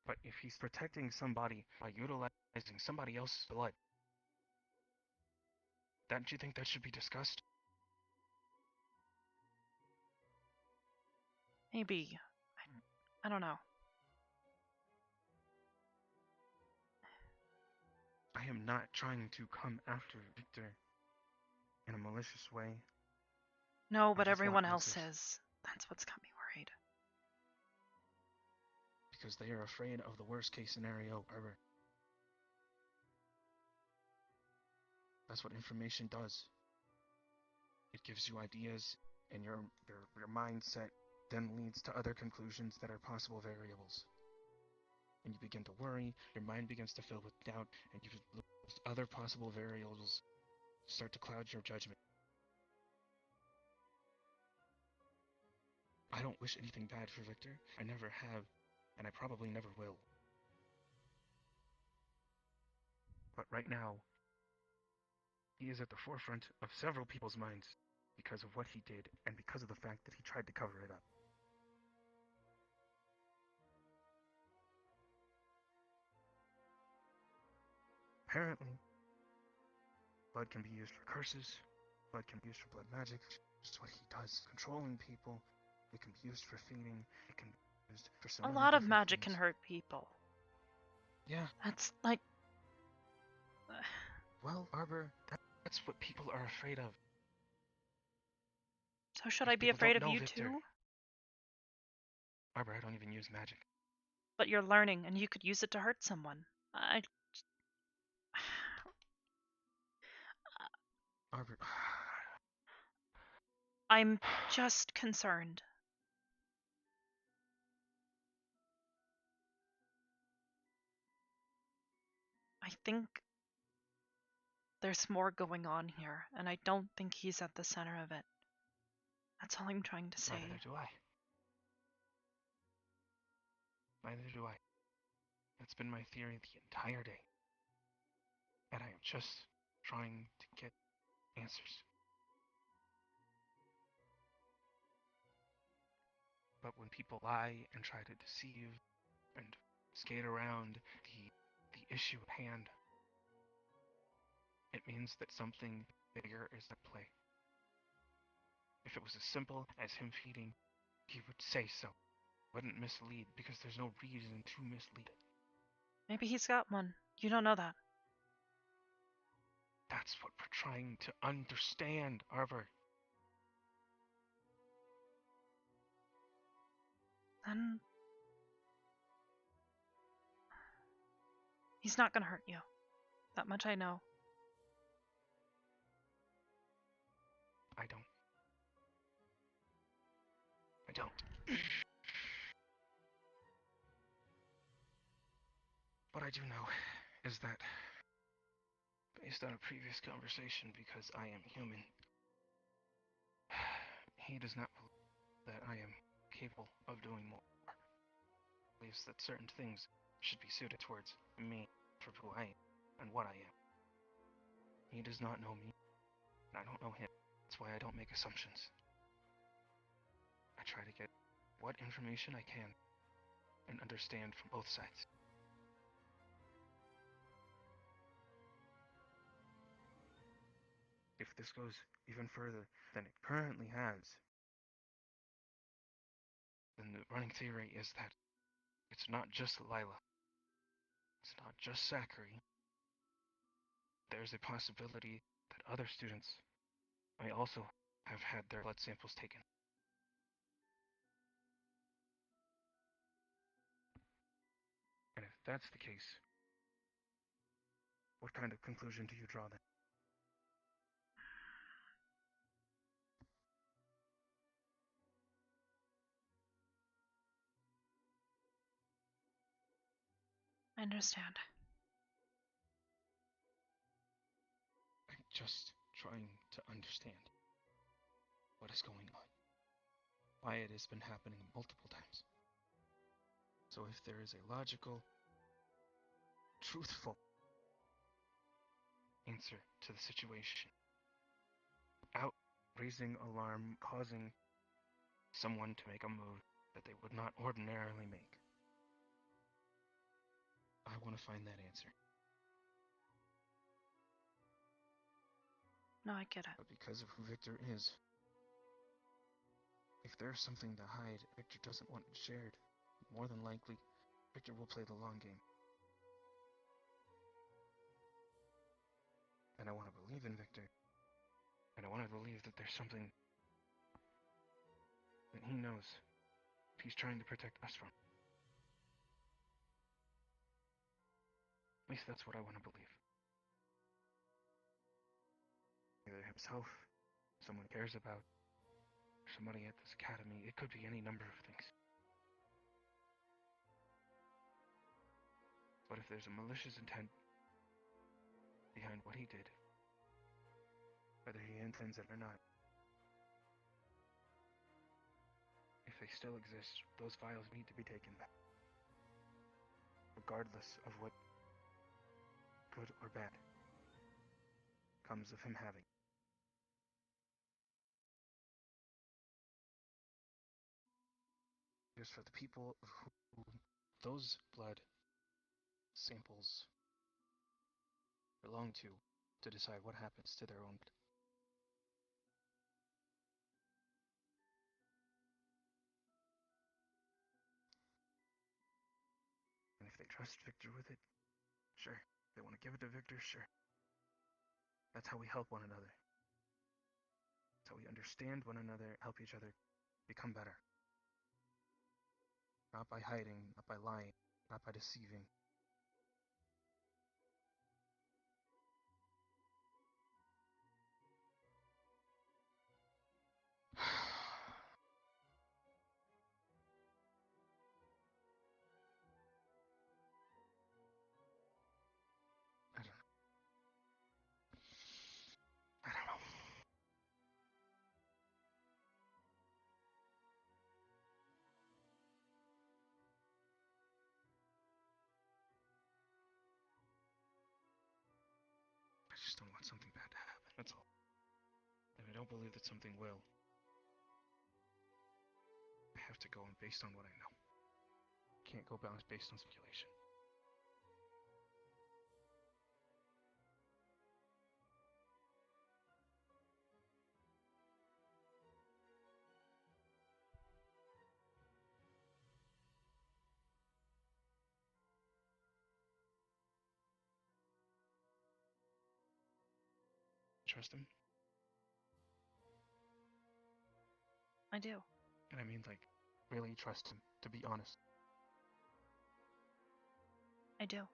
But if he's protecting somebody by utilizing somebody else's blood, don't you think that should be discussed? Maybe. I don't know. I am not trying to come after Victor in a malicious way. No, but That's everyone not else racist. is. That's what's got me worried. Because they are afraid of the worst case scenario ever. That's what information does. It gives you ideas, and your mindset then leads to other conclusions that are possible variables. And you begin to worry, your mind begins to fill with doubt, and you lose other possible variables start to cloud your judgment. I don't wish anything bad for Victor. I never have, and I probably never will. But right now, he is at the forefront of several people's minds because of what he did and because of the fact that he tried to cover it up. Apparently, blood can be used for curses, blood can be used for blood magic, just what he does, controlling people. It can be used for feeding, it can be used for so A many lot of different magic things. can hurt people. Yeah. That's like... Well, Arbor, that's what people are afraid of. So should If I be people afraid don't of know you Victor. too? Arbor, I don't even use magic. But you're learning, and you could use it to hurt someone. Arbor... I'm just concerned. I think there's more going on here, and I don't think he's at the center of it. That's all I'm trying to say. Neither do I. Neither do I. That's been my theory the entire day. And I am just trying to get answers. But when people lie and try to deceive and skate around the issue at hand, it means that something bigger is at play. If it was as simple as him feeding, he would say so. Wouldn't mislead, because there's no reason to mislead it. Maybe he's got one. You don't know that. That's what we're trying to understand, Arbor. Then he's not gonna hurt you. That much I know. I don't. What I do know is that, based on a previous conversation, because I am human, he does not believe that I am capable of doing more. He believes that certain things should be suited towards me for who I am and what I am. He does not know me, and I don't know him. That's why I don't make assumptions. I try to get what information I can and understand from both sides. If this goes even further than it currently has, then the running theory is that it's not just Lila. It's not just Zachary. There's a possibility that other students may also have had their blood samples taken. And if that's the case, what kind of conclusion do you draw then? I understand. I'm just trying to understand what is going on. Why it has been happening multiple times. So if there is a logical, truthful answer to the situation, without raising alarm, causing someone to make a move that they would not ordinarily make, I want to find that answer. No, I get it. But because of who Victor is, if there's something to hide Victor doesn't want it shared, more than likely, Victor will play the long game. And I want to believe in Victor. And I want to believe that there's something that he knows he's trying to protect us from. At least that's what I want to believe. Either himself, someone cares about, or somebody at this academy. It could be any number of things. But if there's a malicious intent behind what he did, whether he intends it or not, if they still exist, those files need to be taken back. Regardless of what good or bad comes of him having. Just for the people who those blood samples belong to decide what happens to their own blood. And if they trust Victor with it, sure. If they want to give it to Victor, sure. That's how we help one another. That's how we understand one another, help each other become better. Not by hiding, not by lying, not by deceiving. I don't know. That's all. And I don't believe that something will. I have to go based on what I know. Can't go based on speculation. Trust him? I do. And I mean, like, really trust him, to be honest. I do.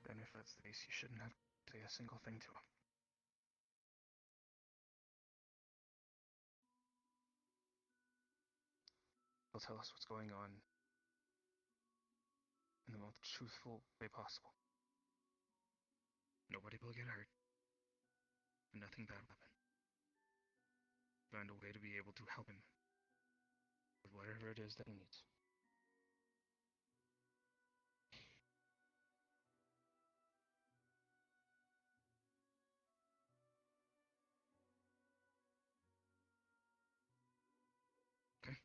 Then if that's the case, you shouldn't have to say a single thing to him. He'll tell us what's going on in the most truthful way possible. Nobody will get hurt, and nothing bad will happen. Find a way to be able to help him with whatever it is that he needs. Okay?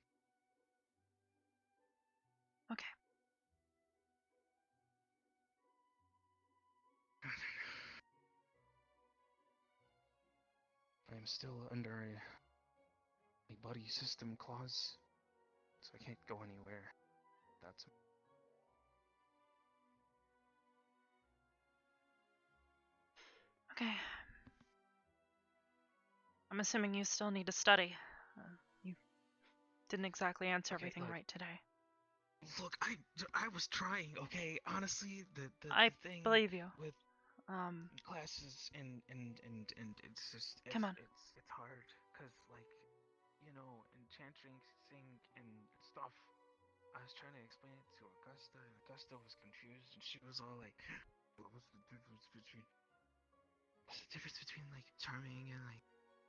Okay. I am still under a buddy system clause, so I can't go anywhere. That's Okay. I'm assuming you still need to study. You didn't exactly answer okay, everything look. right today. Look, I was trying, okay? Honestly, the I thing believe you. with classes and it's just Come on. it's hard cuz like, you know, enchanting sing and stuff. I was trying to explain it to Augusta, and Augusta was confused, and she was all like, what's the difference between like charming and like,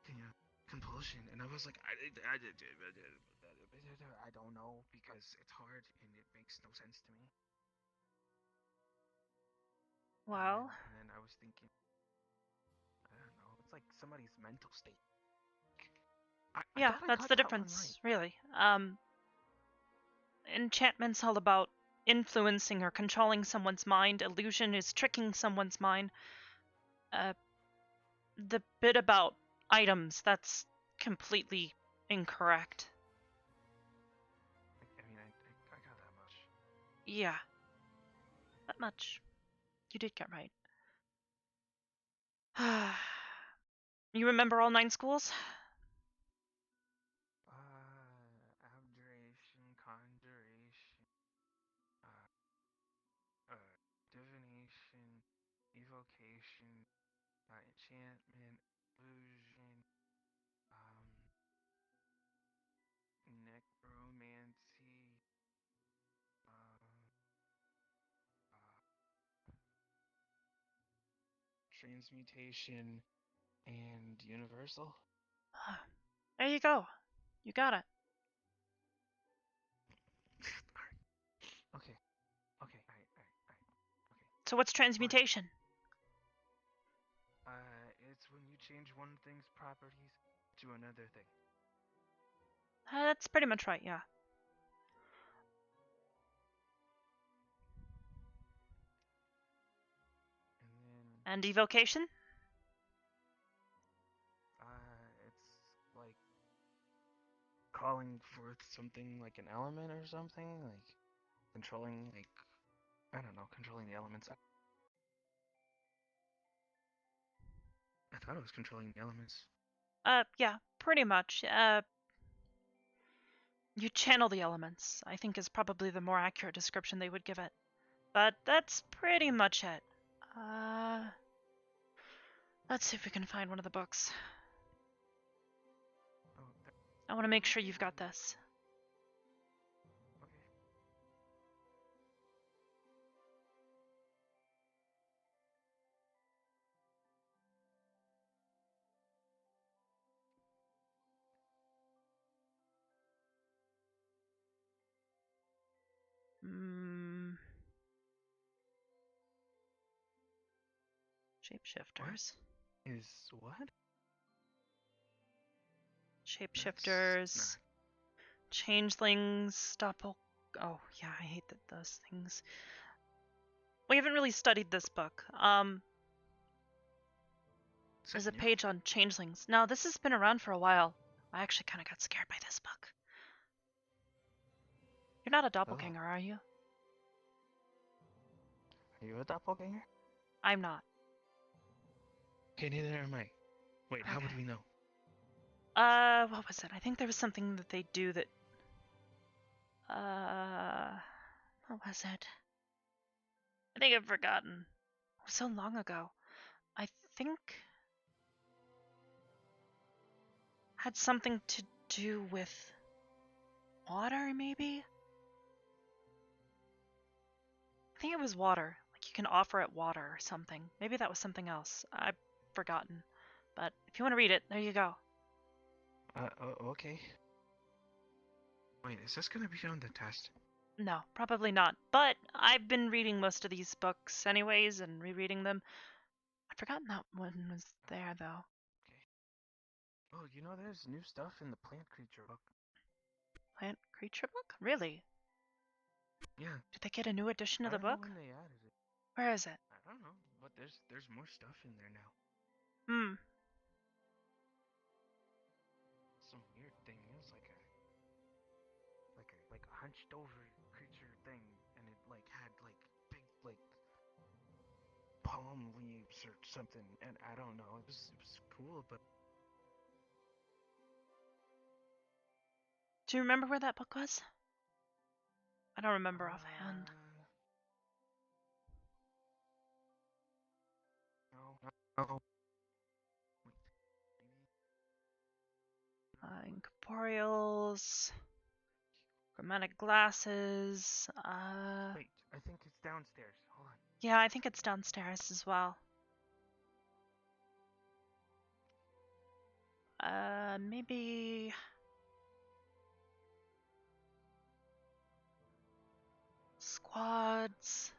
you know, compulsion?" And I was like, I don't know because it's hard and it makes no sense to me. Well, And then I was thinking, I don't know, it's like somebody's mental state. I yeah, thought I that's got the that one difference, right. really. Enchantment's all about influencing or controlling someone's mind. Illusion is tricking someone's mind. The bit about items, that's completely incorrect. I mean, I got that much. Yeah. That much. You did get right. You remember all 9 schools? Abjuration, conjuration, divination, evocation, enchantment, illusion, necromancy, transmutation, and universal. There you go. You got it. Okay. Okay. Alright. Okay. So what's transmutation? It's when you change one thing's properties to another thing. That's pretty much right, yeah. And evocation? It's like calling forth something like an element or something, like controlling, like, I don't know, controlling the elements. I thought it was controlling the elements. Yeah, pretty much. You channel the elements, I think is probably the more accurate description they would give it. But that's pretty much it. Let's see if we can find one of the books. I want to make sure you've got this. Shapeshifters. Is what? Shapeshifters. Changelings. Oh, yeah, I hate those things. We haven't really studied this book. There's a page on changelings. Now, this has been around for a while. I actually kind of got scared by this book. You're not a doppelganger, are you? Are you a doppelganger? I'm not. Okay, neither am I. Wait, how would we know? What was it? I think there was something that they do that... what was it? I think I've forgotten. It was so long ago. I think... had something to do with... water, maybe? I think it was water. Like, you can offer it water or something. Maybe that was something else. I've forgotten. But if you want to read it, there you go. Okay. Wait, is this gonna be on the test? No, probably not. But I've been reading most of these books anyways and rereading them. I'd forgotten that one was there, though. Oh, you know there's new stuff in the plant creature book. Plant creature book? Really? Yeah. Did they get a new edition of I the don't know book? when they added it. Where is it? I don't know, but there's more stuff in there now. Some weird thing. It was like a hunched over creature thing, and it like had like big like palm leaves or something, and I don't know. It was cool, but Do you remember where that book was? I don't remember offhand. no. Incorporeals. Chromatic glasses. Wait, I think it's downstairs. Hold on. Yeah, I think it's downstairs as well. Maybe... squads.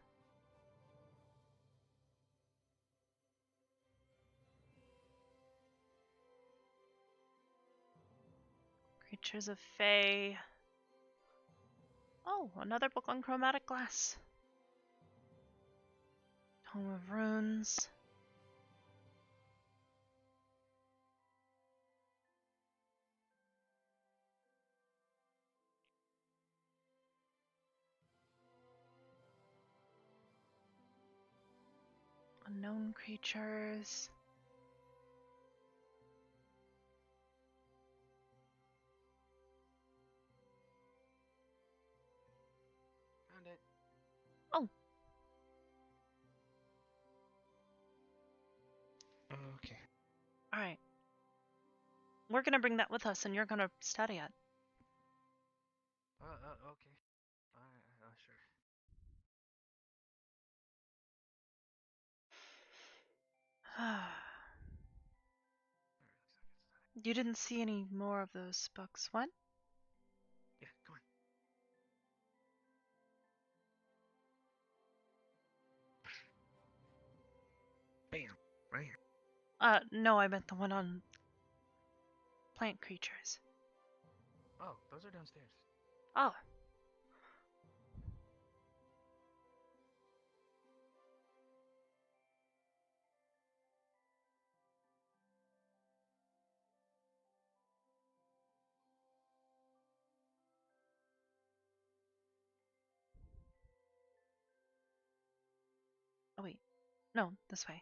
Creatures of Fae. Oh, another book on chromatic glass. Tome of Runes. Unknown creatures. Found it. Oh. Okay. Alright. We're gonna bring that with us and you're gonna study it. Okay. Sure. You didn't see any more of those books, what? Yeah, come on. Bam, right here. No, I meant the one on plant creatures. Oh, those are downstairs. Oh. Oh wait. No, this way.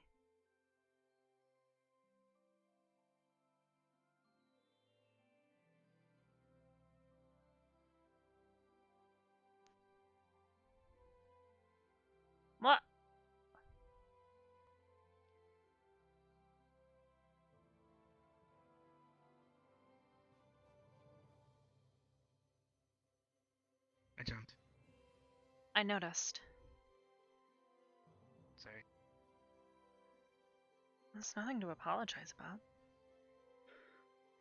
What? I jumped. I noticed. Sorry. There's nothing to apologize about.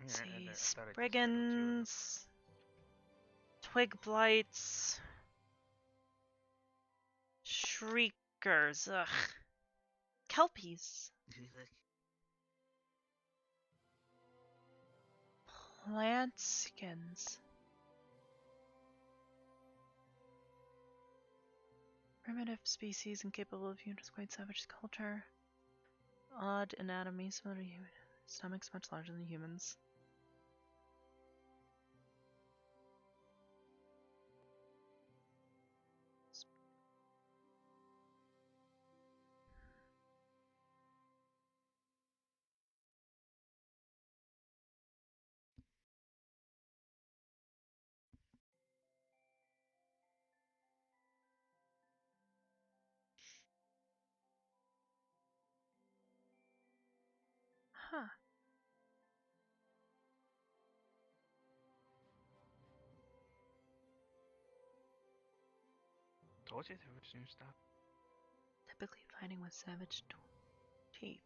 Let's see, I thought I Spriggans, Twig Blights, Shriekers, ugh. Kelpies. Plant skins. Primitive species incapable of humans, quite savage culture. Odd anatomy, similar to human. Stomachs much larger than humans. Huh. Told you there was new stuff. Typically fighting with savage teeth.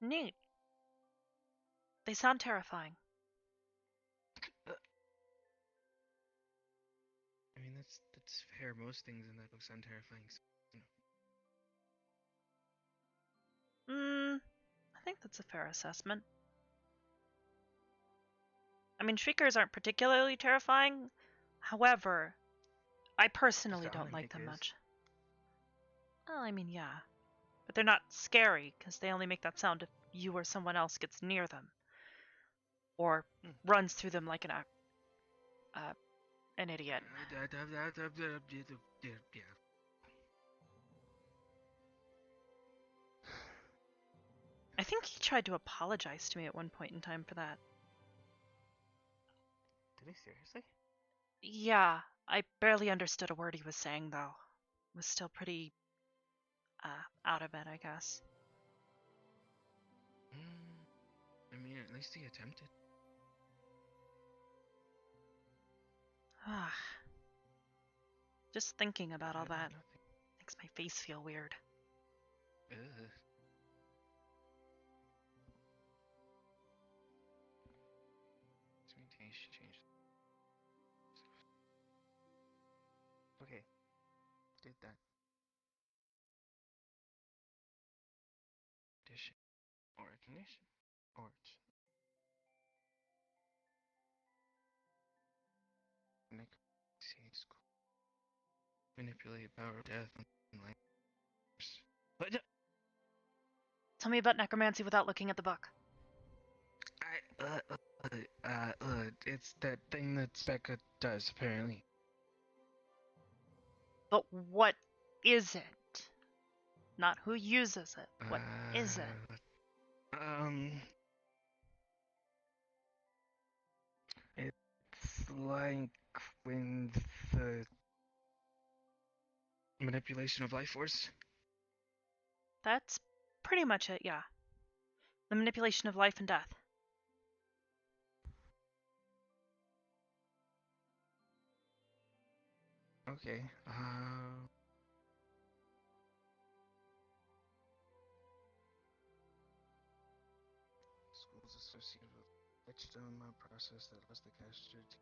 Neat. They sound terrifying. I mean, that's fair. Most things in that book sound terrifying. I think that's a fair assessment. I mean, shriekers aren't particularly terrifying. However, I personally don't like them much. Well, I mean, yeah. But they're not scary, because they only make that sound if you or someone else gets near them. Or runs through them like an idiot. Yeah. I think he tried to apologize to me at one point in time for that. Did he seriously? Yeah, I barely understood a word he was saying, though. Was still pretty, out of it, I guess. I mean, at least he attempted. Just thinking about all that makes my face feel weird. Ugh. Change. Okay, did that. Addition or ignition or manipulate power of death and like. But Tell me about necromancy without looking at the book. It's that thing that Becca does apparently. But what is it? Not who uses it. What is it? It's like when the manipulation of life force. That's pretty much it, yeah. The manipulation of life and death. Okay. Schools associated with Witchstone mod process that allows the caster to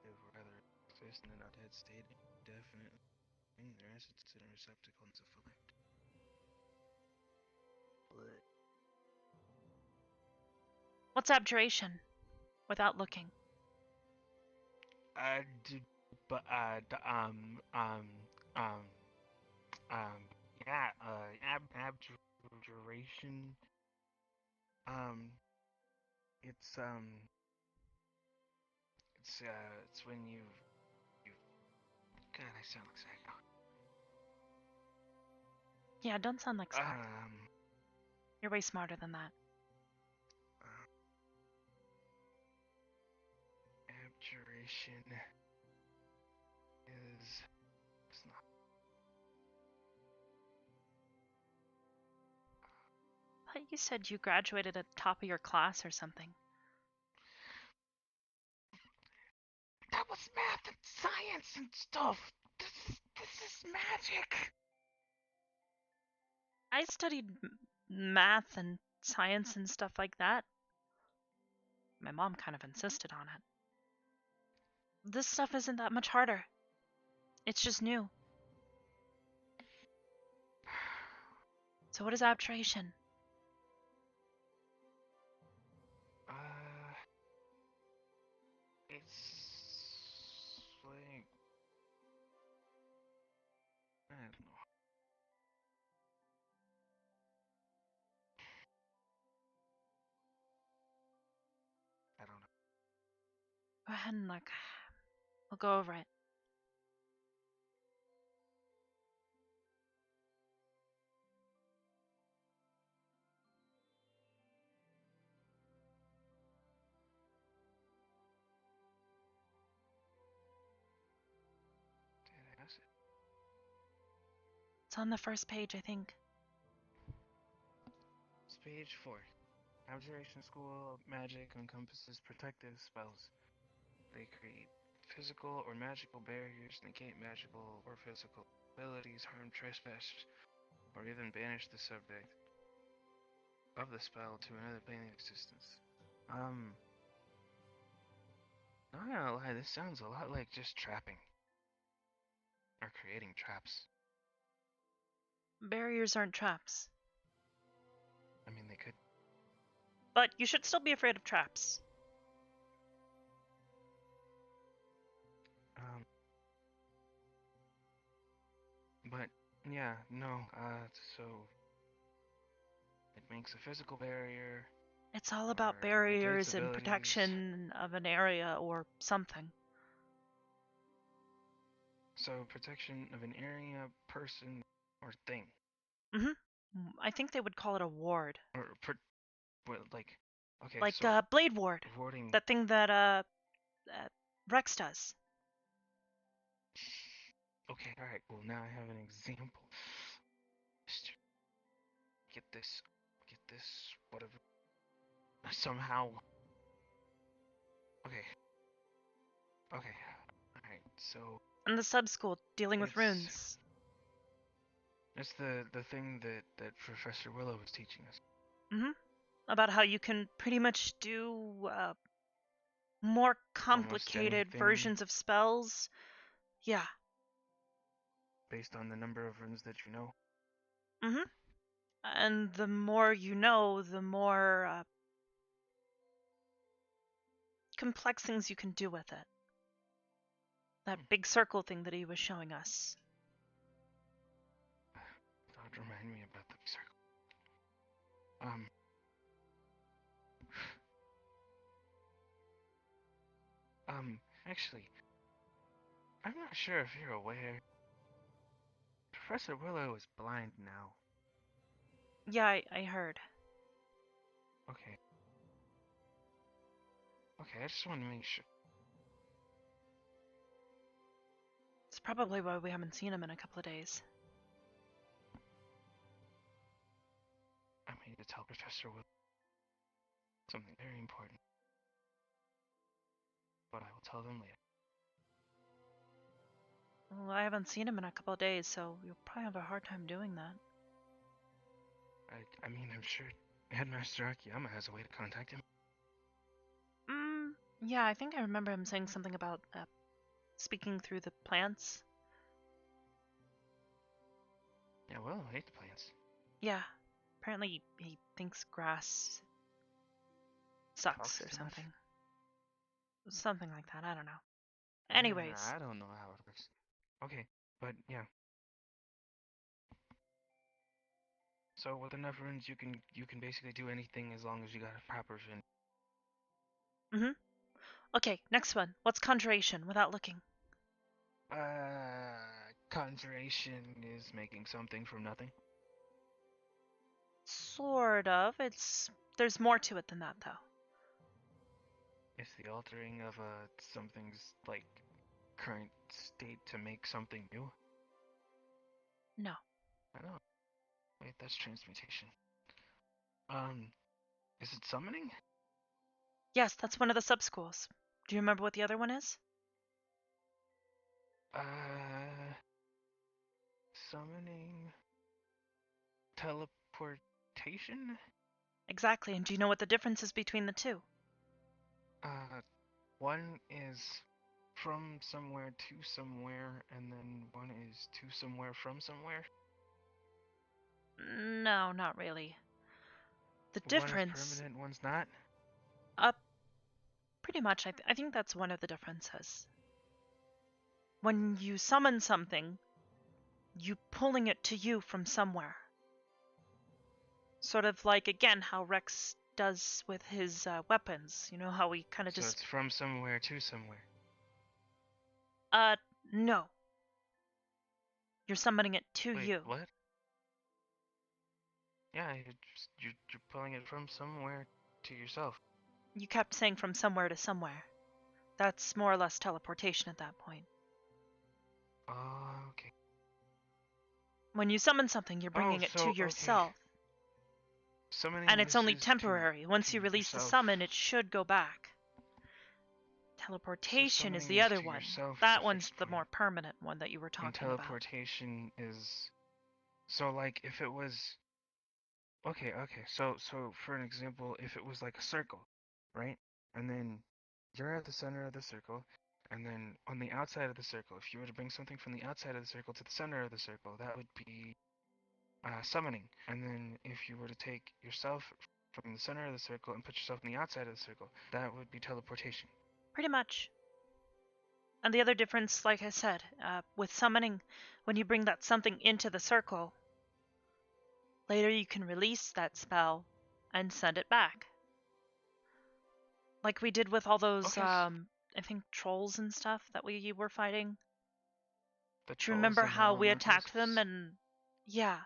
live rather fist in an undead state. Definitely. Their assets in a receptacle and select. What's abjuration? Without looking. Abjuration. It's when you. God, I sound like Psycho. Yeah, don't sound like smart. You're way smarter than that. Abjuration is. It's not. I thought you said you graduated at the top of your class or something. That was math and science and stuff. This is magic. I studied math and science and stuff like that. My mom kind of insisted on it. This stuff isn't that much harder. It's just new. So what is abjuration? It's like I don't know. I don't know. Go ahead and look. We'll go over it. Did I miss it? It's on the first page, I think. It's page 4. Abjuration School of Magic encompasses protective spells. They create physical or magical barriers, negate magical or physical abilities, harm trespassers, or even banish the subject of the spell to another plane of existence. Not gonna lie, this sounds a lot like just trapping. Or creating traps. Barriers aren't traps. I mean, they could. But you should still be afraid of traps. But, yeah, no, so it makes a physical barrier. It's all about or negates barriers and abilities. protection of an area or something. So, protection of an area, person, or thing. I think they would call it a ward. Or, well, like, okay, Like so Blade Ward. warding. That thing that Rex does. Okay, alright, well, now I have an example. Get this, whatever. Somehow. Okay. Alright, so. In the sub-school, dealing with runes. It's the thing that Professor Willow was teaching us. About how you can pretty much do more complicated versions of spells. Yeah. Based on the number of runes that you know. And the more you know, the more complex things you can do with it. That big circle thing that he was showing us. Don't remind me about the circle. Actually, I'm not sure if you're aware. Professor Willow is blind now. Yeah, I heard. Okay, I just want to make sure. It's probably why we haven't seen him in a couple of days. I need to tell Professor Willow something very important. But I will tell them later. Well, I haven't seen him in a couple of days, so you'll probably have a hard time doing that. I mean, I'm sure Headmaster Akiyama has a way to contact him. Yeah, I think I remember him saying something about speaking through the plants. Yeah, well, I hate the plants. Yeah, apparently he thinks grass sucks or something. Something like that, I don't know. Anyways. I don't know how it works. Okay, but yeah. So with enough runes, you can basically do anything as long as you got a proper rune. Okay, next one. What's conjuration without looking? Conjuration is making something from nothing. Sort of. There's more to it than that, though. It's the altering of something's like current state to make something new. No. I know. Wait, that's transmutation. Is it summoning? Yes, that's one of the sub-schools. Do you remember what the other one is? Summoning... Teleportation? Exactly, and do you know what the difference is between the two? One is from somewhere to somewhere, and then one is to somewhere from somewhere. No, not really. The One is difference, permanent, one's not. pretty much, I think that's one of the differences. When you summon something, you pulling it to you from somewhere. Sort of like, again, how Rex does with his weapons. You know how he kind of So just... it's from somewhere to somewhere. No. You're summoning it to Wait, you. what? Yeah, you're pulling it from somewhere to yourself. You kept saying from somewhere to somewhere. That's more or less teleportation at that point. Oh, okay. When you summon something, you're bringing it to yourself. Okay. Summoning And it's this only is temporary. Once to you release the yourself. summon, it should go back. Teleportation is summoning the is other to one. yourself That the one's fixed the point. more permanent one that you were And talking about. teleportation is... So, like, if it was... Okay. So for an example, if it was like a circle, right? And then you're at the center of the circle, and then on the outside of the circle, if you were to bring something from the outside of the circle to the center of the circle, that would be summoning. And then if you were to take yourself from the center of the circle and put yourself on the outside of the circle, that would be teleportation. Pretty much. And the other difference, like I said, with summoning, when you bring that something into the circle, later you can release that spell and send it back. Like we did with all those, I think, trolls and stuff that we were fighting. The Do you remember how we elementals? attacked them and... Yeah.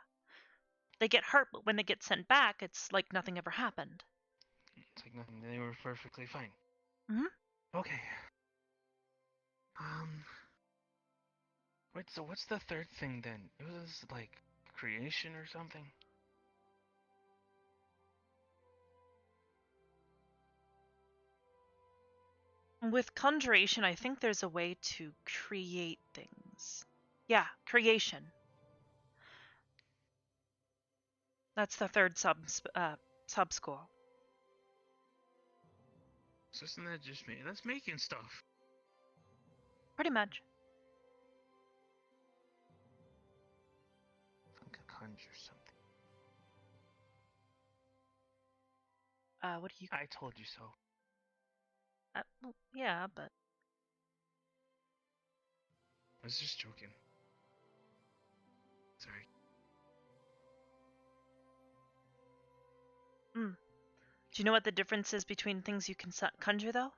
They get hurt, but when they get sent back, it's like nothing ever happened. It's like nothing. They were perfectly fine. Mm-hmm. Okay. Wait, so what's the third thing then? It was like creation or something? With conjuration, I think there's a way to create things. Yeah, creation. That's the third sub school. So isn't that just me? That's making stuff. Pretty much. I could conjure something. What do you... I told you so. Well, yeah, but... I was just joking. Sorry. Do you know what the difference is between things you can conjure, though?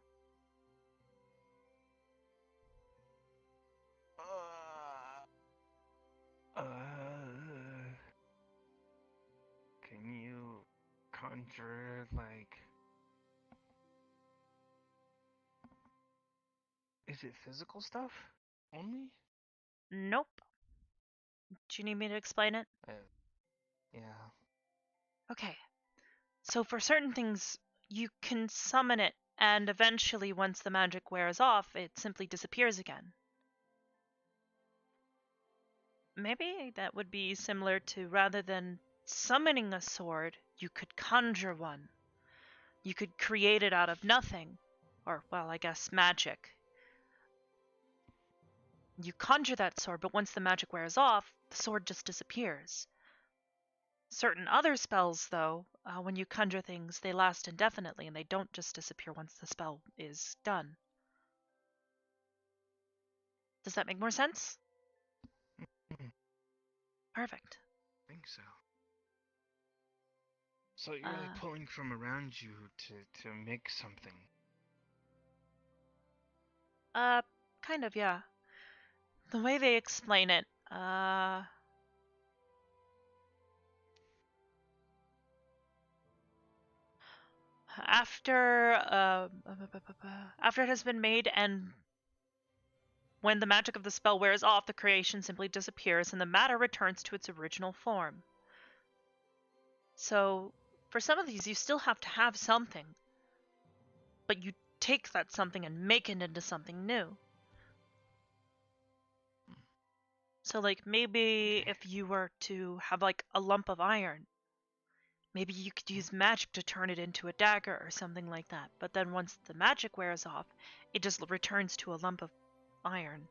Can you conjure, like... Is it physical stuff only? Nope. Do you need me to explain it? Yeah. Okay. So for certain things, you can summon it, and eventually, once the magic wears off, it simply disappears again. Maybe that would be similar to, rather than summoning a sword, you could conjure one. You could create it out of nothing. Or, well, I guess magic. You conjure that sword, but once the magic wears off, the sword just disappears. Certain other spells, though, when you conjure things, they last indefinitely and they don't just disappear once the spell is done. Does that make more sense? Perfect. I think so. So you're like pulling from around you to make something. Kind of, yeah. The way they explain it, after it has been made and when the magic of the spell wears off, the creation simply disappears and the matter returns to its original form. So, for some of these, you still have to have something, but you take that something and make it into something new. So, like, maybe if you were to have, like, a lump of iron, Maybe you could use magic to turn it into a dagger or something like that. But then once the magic wears off, it just returns to a lump of iron.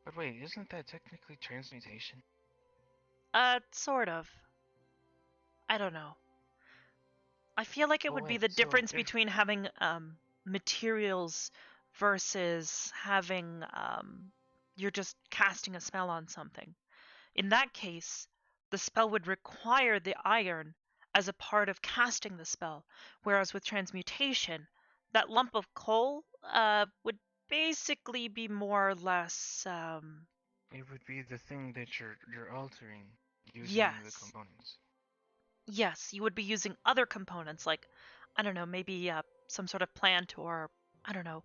But wait, isn't that technically transmutation? Sort of. I don't know. I feel like it Well, would be wait, the so difference if between having materials versus having you're just casting a spell on something. In that case, the spell would require the iron as a part of casting the spell, whereas with transmutation, that lump of coal would basically be more or less it would be the thing that you're altering using the yes. components. Yes, you would be using other components like, I don't know, maybe some sort of plant or, I don't know,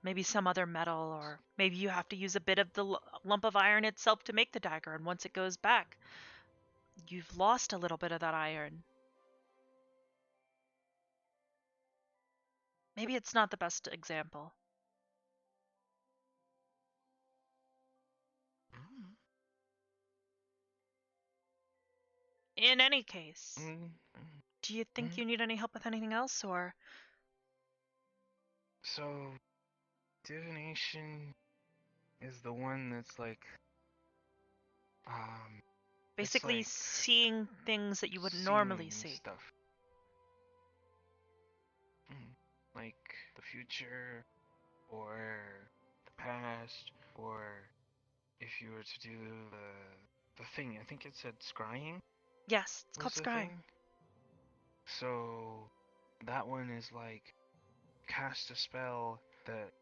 maybe some other metal, or maybe you have to use a bit of the lump of iron itself to make the dagger, and once it goes back, you've lost a little bit of that iron. Maybe it's not the best example. In any case, do you think you need any help with anything else, or? So, divination is the one that's like, it's Basically like seeing things that you wouldn't normally seeing see. stuff. Like the future, or the past, or if you were to do the thing, I think it said scrying. Yes, it's called was the scrying. thing. So that one is like cast a spell that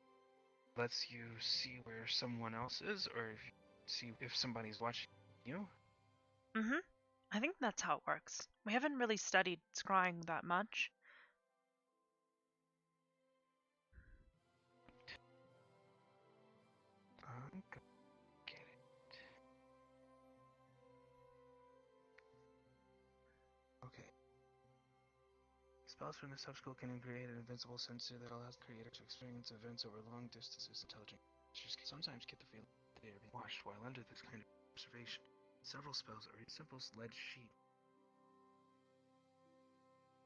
lets you see where someone else is, or if see if somebody's watching you. Mm-hmm. I think that's how it works. We haven't really studied scrying that much. Get it. Okay. Spells from the subschool can create an invincible sensor that allows the creator to experience events over long distances. Intelligent creatures can sometimes get the feeling they are being watched while under this kind of observation. Several spells are a simple lead sheet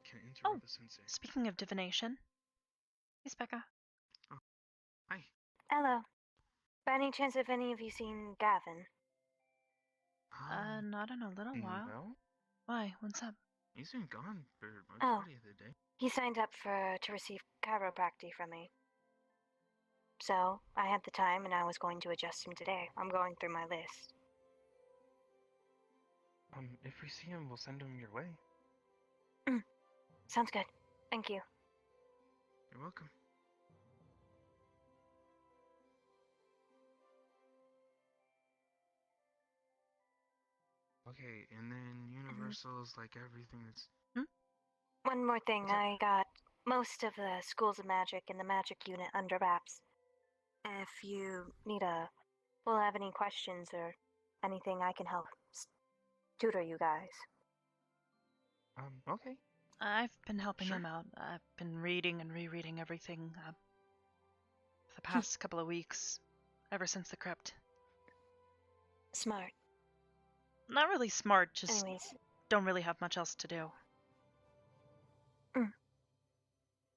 can interrupt the sensor. Speaking of divination. Hey, Becca. Oh, hi. Hello. By any chance have any of you seen Gavin? Not in a little while. No. Why? What's up? He's been gone for a Oh. majority of the day. He signed up to receive chiropractic from me. So, I had the time and I was going to adjust him today. I'm going through my list. If we see him, we'll send him your way. Sounds good. Thank you. You're welcome. Okay, and then Universal's like everything that's... One more thing, I got most of the schools of magic in the magic unit under wraps. If you will have any questions or anything, I can help tutor you guys. Okay. I've been helping him out. I've been reading and rereading everything for the past couple of weeks, ever since the crypt. Smart. Not really smart, just Anyways. don't really have much else to do.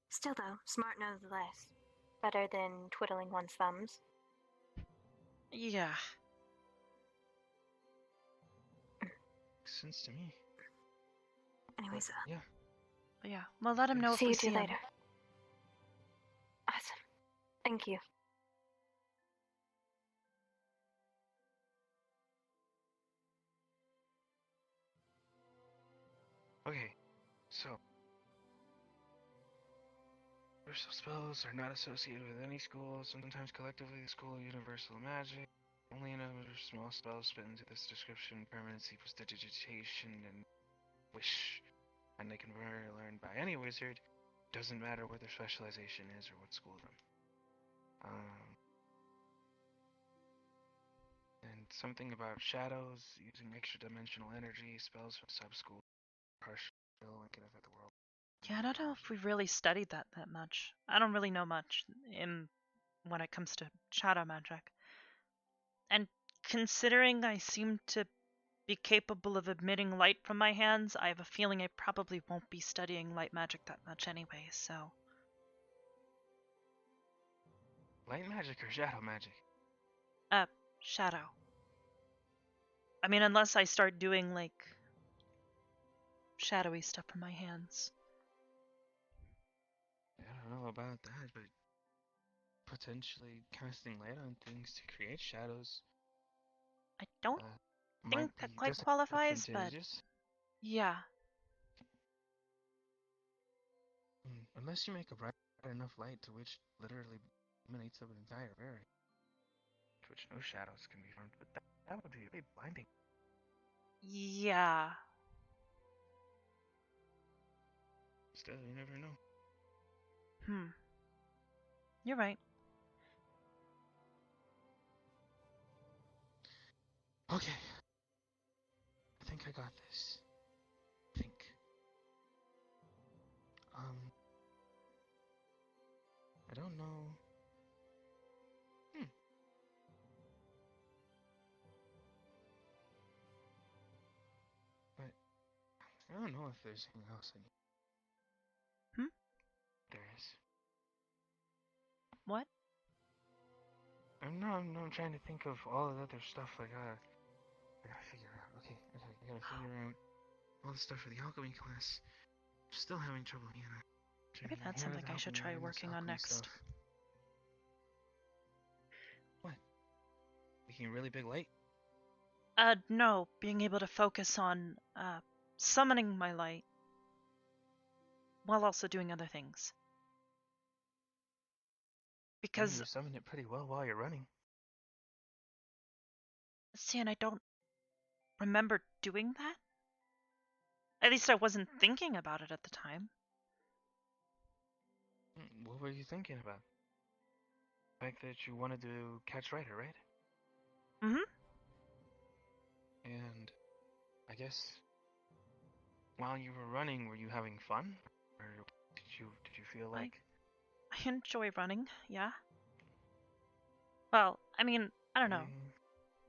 Still though, smart nonetheless. Better than twiddling one's thumbs. Yeah. Makes sense to me. Anyways, yeah. But yeah, well, let him know if see we you see two him. later. Awesome. Thank you. Okay, so universal spells are not associated with any school. Sometimes collectively the school of universal magic. Only a number of small spells fit into this description. Permanency, prestidigitation, and wish, and they can be learned by any wizard. Doesn't matter what their specialization is or what school they're in. And something about shadows, using extra dimensional energy, spells from sub-school, partial, and can affect the world. Yeah, I don't know if we've really studied that much. I don't really know much when it comes to shadow magic. And considering I seem to be capable of emitting light from my hands, I have a feeling I probably won't be studying light magic that much anyway, so... Light magic or shadow magic? Shadow. I mean, unless I start doing, like, shadowy stuff from my hands. I don't know about that, but potentially casting light on things to create shadows I don't might think be that quite qualifies, but... disadvantageous. Yeah. Unless you make a bright enough light to which literally illuminates an entire area, to which no shadows can be formed, but that would be really blinding. Yeah. Still, you never know. You're right. Okay. I think I got this. I think. I don't know. But I don't know if there's anything else I need. There is. What? I'm trying to think of all the other stuff I gotta figure out. Okay, I gotta figure out all the stuff for the alchemy class. Still having trouble, Maybe that's something I should try working on next. Stuff. What? Making a really big light? No. Being able to focus on, summoning my light while also doing other things. Because... You summon it pretty well while you're running. See, and I don't remember doing that? At least I wasn't thinking about it at the time. What were you thinking about? The fact that you wanted to catch Ryder, right? Mm-hmm. And I guess while you were running, were you having fun? Or did you feel like... I enjoy running, yeah. Well, I mean, I don't know.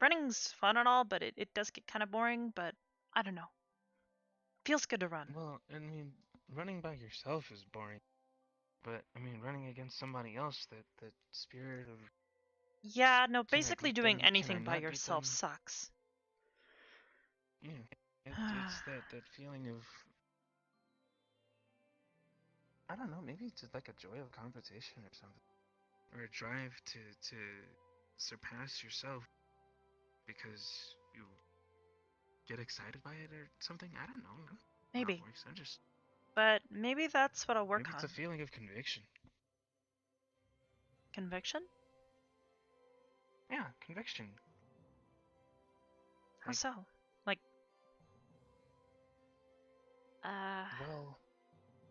Running's fun and all, but it does get kind of boring, but I don't know. Feels good to run. Well, I mean, running by yourself is boring. But, I mean, running against somebody else, that spirit of... Yeah, no, basically doing anything by yourself sucks. Yeah, it's that feeling of... I don't know, maybe it's like a joy of competition or something. Or a drive to surpass yourself because you get excited by it or something. I don't know. Maybe. How it works. But maybe that's what I'll work on. Maybe it's a feeling of conviction. Conviction? Yeah, conviction. How so? Like... Well,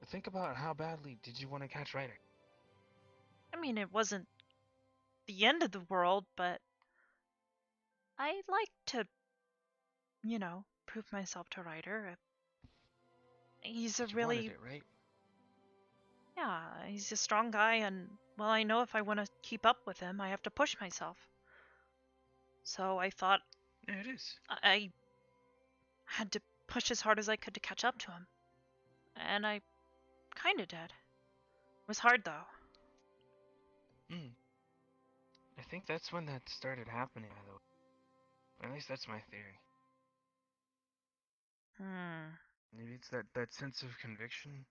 think about how badly did you want to catch Ryder? I mean, it wasn't the end of the world, but I like to, prove myself to Ryder. He's a really... wanted it, right? Yeah, he's a strong guy, and, well, I know if I want to keep up with him, I have to push myself. So I thought... Yeah, it is. I had to push as hard as I could to catch up to him. And I kinda did. It was hard, though. I think that's when that started happening, by the way. At least that's my theory. Maybe it's that sense of conviction,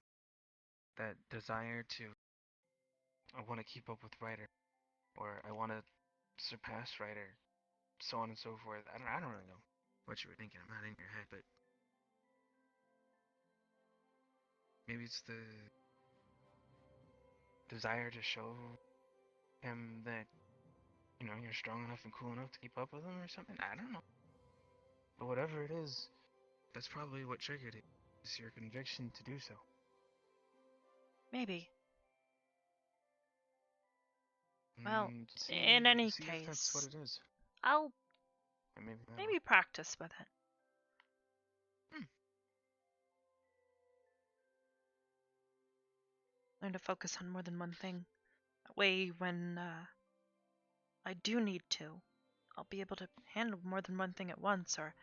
that desire to... I want to keep up with Ryder, or I want to surpass Ryder, so on and so forth. I don't really know what you were thinking. I'm not in your head, but maybe it's the desire to show him that, you're strong enough and cool enough to keep up with him or something. I don't know. But whatever it is, that's probably what triggered it. It's your conviction to do so. Maybe. Well, in any case, that's what it is. I'll maybe practice with it. Learn to focus on more than one thing. That way, when I do need to, I'll be able to handle more than one thing at once, or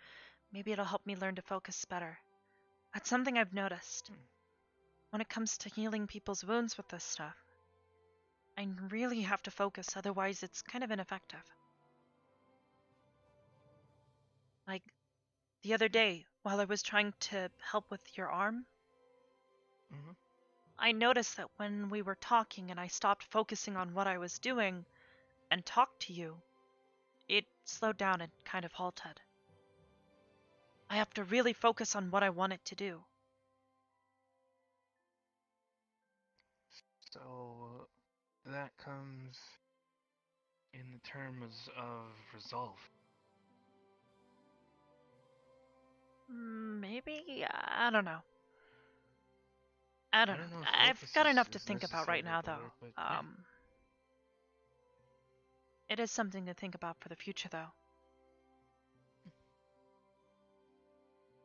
maybe it'll help me learn to focus better. That's something I've noticed. When it comes to healing people's wounds with this stuff, I really have to focus, otherwise it's kind of ineffective. Like, the other day, while I was trying to help with your arm, I noticed that when we were talking and I stopped focusing on what I was doing and talked to you, it slowed down and kind of halted. I have to really focus on what I want it to do. So that comes in the terms of resolve. Maybe? I don't know. I don't know. know if I've focus got enough to is think about right now, necessarily the though. word, but yeah. It is something to think about for the future, though.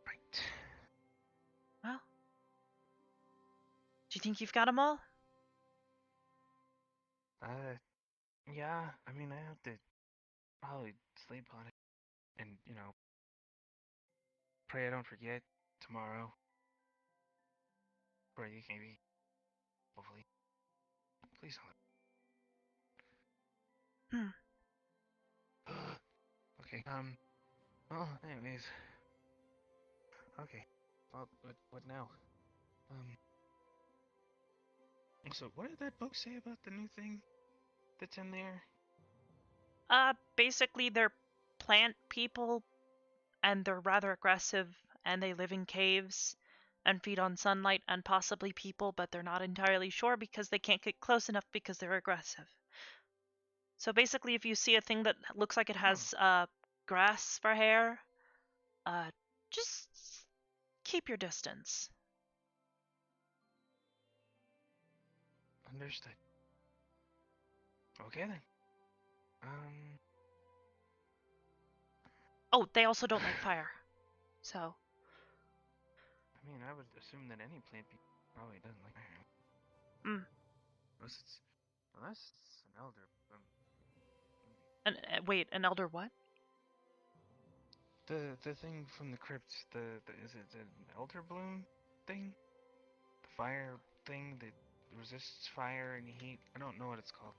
Right. Well, do you think you've got them all? Yeah, I mean, I have to probably sleep on it. And, pray I don't forget tomorrow. Pray, maybe. Hopefully. Please don't. Okay, well, anyways. Okay. Well, what now? So what did that book say about the new thing that's in there? Basically, they're plant people, and they're rather aggressive, and they live in caves and feed on sunlight and possibly people, but they're not entirely sure because they can't get close enough because they're aggressive. So basically, if you see a thing that looks like it has grass for hair, just keep your distance. Understood. Okay then. Oh, they also don't like fire. So. I mean, I would assume that any plant probably doesn't like fire. Unless it's an elder. Wait, an elder what? The thing from the crypt. Is it an elder bloom thing? The fire thing that resists fire and heat. I don't know what it's called.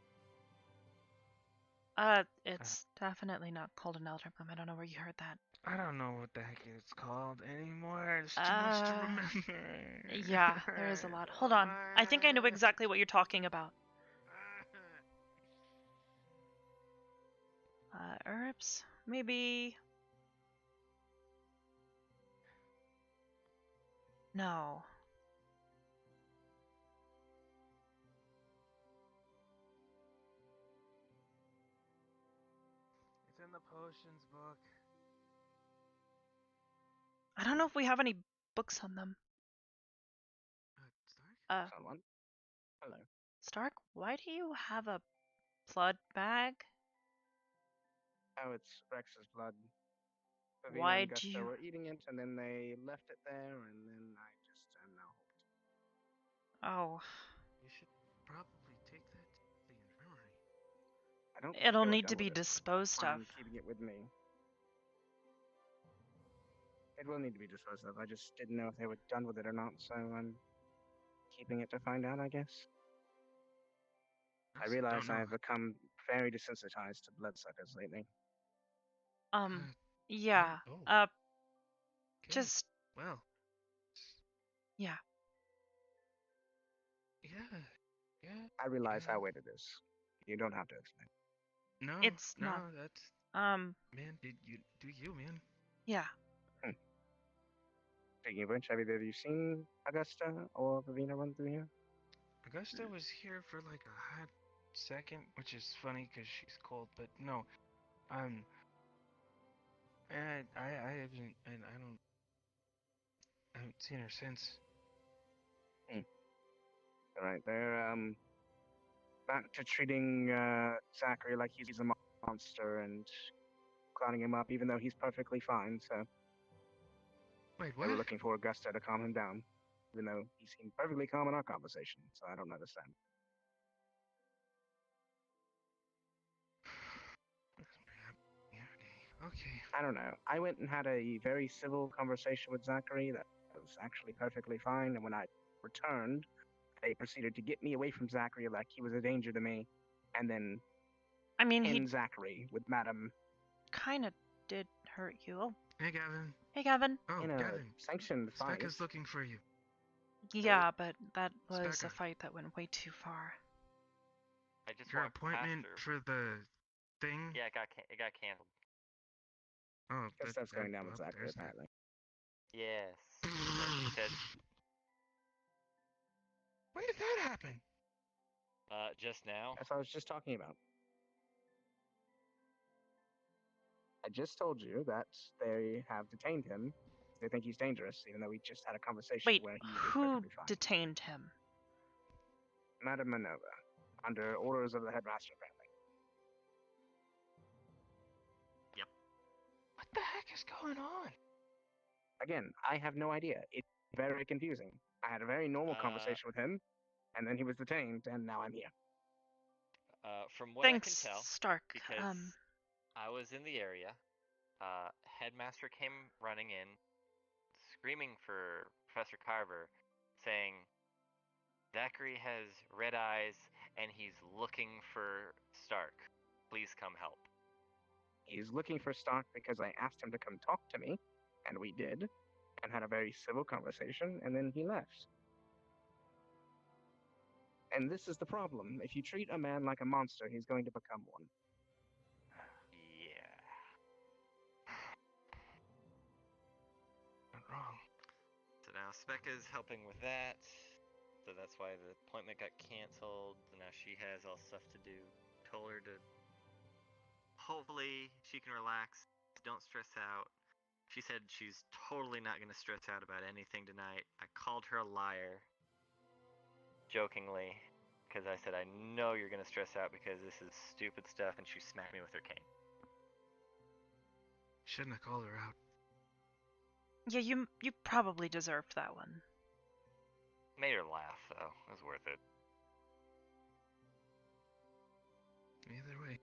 It's definitely not called an elder bloom. I don't know where you heard that. I don't know what the heck it's called anymore. There's too much to remember. Yeah, there is a lot. Hold on. I think I know exactly what you're talking about. Herbs? Maybe... No. It's in the potions book. I don't know if we have any books on them. Someone? Hello. Stark, why do you have a blood bag? Oh, it's Rex's blood. Pavina Why and do Gusta you... were eating it, and then they left it there, and then I just am now hooked. Oh. You should probably take that to the infirmary. I don't think It'll they were need done to be with it. disposed of. I'm keeping it with me. It will need to be disposed of. I just didn't know if they were done with it or not, so I'm keeping it to find out, I guess. I realize I've become very desensitized to bloodsuckers lately. Yeah. Okay. Just... Well. Yeah. Yeah. I realize how weird it is. You don't have to explain. No, it's no, not. That's... Man, did you do you, man? Yeah. Speaking of which, have either of you seen Augusta or Pavina run through here? Augusta was here for like a hot second, which is funny because she's cold, but no. I haven't, and I haven't seen her since. Alright, they're, back to treating, Zachary like he's a monster and clowning him up even though he's perfectly fine, so. Wait, They were what? looking for Augusta to calm him down, even though he seemed perfectly calm in our conversation, so I don't understand. Okay. I don't know. I went and had a very civil conversation with Zachary that was actually perfectly fine, and when I returned, they proceeded to get me away from Zachary like he was a danger to me, and then I mean, pin he Zachary with Madam kind of did hurt you. Oh, Hey, Gavin. hey, Gavin. Oh, in a Gavin. sanctioned fight. Specca's looking for you. Yeah, but that was a Specca. fight that went way too far. I just Your walked past appointment her. for the thing? Yeah, it got canceled. Oh, Guess that, stuff's going that, down with well, Zachary, there's that. apparently. Yes. She said. When did that happen? Just now. That's what I was just talking about. I just told you that they have detained him. They think he's dangerous, even though we just had a conversation Wait, where he was who perfectly fine. detained him? Madam Manova, under orders of the headmaster, apparently. Yep. What the heck is going on? Again, I have no idea. It's very confusing. I had a very normal conversation with him, and then he was detained, and now I'm here. From what Thanks, I can tell, Stark. because I was in the area, headmaster came running in, screaming for Professor Carver, saying, Zachary has red eyes, and he's looking for Stark. Please come help. He's looking for Stark because I asked him to come talk to me, and we did, and had a very civil conversation, and then he left. And this is the problem. If you treat a man like a monster, he's going to become one. Yeah. Not wrong. So now Specca's helping with that. So that's why the appointment got canceled. So now she has all stuff to do. Told her to. Hopefully she can relax. Don't stress out. She said she's totally not going to stress out about anything tonight. I called her a liar. Jokingly. Because I said, I know you're going to stress out because this is stupid stuff. And she smacked me with her cane. Shouldn't have called her out. Yeah, you probably deserved that one. Made her laugh, though. It was worth it. Either way.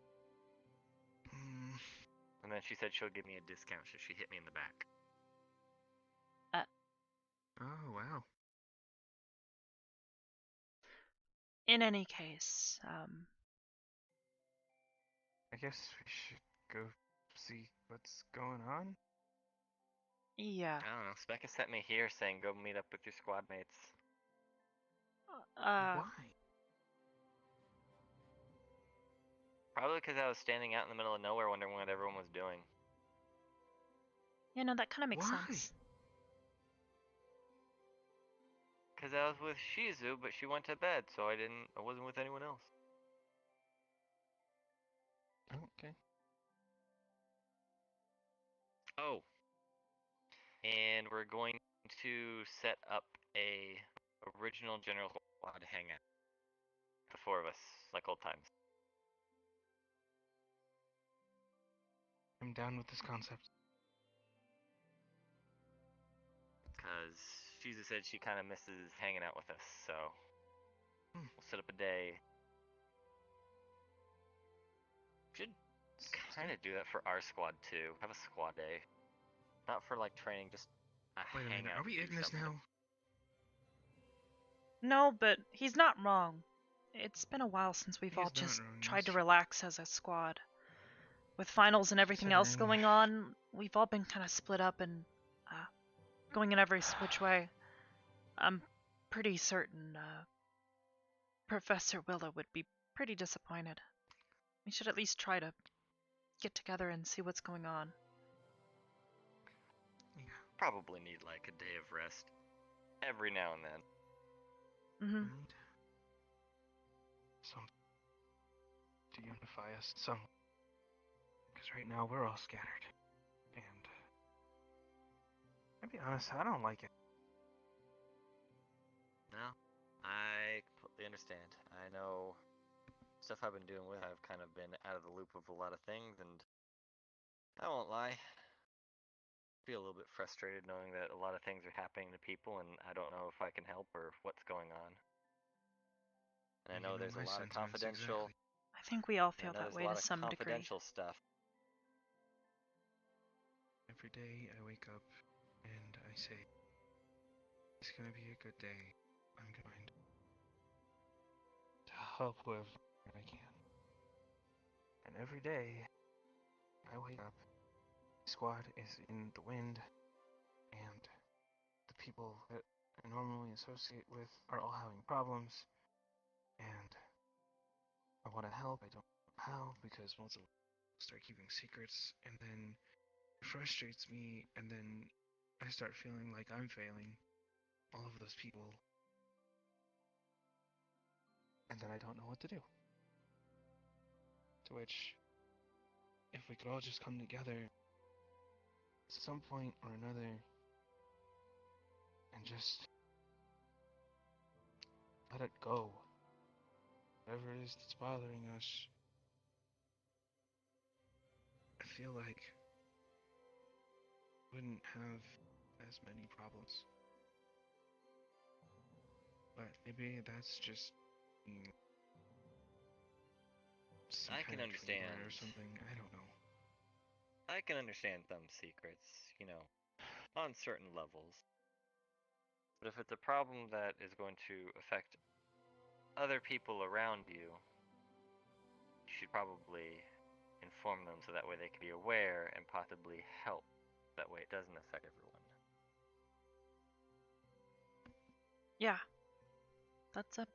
And then she said she'll give me a discount should she hit me in the back. Oh, wow. In any case, I guess we should go see what's going on. yeah. I don't know. Specca sent me here saying go meet up with your squad mates. Why? Probably because I was standing out in the middle of nowhere wondering what everyone was doing. Yeah, no, that kind of makes Why? sense. Because I was with Shizu, but she went to bed, so I wasn't with anyone else. Okay. Oh. And we're going to set up a original general squad hangout. The four of us, like old times. I'm down with this concept. Because Shizu said she kind of misses hanging out with us, so we'll set up a day. Should kind of do that for our squad too. Have a squad day. Not for like training, just a Wait a minute, hangout. are we to do Ignis something. now? No, but he's not wrong. It's been a while since we've He's all not just wrong, tried to yes. relax as a squad. With finals and everything else Considering- going on, we've all been kind of split up and going in every which way. I'm pretty certain Professor Willow would be pretty disappointed. We should at least try to get together and see what's going on. Probably need like a day of rest every now and then. Mm-hmm. Need something to unify us some. Because right now we're all scattered. And I'll be honest, I don't like it. No, I completely understand. I know stuff I've been doing with, I've kind of been out of the loop of a lot of things, and I won't lie. Feel a little bit frustrated knowing that a lot of things are happening to people, and I don't know if I can help or what's going on. And I know there's a lot of confidential. I think we all feel I know that there's way a lot to of some degree. confidential stuff. every day I wake up and I say, it's gonna be a good day. I'm going to help whoever I can. And every day I wake up, the squad is in the wind, and the people that I normally associate with are all having problems, and I want to help. I don't know how, because most of them start keeping secrets, and then it frustrates me, and then I start feeling like I'm failing all of those people, and then I don't know what to do. To which, if we could all just come together at some point or another and just let it go, whatever it is that's bothering us, I feel like we wouldn't have as many problems. But maybe that's just some I kind can of dreamer understand. or something. I don't know. I can understand some secrets, on certain levels. But if it's a problem that is going to affect other people around you, you should probably inform them so that way they can be aware and possibly help. That way it doesn't affect everyone. Yeah. That's a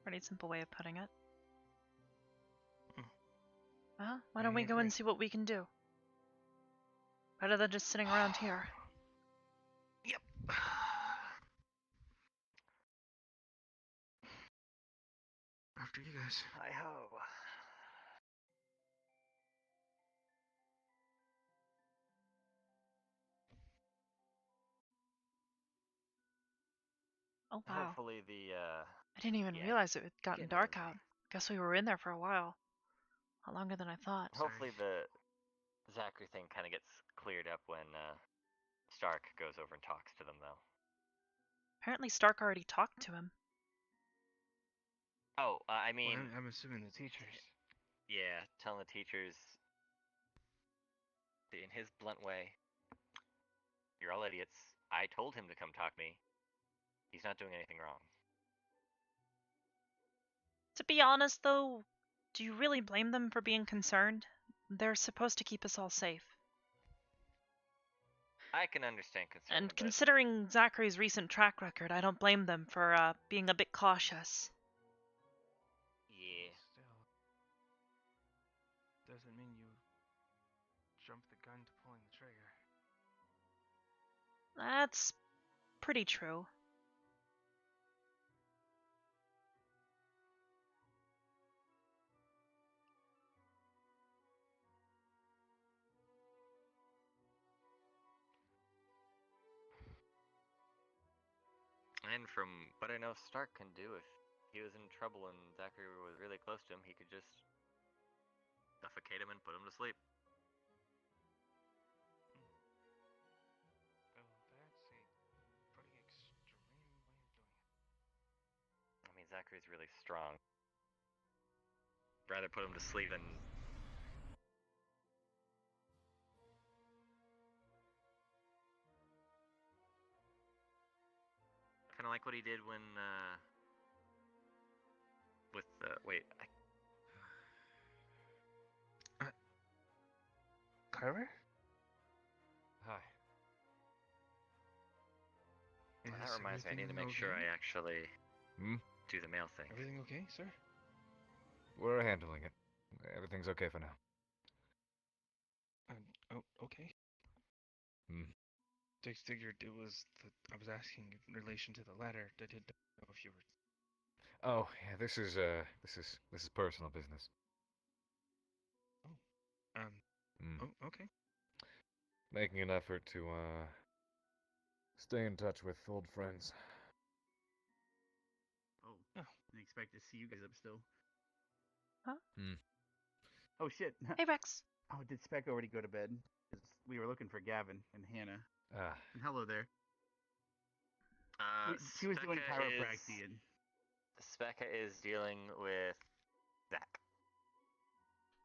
pretty simple way of putting it. Well, why don't we go and see what we can do? Better than just sitting around here. Yep. After you guys. Hi-ho. Oh, wow. Hopefully the, I didn't even realize it had gotten dark out. Guess we were in there for a while. A lot longer than I thought. Hopefully the Zachary thing kind of gets cleared up when, Stark goes over and talks to them, though. Apparently Stark already talked to him. Oh, I mean... Well, I'm assuming the teachers. Yeah, telling the teachers in his blunt way, you're all idiots. I told him to come talk to me. He's not doing anything wrong. To be honest, though, do you really blame them for being concerned? They're supposed to keep us all safe. I can understand concern, And but considering Zachary's recent track record, I don't blame them for being a bit cautious. yeah. Still, doesn't mean you jump the gun to pulling the trigger. That's pretty true. And from what I know Stark can do, if he was in trouble and Zachary was really close to him, he could just suffocate him and put him to sleep. Oh, that's a pretty extreme way of doing it. I mean, Zachary's really strong. Rather put him to sleep than... Kind of like what he did when, with, wait, Carver? Hi. Well, that reminds me, I need to make sure I actually do the mail thing. Everything okay, sir? We're handling it. Everything's okay for now. Oh, okay. Hmm. I figured it was I was asking in relation to the letter. I didn't know if you were... Oh, yeah, this is personal business. Oh, okay. Making an effort to, stay in touch with old friends. Oh, didn't expect to see you guys up still. Huh? Oh, shit. Hey, Rex. Oh, did Spec already go to bed? 'Cause we were looking for Gavin and Hannah. Ah. And hello there. She was doing chiropractic. Specca is dealing with Zach.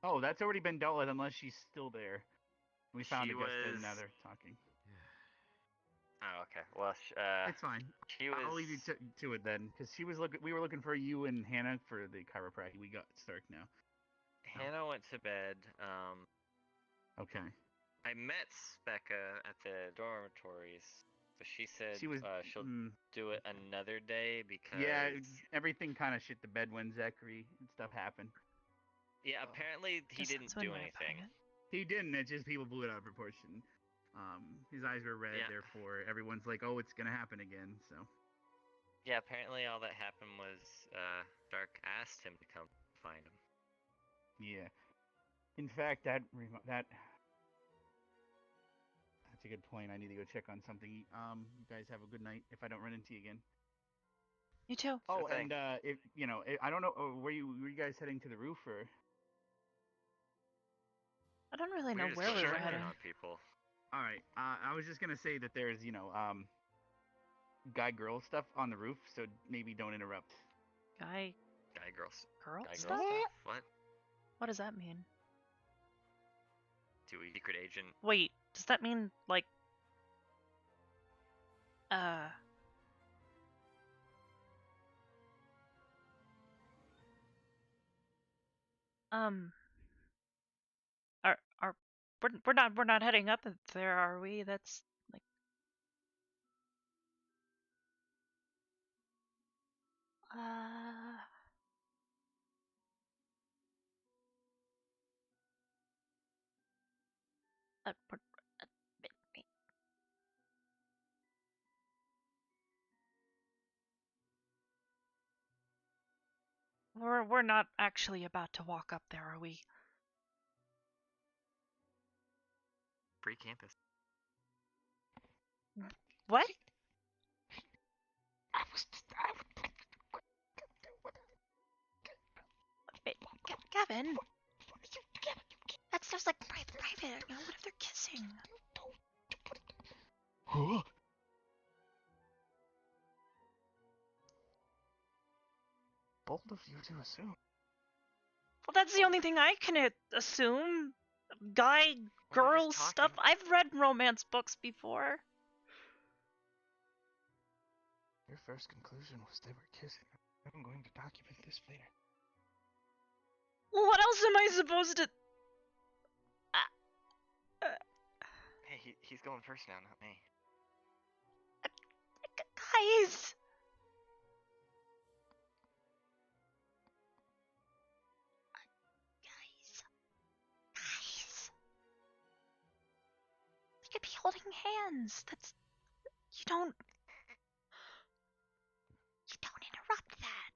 Oh, that's already been dealt with unless she's still there. We found She Augusta was- and now they're talking. Oh, okay. Well, It's fine. She was. I'll leave you to it then, because she was looking. We were looking for you and Hannah for the chiropractic. We got Stark now. Hannah went to bed. Okay. I met Specca at the dormitories, but she said She was. she'll do it another day because. Yeah, everything kind of shit the bed when Zachary and stuff happened. Yeah, apparently he Just didn't sounds do weird anything. about it. He didn't. It's just people blew it out of proportion. His eyes were red, Yeah. therefore everyone's like, "Oh, it's gonna happen again." So. Yeah, apparently all that happened was Dark asked him to come find him. Yeah. In fact, that's a good point. I need to go check on something. You guys have a good night. If I don't run into you again. You too. Oh, and if you know, I don't know. Were you guys heading to the roof or? I don't really know We're just where we going were to check in heading. on people. All right. I was just gonna say that there's guy girl stuff on the roof, so maybe don't interrupt. Guy girl stuff? What? What does that mean? To a secret agent. Wait, does that mean like we're not heading up there, are we? That's like we're not actually about to walk up there, are we? Free campus. What? Gavin, that stuff's like private. You know, what if they're kissing? Huh? Bold of you to assume. Well, that's the only thing I can assume. Guy, girl stuff. I've read romance books before. Your first conclusion was they were kissing. I'm going to document this later. Well, what else am I supposed to? Hey, he's going first now, not me. Guys! Guys! They could be holding hands. That's... You don't interrupt that.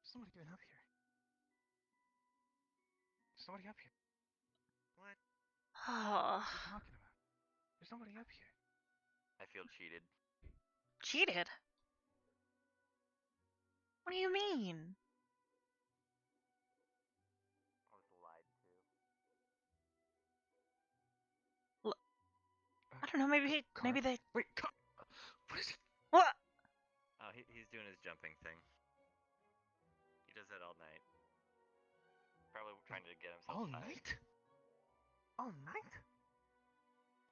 Somebody get up here. Somebody up here. What? What are you talking about? There's nobody up here. I feel cheated. Cheated? What do you mean? I was lied to. I don't know, maybe they... Wait, what is it? What? Oh, he's doing his jumping thing. He does that all night. Probably trying to get himself All tired. night? All night?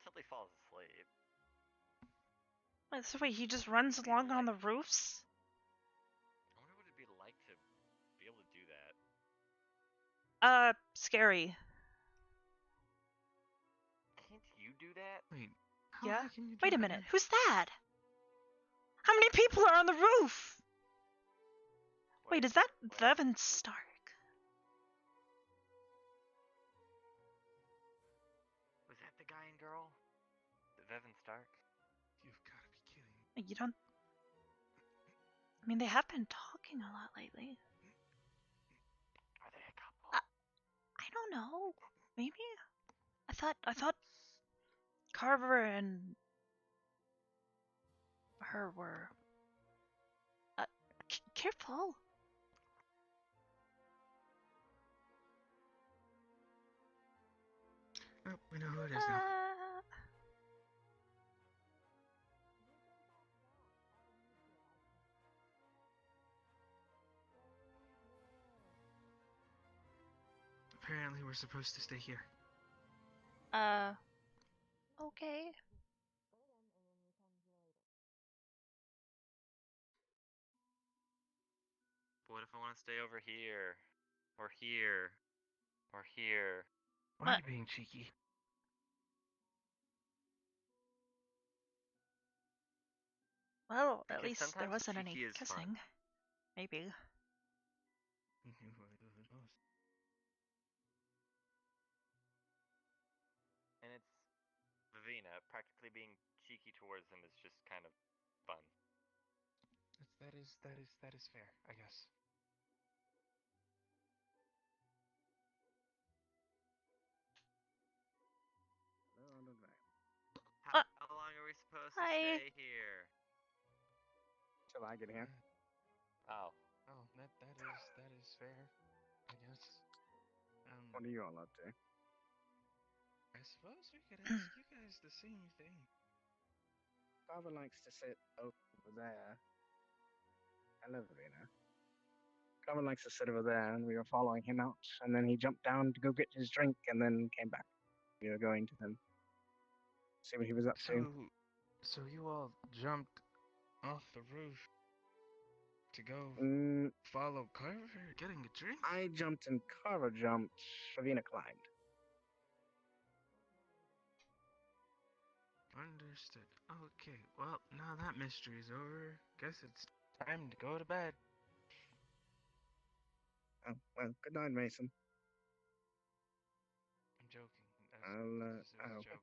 Until he falls asleep. So wait, he just runs along on the roofs? I wonder what it'd be like to be able to do that. Scary. Can't you do that? Wait, how Yeah? high can you Wait a jump minute, again? who's that? How many people are on the roof? Wait, is that Vevin Stark? Was that the guy and girl? Vevin Stark? You've got to be kidding. You don't... I mean, they have been talking a lot lately. Are they a couple? I don't know. Maybe? I thought Carver and her were... careful. Oh, we know who it is now. Apparently, we're supposed to stay here. Okay. What if I want to stay over here? Or here? Or here? Why are you being cheeky? Well, at Because least there sometimes wasn't any cheeky is kissing. fun. Maybe. And it's Vivina. Practically being cheeky towards him is just kind of fun. That is fair, I guess. How long are we supposed to Hi. stay here? Till I get here. Oh. Oh, that is fair, I guess. What are you all up to? I suppose we could ask you guys the same thing. Carver likes to sit over there. Hello, Verena. Carver likes to sit over there, and we were following him out, and then he jumped down to go get his drink, and then came back. We were going to then see what he was up to. So you all jumped off the roof to go follow Carver getting a drink? I jumped and Carver jumped. Verena climbed. Understood. Okay, well, now that mystery's over, guess it's time to go to bed. Oh, well, good night, Mason. I'm joking. It I'll, was a joke.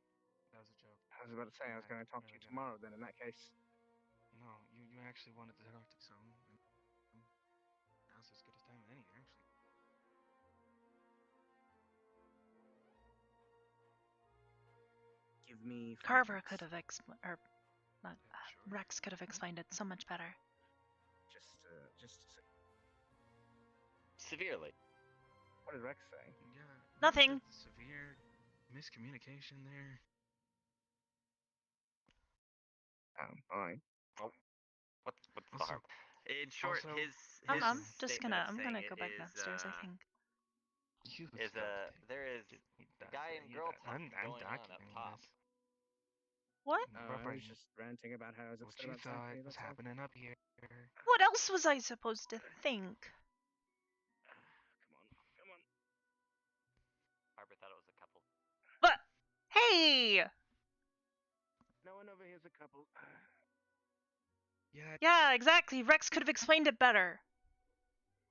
That was a joke. I was about to say I was going to talk to you tomorrow then, in that case. No, you actually wanted to talk to someone. Now's as good a time as any, actually. Give me 5 Carver minutes. could have explained, or not, Rex could have explained it so much better. Just a sec. Severely. What did Rex say? Yeah. Nothing. Severe miscommunication there. Alright. Oh. What's the harm? In short, also, his I'm just statement gonna, of I'm saying gonna it go back is, downstairs, I think. there is guy and girl talking going on up top. What? I was just ranting about how I was upset about Symphony. What's happening up here? What else was I supposed to think? Come on. Arbor thought it was a couple. What? Hey! No one over here's a couple. Yeah, exactly. Rex could have explained it better.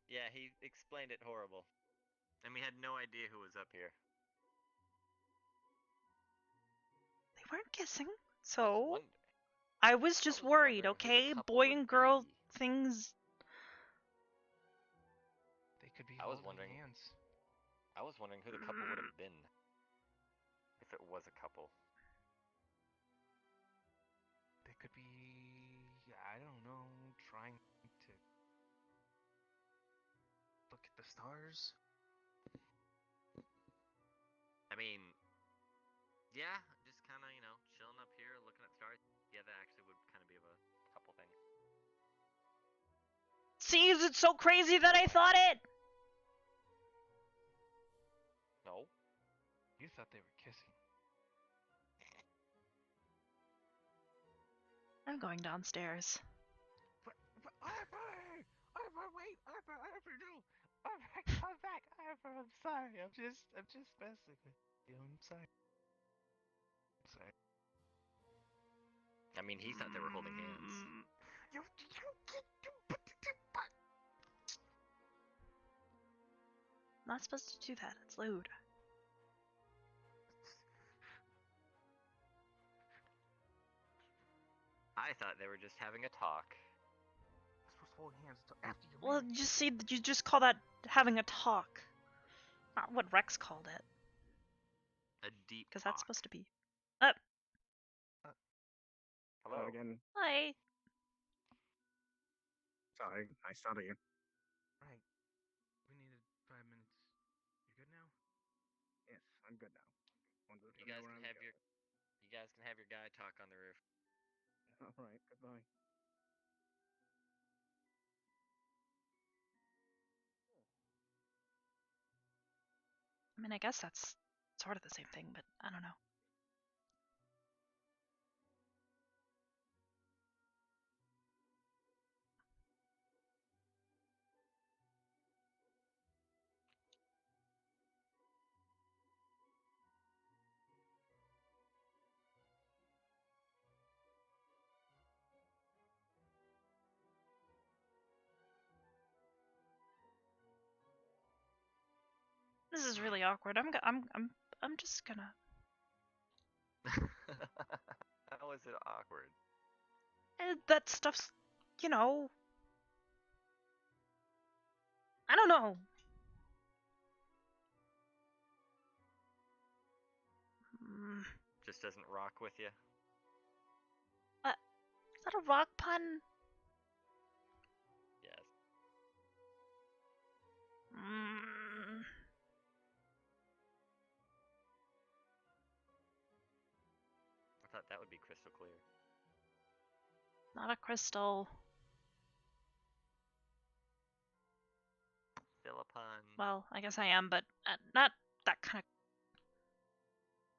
Yeah, he explained it horrible. And we had no idea who was up here. They weren't kissing, so I was just worried, okay? Boy and girl things. They could be I was holding wondering hands. I was wondering who the couple would have been. If it was a couple. They could be, I don't know, trying to look at the stars. I mean, yeah, just kind of, chilling up here, looking at stars. Yeah, that actually would kind of be a couple thing. See, is it so crazy that I thought it? No. You thought they were kissing. I'm going downstairs. But Arbor, wait, Arbor, no. Arbor, come back, Arbor, I'm sorry. I'm just messing with you. I'm sorry. I mean, he thought they were holding hands. not supposed to do that. It's lewd. I thought they were just having a talk. Supposed to hold hands until after you Well, you just call that having a talk. Not what Rex called it. A deep Because talk. that's supposed to be. Up. Hello again. Hi. Sorry, I started you. Right. We needed 5 minutes. You good now? Yes, I'm good now. You guys can have your guy talk on the roof. All right, goodbye. I mean, I guess that's sort of the same thing, but I don't know. This is really awkward. I'm just gonna. How is it awkward? That stuff's, you know. I don't know. Just doesn't rock with you? Is that a rock pun? Yes. I thought that would be crystal clear. Not a crystal. Still a pun. Well, I guess I am, but not that kind of.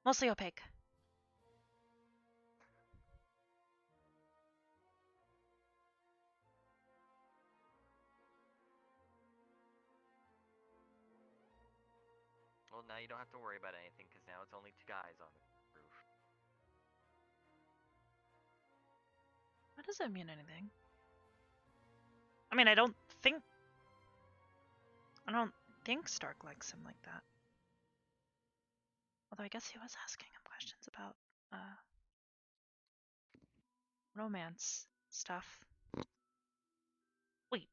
Mostly opaque. Well, now you don't have to worry about anything because now it's only 2 guys on the roof. That doesn't mean anything. I mean, I don't think Stark likes him like that. Although I guess he was asking him questions about romance stuff. Wait.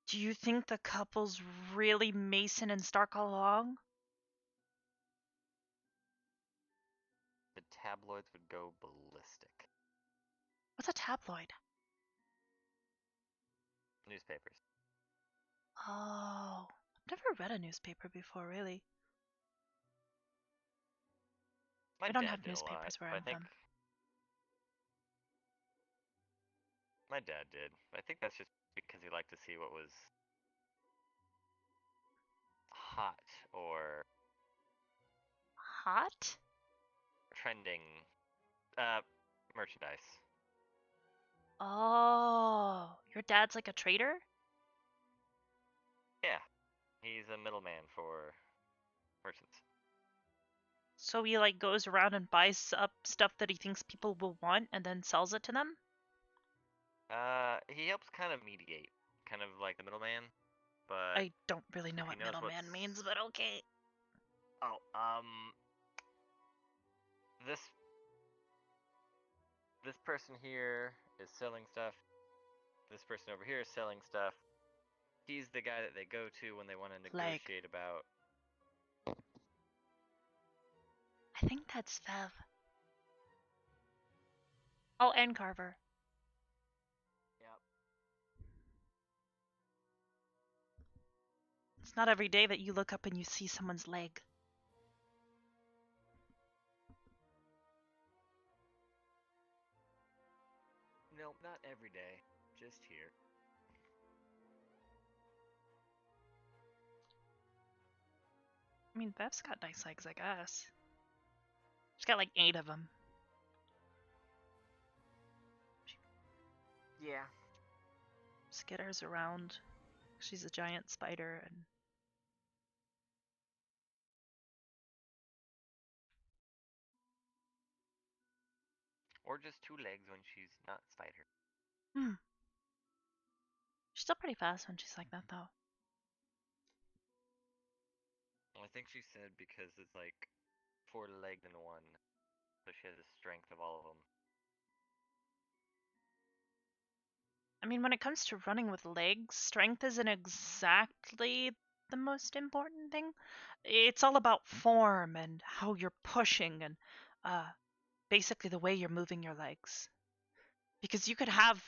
Do you think the couple's really Mason and Stark all along? The tabloids would go ballistic. What's a tabloid? Newspapers. Oh, I've never read a newspaper before, really. My We don't dad have did a lot, newspapers where but I'm I think from. my dad did. I think that's just because he liked to see what was hot or Hot? trending merchandise. Oh, your dad's like a trader? Yeah, he's a middleman for merchants. So he like goes around and buys up stuff that he thinks people will want and then sells it to them? He helps kind of mediate, kind of like the middleman, but I don't really know he what knows middleman means, but okay. Oh, this person here is selling stuff. This person over here is selling stuff. He's the guy that they go to when they want to negotiate about. I think that's Fev. Oh, and Carver. Yep. It's not every day that you look up and you see someone's leg. No, not every day. Just here. I mean, Bev's got nice legs, I guess. She's got like 8 of them. Yeah. Skitters around. She's a giant spider and Or just 2 legs when she's not spider. She's still pretty fast when she's like that, though. I think she said because it's like 4 legs in one, so she has the strength of all of them. I mean, when it comes to running with legs, strength isn't exactly the most important thing. It's all about form and how you're pushing and basically the way you're moving your legs. Because you could have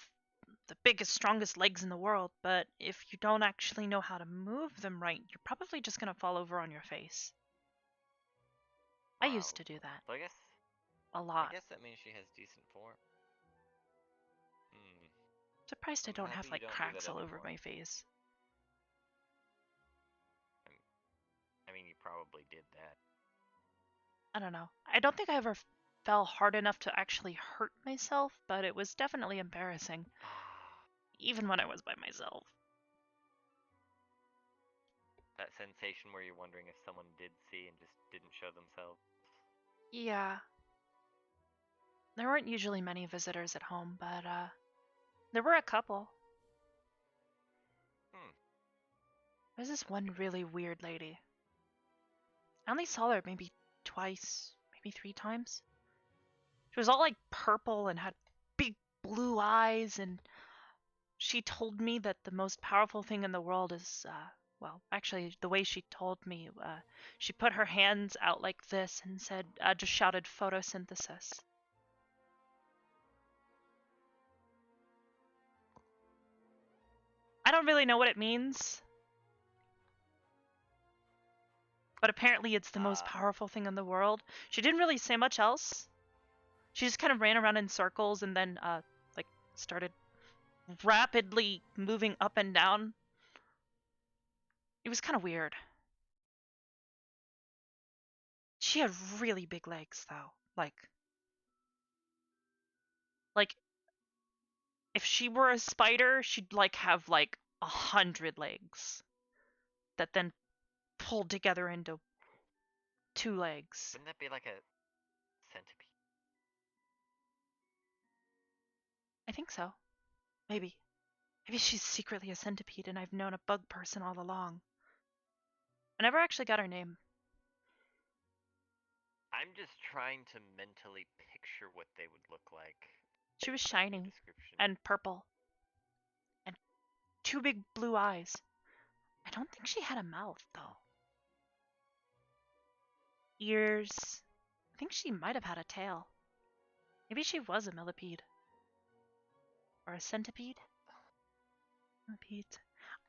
the biggest, strongest legs in the world, but if you don't actually know how to move them right, you're probably just going to fall over on your face. I used to do that. So I guess a lot. I guess that means she has decent form. Hmm. Surprised I I'm don't happy have you like don't do cracks that all over anymore. my face. I mean, you probably did that. I don't know. I don't think I ever fell hard enough to actually hurt myself, but it was definitely embarrassing. Even when I was by myself. That sensation where you're wondering if someone did see and just didn't show themselves. Yeah. There weren't usually many visitors at home, but there were a couple. There was this one really weird lady. I only saw her maybe twice, maybe 3 times. She was all like purple and had big blue eyes, and she told me that the most powerful thing in the world is, well, actually, the way she told me, she put her hands out like this and said, just shouted photosynthesis. I don't really know what it means, but apparently it's the most powerful thing in the world. She didn't really say much else. She just kind of ran around in circles and then, like, started rapidly moving up and down. It was kind of weird. She had really big legs, though. Like, if she were a spider, she'd like have like 100 legs that then pulled together into 2 legs. Wouldn't that be like a centipede? I think so. Maybe. Maybe she's secretly a centipede and I've known a bug person all along. I never actually got her name. I'm just trying to mentally picture what they would look like. She was shiny and purple and 2 big blue eyes. I don't think she had a mouth, though. Ears. I think she might have had a tail. Maybe she was a millipede. Or a centipede? Millipede.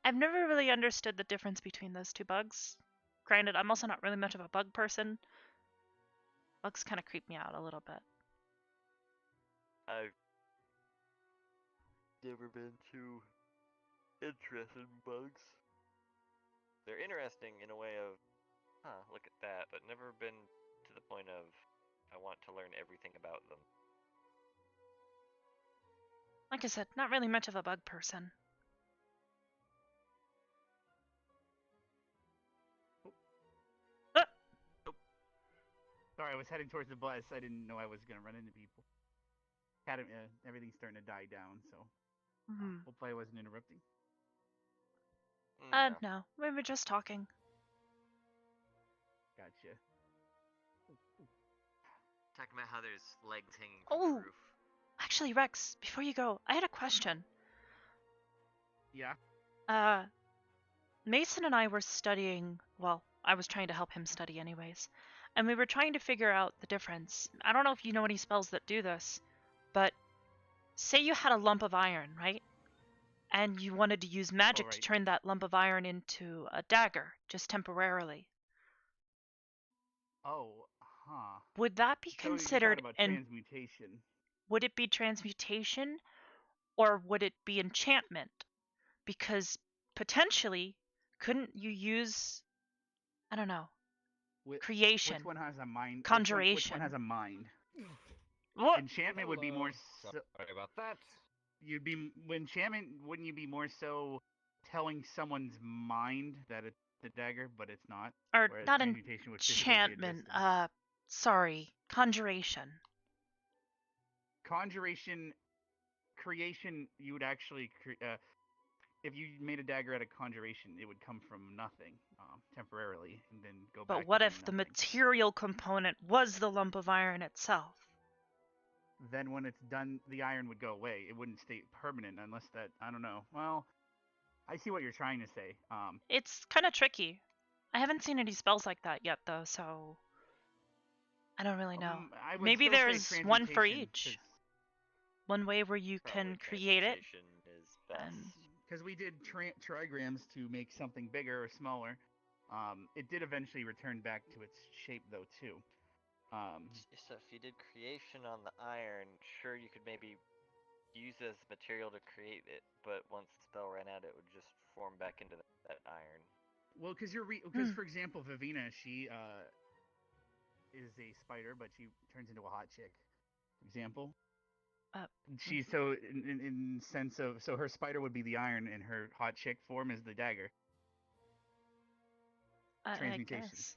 I've never really understood the difference between those 2 bugs. Granted, I'm also not really much of a bug person. Bugs kind of creep me out a little bit. I've never been too interested in bugs. They're interesting in a way of, look at that, but never been to the point of, I want to learn everything about them. Like I said, not really much of a bug person. Sorry, I was heading towards the bus. I didn't know I was going to run into people. Everything's starting to die down, so hopefully I wasn't interrupting. No. We were just talking. Gotcha. Talking about how there's legs hanging from the roof. Actually, Rex, before you go, I had a question. Yeah? Mason and I were studying, well, I was trying to help him study anyways, and we were trying to figure out the difference. I don't know if you know any spells that do this, but say you had a lump of iron, right? And you wanted to use magic to turn that lump of iron into a dagger, just temporarily. Oh, huh. Would that be So you're considered talking about transmutation. Would it be transmutation or would it be enchantment? Because potentially, couldn't you use, I don't know, creation? Which one has a mind? Conjuration. Which one has a mind? What? Enchantment would be more. Sorry about that. Enchantment. Wouldn't you be more so telling someone's mind that it's the dagger, but it's not? Or whereas not transmutation would physically be enchantment. existing. Sorry, conjuration. Conjuration, creation. You would actually if you made a dagger out of conjuration, it would come from nothing temporarily, and then go back But to what being if the nothing. material component was the lump of iron itself? Then when it's done, the iron would go away. It wouldn't stay permanent unless that, I don't know. Well, I see what you're trying to say. It's kind of tricky. I haven't seen any spells like that yet, though, so I don't really know. I would Maybe still say there's one for transmutation, each. One way where you can create it. Is best. Because we did trigrams to make something bigger or smaller. It did eventually return back to its shape, though, too. So if you did creation on the iron, sure, you could maybe use it as material to create it, but once the spell ran out, it would just form back into that iron. Well, because for example, Vivina, she is a spider, but she turns into a hot chick. For example, she's so in sense of, so her spider would be the iron, and her hot chick form is the dagger. Transmutation. I guess.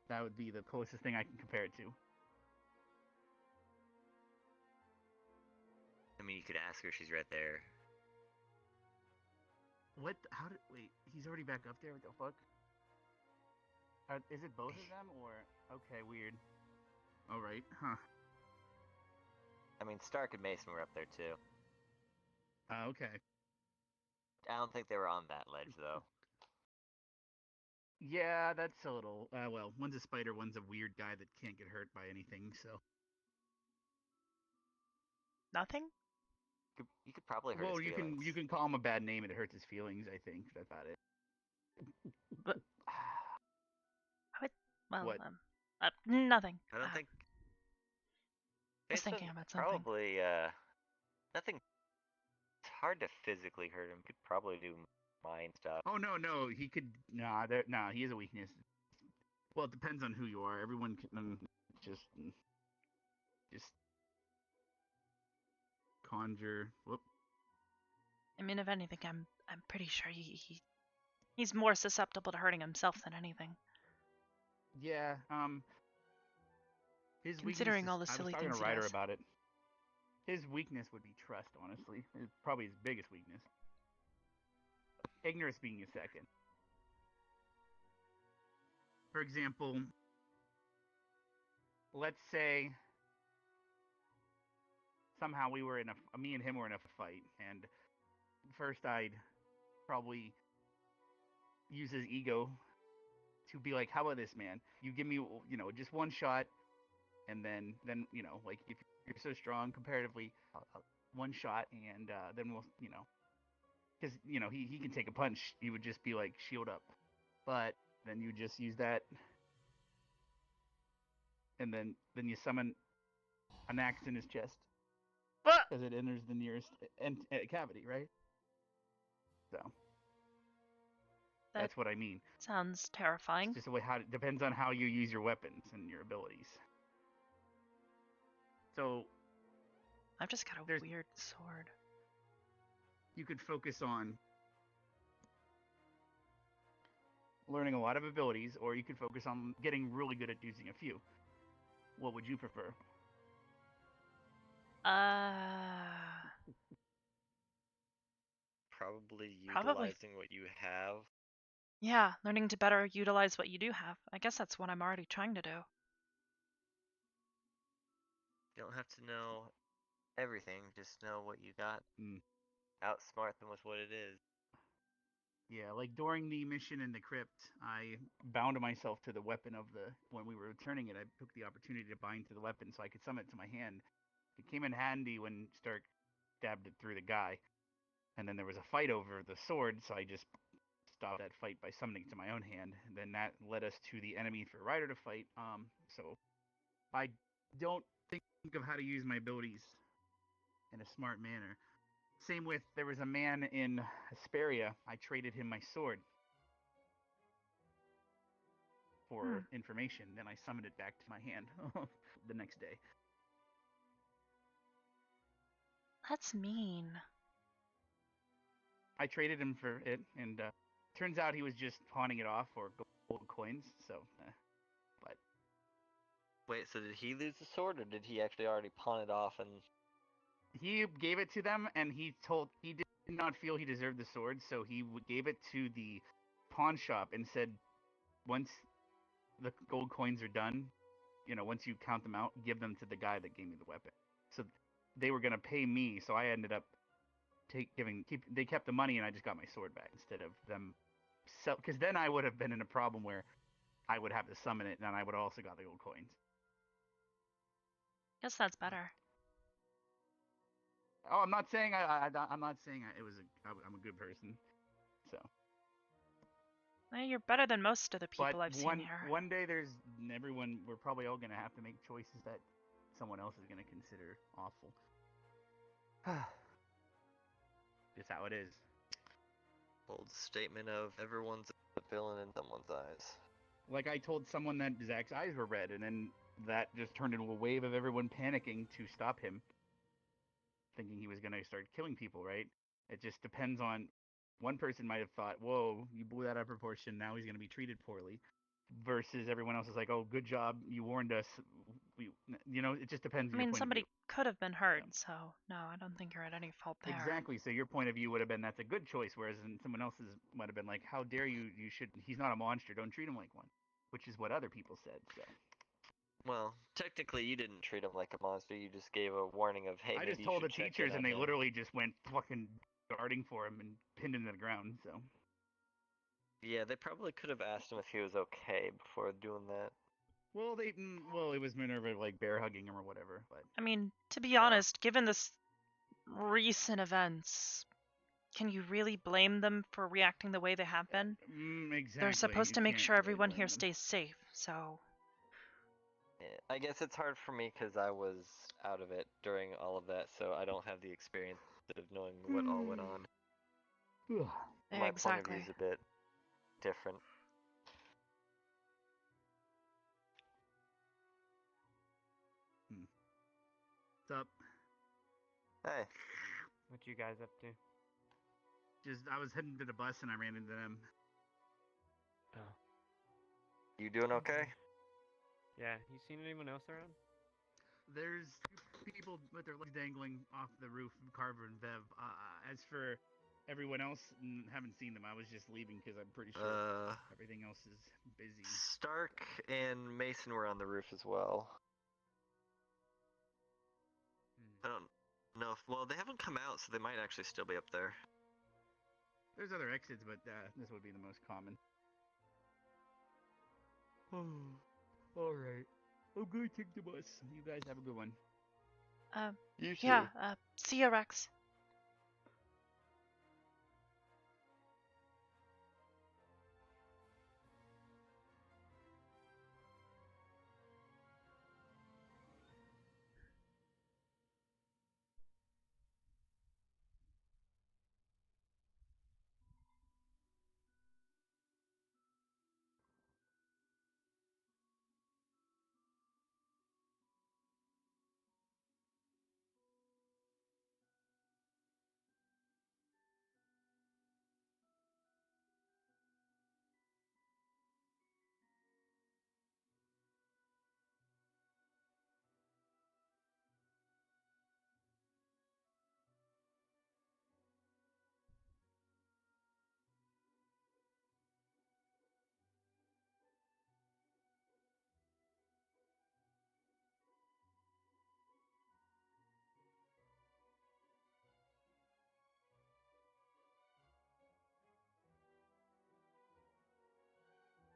That would be the closest thing I can compare it to. I mean, you could ask her; she's right there. What? How did? Wait, he's already back up there. What the fuck? Is it both of them, or okay, weird. All right, huh? I mean, Stark and Mason were up there too. Okay. I don't think they were on that ledge though. Yeah, that's a little. Well, one's a spider, one's a weird guy that can't get hurt by anything. So. Nothing. You could probably hurt his feelings. You can call him a bad name and it hurts his feelings. I think that's about it. But well, what? Nothing. I don't think. I was thinking about something. Probably nothing. It's hard to physically hurt him. Could probably do mind stuff. Oh no, he could. Nah, he has a weakness. Well, it depends on who you are. Everyone can just conjure. Whoop. I mean, if anything, I'm pretty sure he's more susceptible to hurting himself than anything. Yeah. His Considering weakness all the silly I was talking things to he Ryder does. about it. His weakness would be trust. Honestly, it's probably his biggest weakness. Ignorance being his second. For example, let's say somehow me and him were in a fight, and first I'd probably use his ego to be like, how about this, man? You give me, just one shot, and then like, if you're so strong comparatively, one shot, and then we'll, because he can take a punch. He would just be like, shield up, but then you just use that, and then you summon an axe in his chest because it enters the nearest cavity, right? So that's what I mean. Sounds terrifying. It's just the way it depends on how you use your weapons and your abilities. So I've just got a weird sword. You could focus on learning a lot of abilities, or you could focus on getting really good at using a few. What would you prefer? Probably utilizing what you have. Yeah, learning to better utilize what you do have. I guess that's what I'm already trying to do. You don't have to know everything, just know what you got. Outsmart them with what it is. Yeah, like during the mission in the crypt, I bound myself to the weapon when we were returning it, I took the opportunity to bind to the weapon so I could summon it to my hand. It came in handy when Stark stabbed it through the guy. And then there was a fight over the sword, so I just stopped that fight by summoning it to my own hand. And then that led us to the enemy for Ryder to fight. So I don't think of how to use my abilities in a smart manner. Same with, there was a man in Hesperia, I traded him my sword for information, then I summoned it back to my hand the next day. That's mean. I traded him for it, and turns out he was just pawning it off for gold coins, so, but... Wait, so did he lose the sword, or did he actually already pawn it off and... He gave it to them, and he did did not feel he deserved the sword, so he gave it to the pawn shop and said, once the gold coins are done, once you count them out, give them to the guy that gave me the weapon. So they were gonna pay me, so I ended up they kept the money and I just got my sword back instead of them sell, because then I would have been in a problem where I would have to summon it and I would have also got the gold coins. Guess that's better. Oh, I'm not saying I'm not saying I'm a good person. So. Well, you're better than most of the people I've seen here. One day we're probably all gonna have to make choices that someone else is gonna consider awful. Just how it is. Bold statement of everyone's a villain in someone's eyes. Like I told someone that Zach's eyes were red, and then that just turned into a wave of everyone panicking to stop him, thinking he was gonna start killing people, right? It just depends on. One person might have thought, "Whoa, you blew that out of proportion. Now he's gonna be treated poorly," versus everyone else is like, "Oh, good job, you warned us." It just depends on your point somebody of view. could have been hurt, so no, I don't think you're at any fault there. Exactly. So your point of view would have been that's a good choice, whereas someone else's might have been like, "How dare you? He's not a monster. Don't treat him like one," which is what other people said. So. Well, technically, you didn't treat him like a monster. You just gave a warning of, "Hey, I maybe just you told the should check teachers, in and on they him." literally just went fucking guarding for him and pinned him to the ground. So. Yeah, they probably could have asked him if he was okay before doing that. Well, it was Minerva like bear hugging him or whatever. But I mean, to be honest, given this recent events, can you really blame them for reacting the way they have been? Exactly. They're supposed to make sure everyone here them. stays safe, so. Yeah, I guess it's hard for me because I was out of it during all of that, so I don't have the experience of knowing what all went on. My point of view is a bit different. What's up? Hey. What you guys up to? I was heading to the bus and I ran into them. Oh. You doing okay? Yeah. You seen anyone else around? There's people with their legs dangling off the roof, Carver and Vev. As for everyone else, haven't seen them. I was just leaving because I'm pretty sure everything else is busy. Stark and Mason were on the roof as well. I don't know if, well, they haven't come out, so they might actually still be up there. There's other exits, but this would be the most common. All right. I'm going to take the bus. You guys have a good one. You too. Yeah, see you, Rex.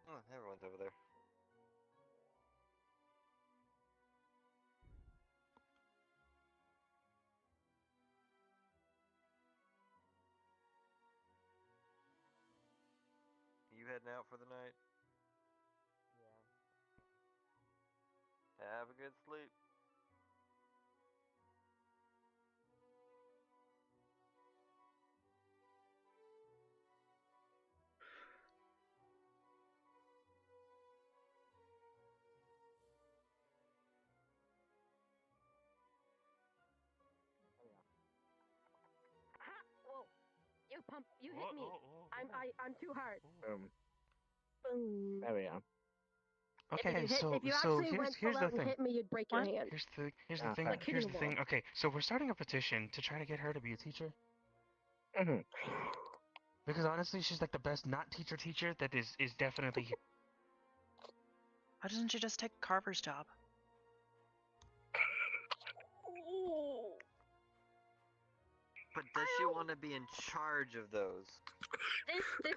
Oh, everyone's over there. You heading out for the night? Yeah. Have a good sleep. Whoa! You hit me. I'm too hard. Boom. There we go. Okay, if you so actually went here's full the out and thing. hit me, you'd break your hand. Here's the thing. Like hitting Here's a the wall. thing. Okay, so we're starting a petition to try to get her to be a teacher. Mhm. Because honestly, she's like the best not teacher that is definitely here. Why doesn't she just take Carver's job? But does she want to be in charge of those? This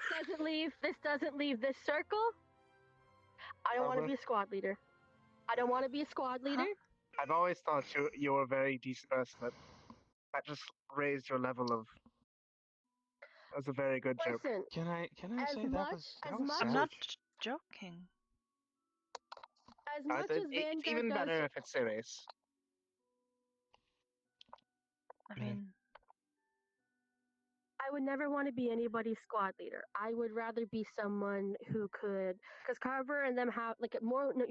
doesn't leave this circle. I don't want to be a squad leader. I don't want to be a squad leader. I've always thought you were a very decent person, but that just raised your level of. That was a very good joke. Listen, Can I as say much, that was as much, I'm not savage? joking. as much as It's Vanguard even does. better if it's serious. I mean, I would never want to be anybody's squad leader. I would rather be someone who could, because Carver and them have like more. No,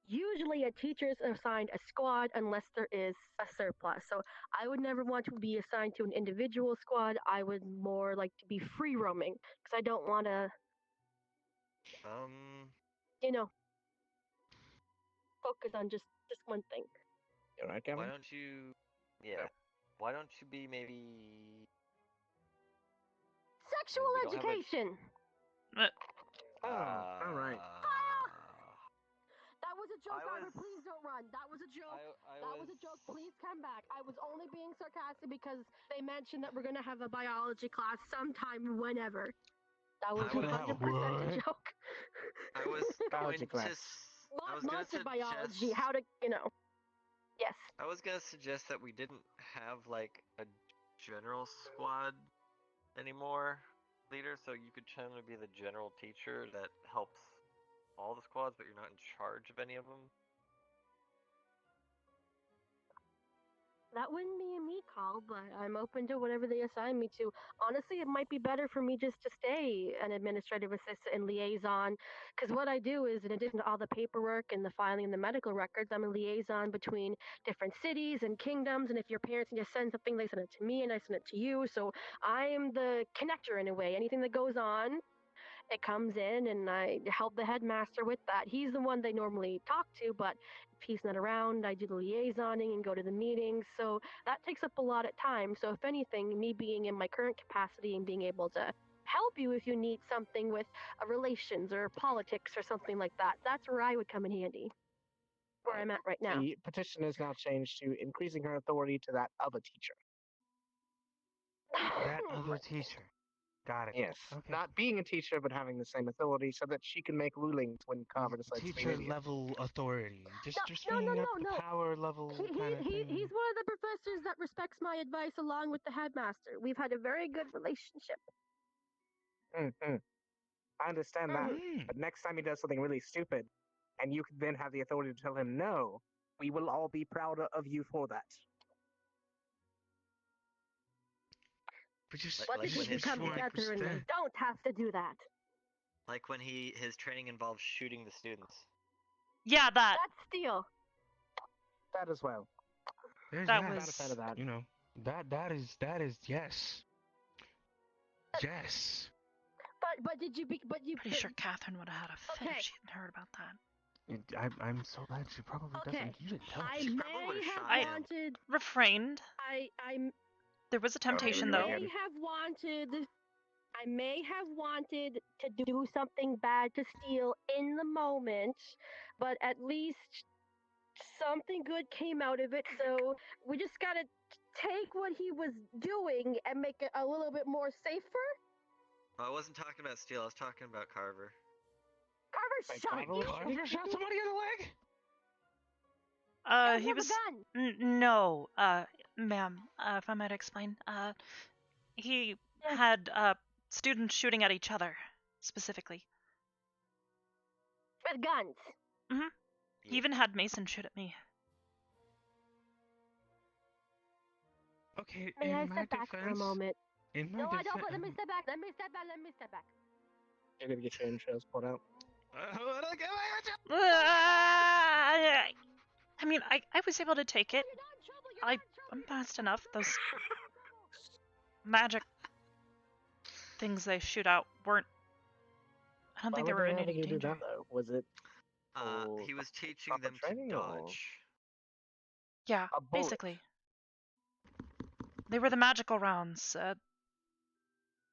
usually a teacher is assigned a squad unless there is a surplus. So I would never want to be assigned to an individual squad. I would more like to be free roaming because I don't want to, focus on just one thing. You're right, Gavin. Why don't you? Yeah. Why don't you be maybe Sexual education. All right. That was a joke, Arbor. Please don't run. That was a joke. That was a joke. Please come back. I was only being sarcastic because they mentioned that we're gonna have a biology class sometime whenever. That was 100% a joke. I was Biology going class. Lots of biology. How to, Yes. I was gonna suggest that we didn't have like a general squad anymore leader, so you could tend to be the general teacher that helps all the squads, but you're not in charge of any of them. That wouldn't be a me call, but I'm open to whatever they assign me to. Honestly, it might be better for me just to stay an administrative assistant and liaison, because what I do is, in addition to all the paperwork and the filing and the medical records, I'm a liaison between different cities and kingdoms, and if your parents need to send something, they send it to me and I send it to you, so I am the connector in a way. Anything that goes on, it comes in and I help the headmaster with that. He's the one they normally talk to, but if he's not around, I do the liaisoning and go to the meetings. So that takes up a lot of time. So if anything, me being in my current capacity and being able to help you if you need something with relations or politics or something like that, that's where I would come in handy. Where I'm at right now. The petition is now changed to increasing her authority to that of a teacher. That other teacher. Got it. Yes. Okay. Not being a teacher, but having the same authority so that she can make rulings when Carver decides to be an Teacher idiot. level authority. Just No. bringing up the power level kind of thing. He's one of the professors that respects my advice along with the headmaster. We've had a very good relationship. I understand that, but next time he does something really stupid, and you can then have the authority to tell him no, we will all be proud of you for that. What if we come together and we don't have to do that? Like when his training involves shooting the students. Yeah, that. That's steel. That as well. There's That that. was. Not a fan of that. You know, that is yes. Yes. But did you Pretty sure Catherine would have had a fit if she hadn't heard about that. I'm so glad she probably doesn't. You didn't tell I me. may have wanted. Refrained. There was a temptation though. I may have wanted to do something bad to steal in the moment, but at least something good came out of it. So we just gotta take what he was doing and make it a little bit more safer. I wasn't talking about Steel, I was talking about Carver. Carver shot you! Carver shot somebody in the leg? He was. No, ma'am, if I might explain. He had, students shooting at each other, specifically. With guns? Mm-hmm. He even had Mason shoot at me. Okay, May I in my step back for a defense... moment? In my No, I defense... don't. Let me step back. Let me step back. You're gonna get your intros pulled out. I mean, I was able to take it. I'm fast enough. Those magic things they shoot out weren't. I don't think they were in any danger. Do that, though? Was it? He was teaching them to dodge. Yeah, basically. They were the magical rounds.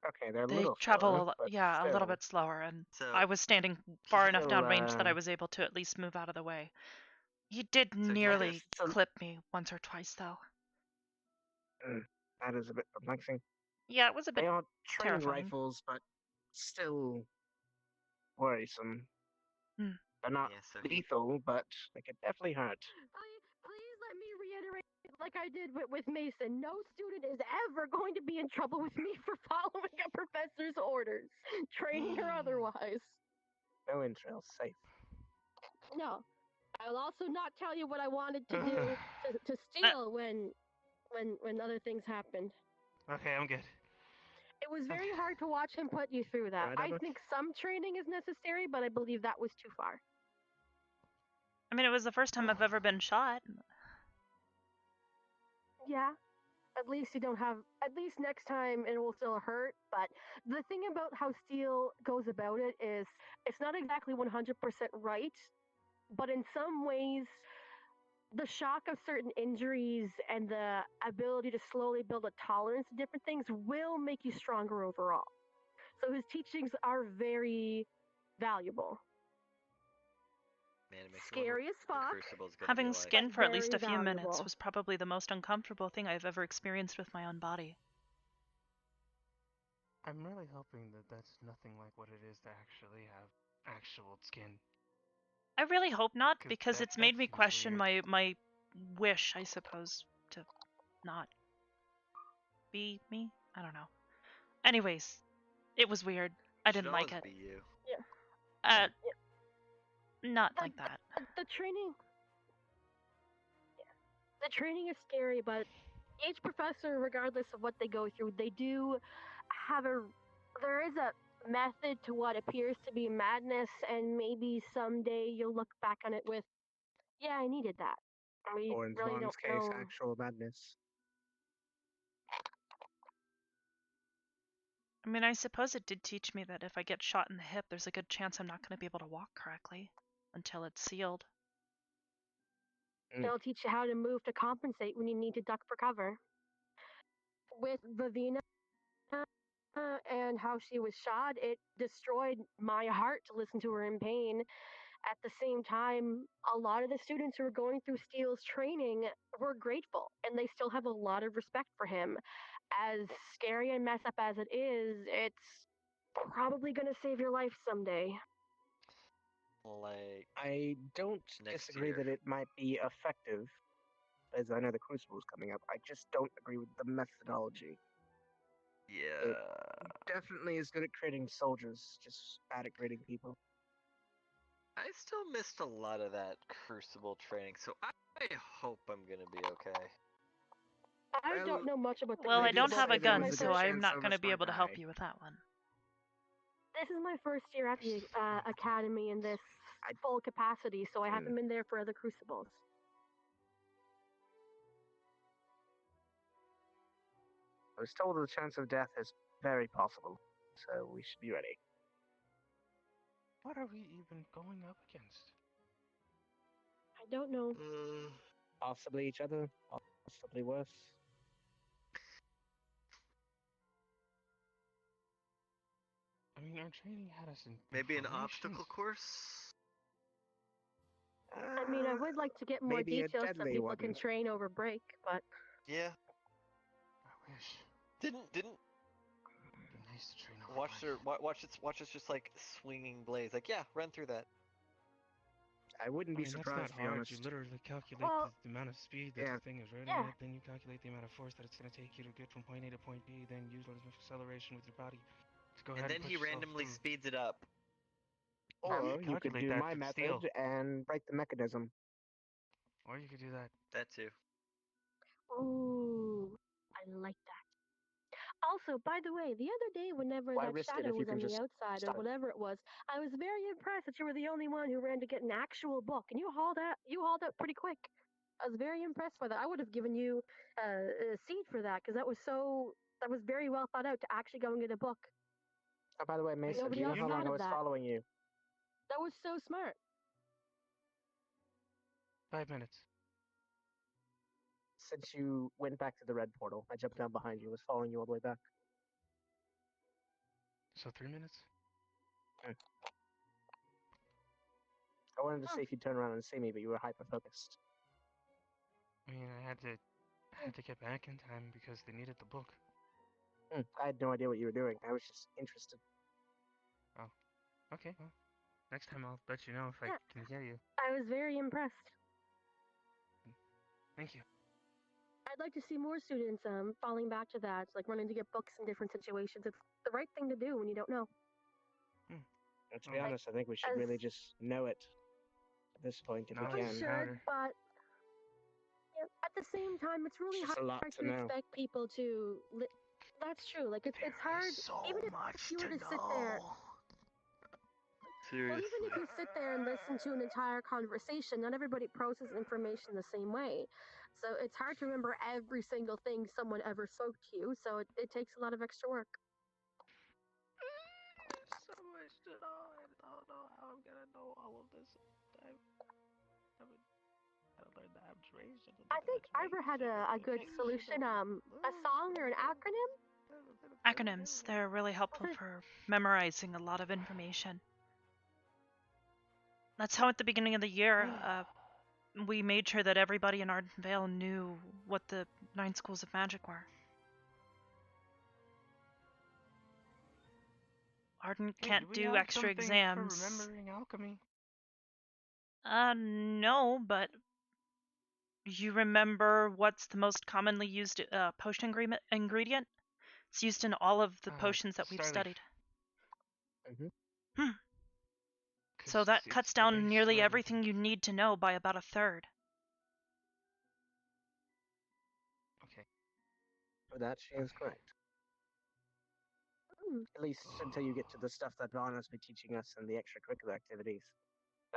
Okay, they're a They little travel, slower, but yeah, a little still. bit slower, and So I was standing far enough Still, downrange that I was able to at least move out of the way. He did So nearly So- clip me once or twice, though. that is a bit perplexing. Yeah, it was a bit They are trained terrifying. rifles, but still worrisome. Hmm. They're not Yeah, so lethal, but they could definitely hurt. Please let me reiterate, like I did with Mason, no student is ever going to be in trouble with me for following a professor's orders, training or otherwise. No intrail, safe. No, I'll also not tell you what I wanted to do to steal when other things happened. Okay, I'm good. It was very hard to watch him put you through that. Right, I Emma? think some training is necessary, but I believe that was too far. I mean, it was the first time I've ever been shot. Yeah. At least you don't have. At least next time it will still hurt. But the thing about how Steel goes about it is it's not exactly 100% right, but in some ways, the shock of certain injuries and the ability to slowly build a tolerance to different things will make you stronger overall. So his teachings are very valuable. Man, it makes me wonder Scary as what fuck. Crucible's gonna Having be like. skin for at least a very few minutes valuable. was probably the most uncomfortable thing I've ever experienced with my own body. I'm really hoping that that's nothing like what it is to actually have actual skin. I really hope not, 'Cause because that- it's made that me seems question weird. my wish, I suppose, to not be me. I don't know. Anyways, it was weird. I Should didn't like always it. be you. Uh, not like that. The training. The training is scary, but each professor, regardless of what they go through, they do have a. There is a method to what appears to be madness, and maybe someday you'll look back on it with, yeah, I needed that. We Or in really Zwan's don't case, know. actual madness. I mean, I suppose it did teach me that if I get shot in the hip, there's a good chance I'm not going to be able to walk correctly until it's sealed. They'll teach you how to move to compensate when you need to duck for cover. With Vivina and how she was shot, it destroyed my heart to listen to her in pain. At the same time, a lot of the students who are going through Steele's training were grateful, and they still have a lot of respect for him. As scary and messed up as it is, it's probably going to save your life someday. Like, I don't next disagree year. that it might be effective, as I know the Crucible is coming up. I just don't agree with the methodology. Yeah. It definitely is good at creating soldiers, just bad at creating people. I still missed a lot of that Crucible training, so I hope I'm gonna be okay. I don't know much about the Well, I Crucible. don't have a This is my gun, so first- I'm not going to be able to help you with that one. This is my first year at the academy in this full capacity, so I haven't been there for other Crucibles. I was told the chance of death is very possible, so we should be ready. What are we even going up against? I don't know. Possibly each other, possibly worse. I mean, our training had us in Maybe an formations. obstacle course? I mean, I would like to get more maybe a details so deadly people can one. train over break, but Yeah. I wish. Didn't It'd be nice to train over watch us just like swinging blades. Like, yeah, run through that. I wouldn't be that's surprised, not to be hard. honest. You literally calculate Well, the amount of speed that yeah. the thing is running Yeah. at, then you calculate the amount of force that it's going to take you to get from point A to point B, then use as much acceleration with your body to go And ahead then and push he yourself randomly through. speeds it up. Or you could calculate do that my with steel. method and break the mechanism. Or you could do that. That too. ooh, I like that. Also, by the way, the other day, whenever Why that risk it shadow if you was can on the just outside or stop? whatever it was, I was very impressed that you were the only one who ran to get an actual book, and you hauled out pretty quick. I was very impressed by that. I would have given you a seat for that because that was very well thought out to actually go and get a book. Oh, by the way, Mason, Nobody do you know else how long thought I of was that. following you? That was so smart. 5 minutes. since you went back to the red portal, I jumped down behind you, was following you all the way back. So 3 minutes? I wanted to see if you'd turn around and see me, but you were hyper-focused. I mean, I had to get back in time because they needed the book. I had no idea what you were doing. I was just interested. Oh, okay. Well, next time I'll let you know if I can hear you. I was very impressed. Thank you. I'd like to see more students falling back to that, like running to get books in different situations. It's the right thing to do when you don't know. To be honest, I think we should really just know it at this point if we We can. should, but at the same time, it's really It's just a lot hard to to know. expect people to. That's true. Like it's hard. Even if you were to sit there. Seriously. Well, even if you sit there and listen to an entire conversation, not everybody processes information the same way. So it's hard to remember every single thing someone ever spoke to you. So it takes a lot of extra work. There's so much to know. I don't know how I'm gonna know all of this. I gotta learn the abjuration. I think Arbor had a good solution. A song or an acronym. Acronyms, they're really helpful for memorizing a lot of information. That's how at the beginning of the year, we made sure that everybody in Ardenvale knew what the 9 schools of magic were. Arden can't do extra exams. For remembering alchemy? No, but you remember what's the most commonly used potion ingredient? It's used in all of the potions that we've Starleaf. studied. Mm-hmm. So that cuts down nearly everything you need to know by about a third. Okay. That she is correct. At least until you get to the stuff that Vana's been teaching us and the extracurricular activities.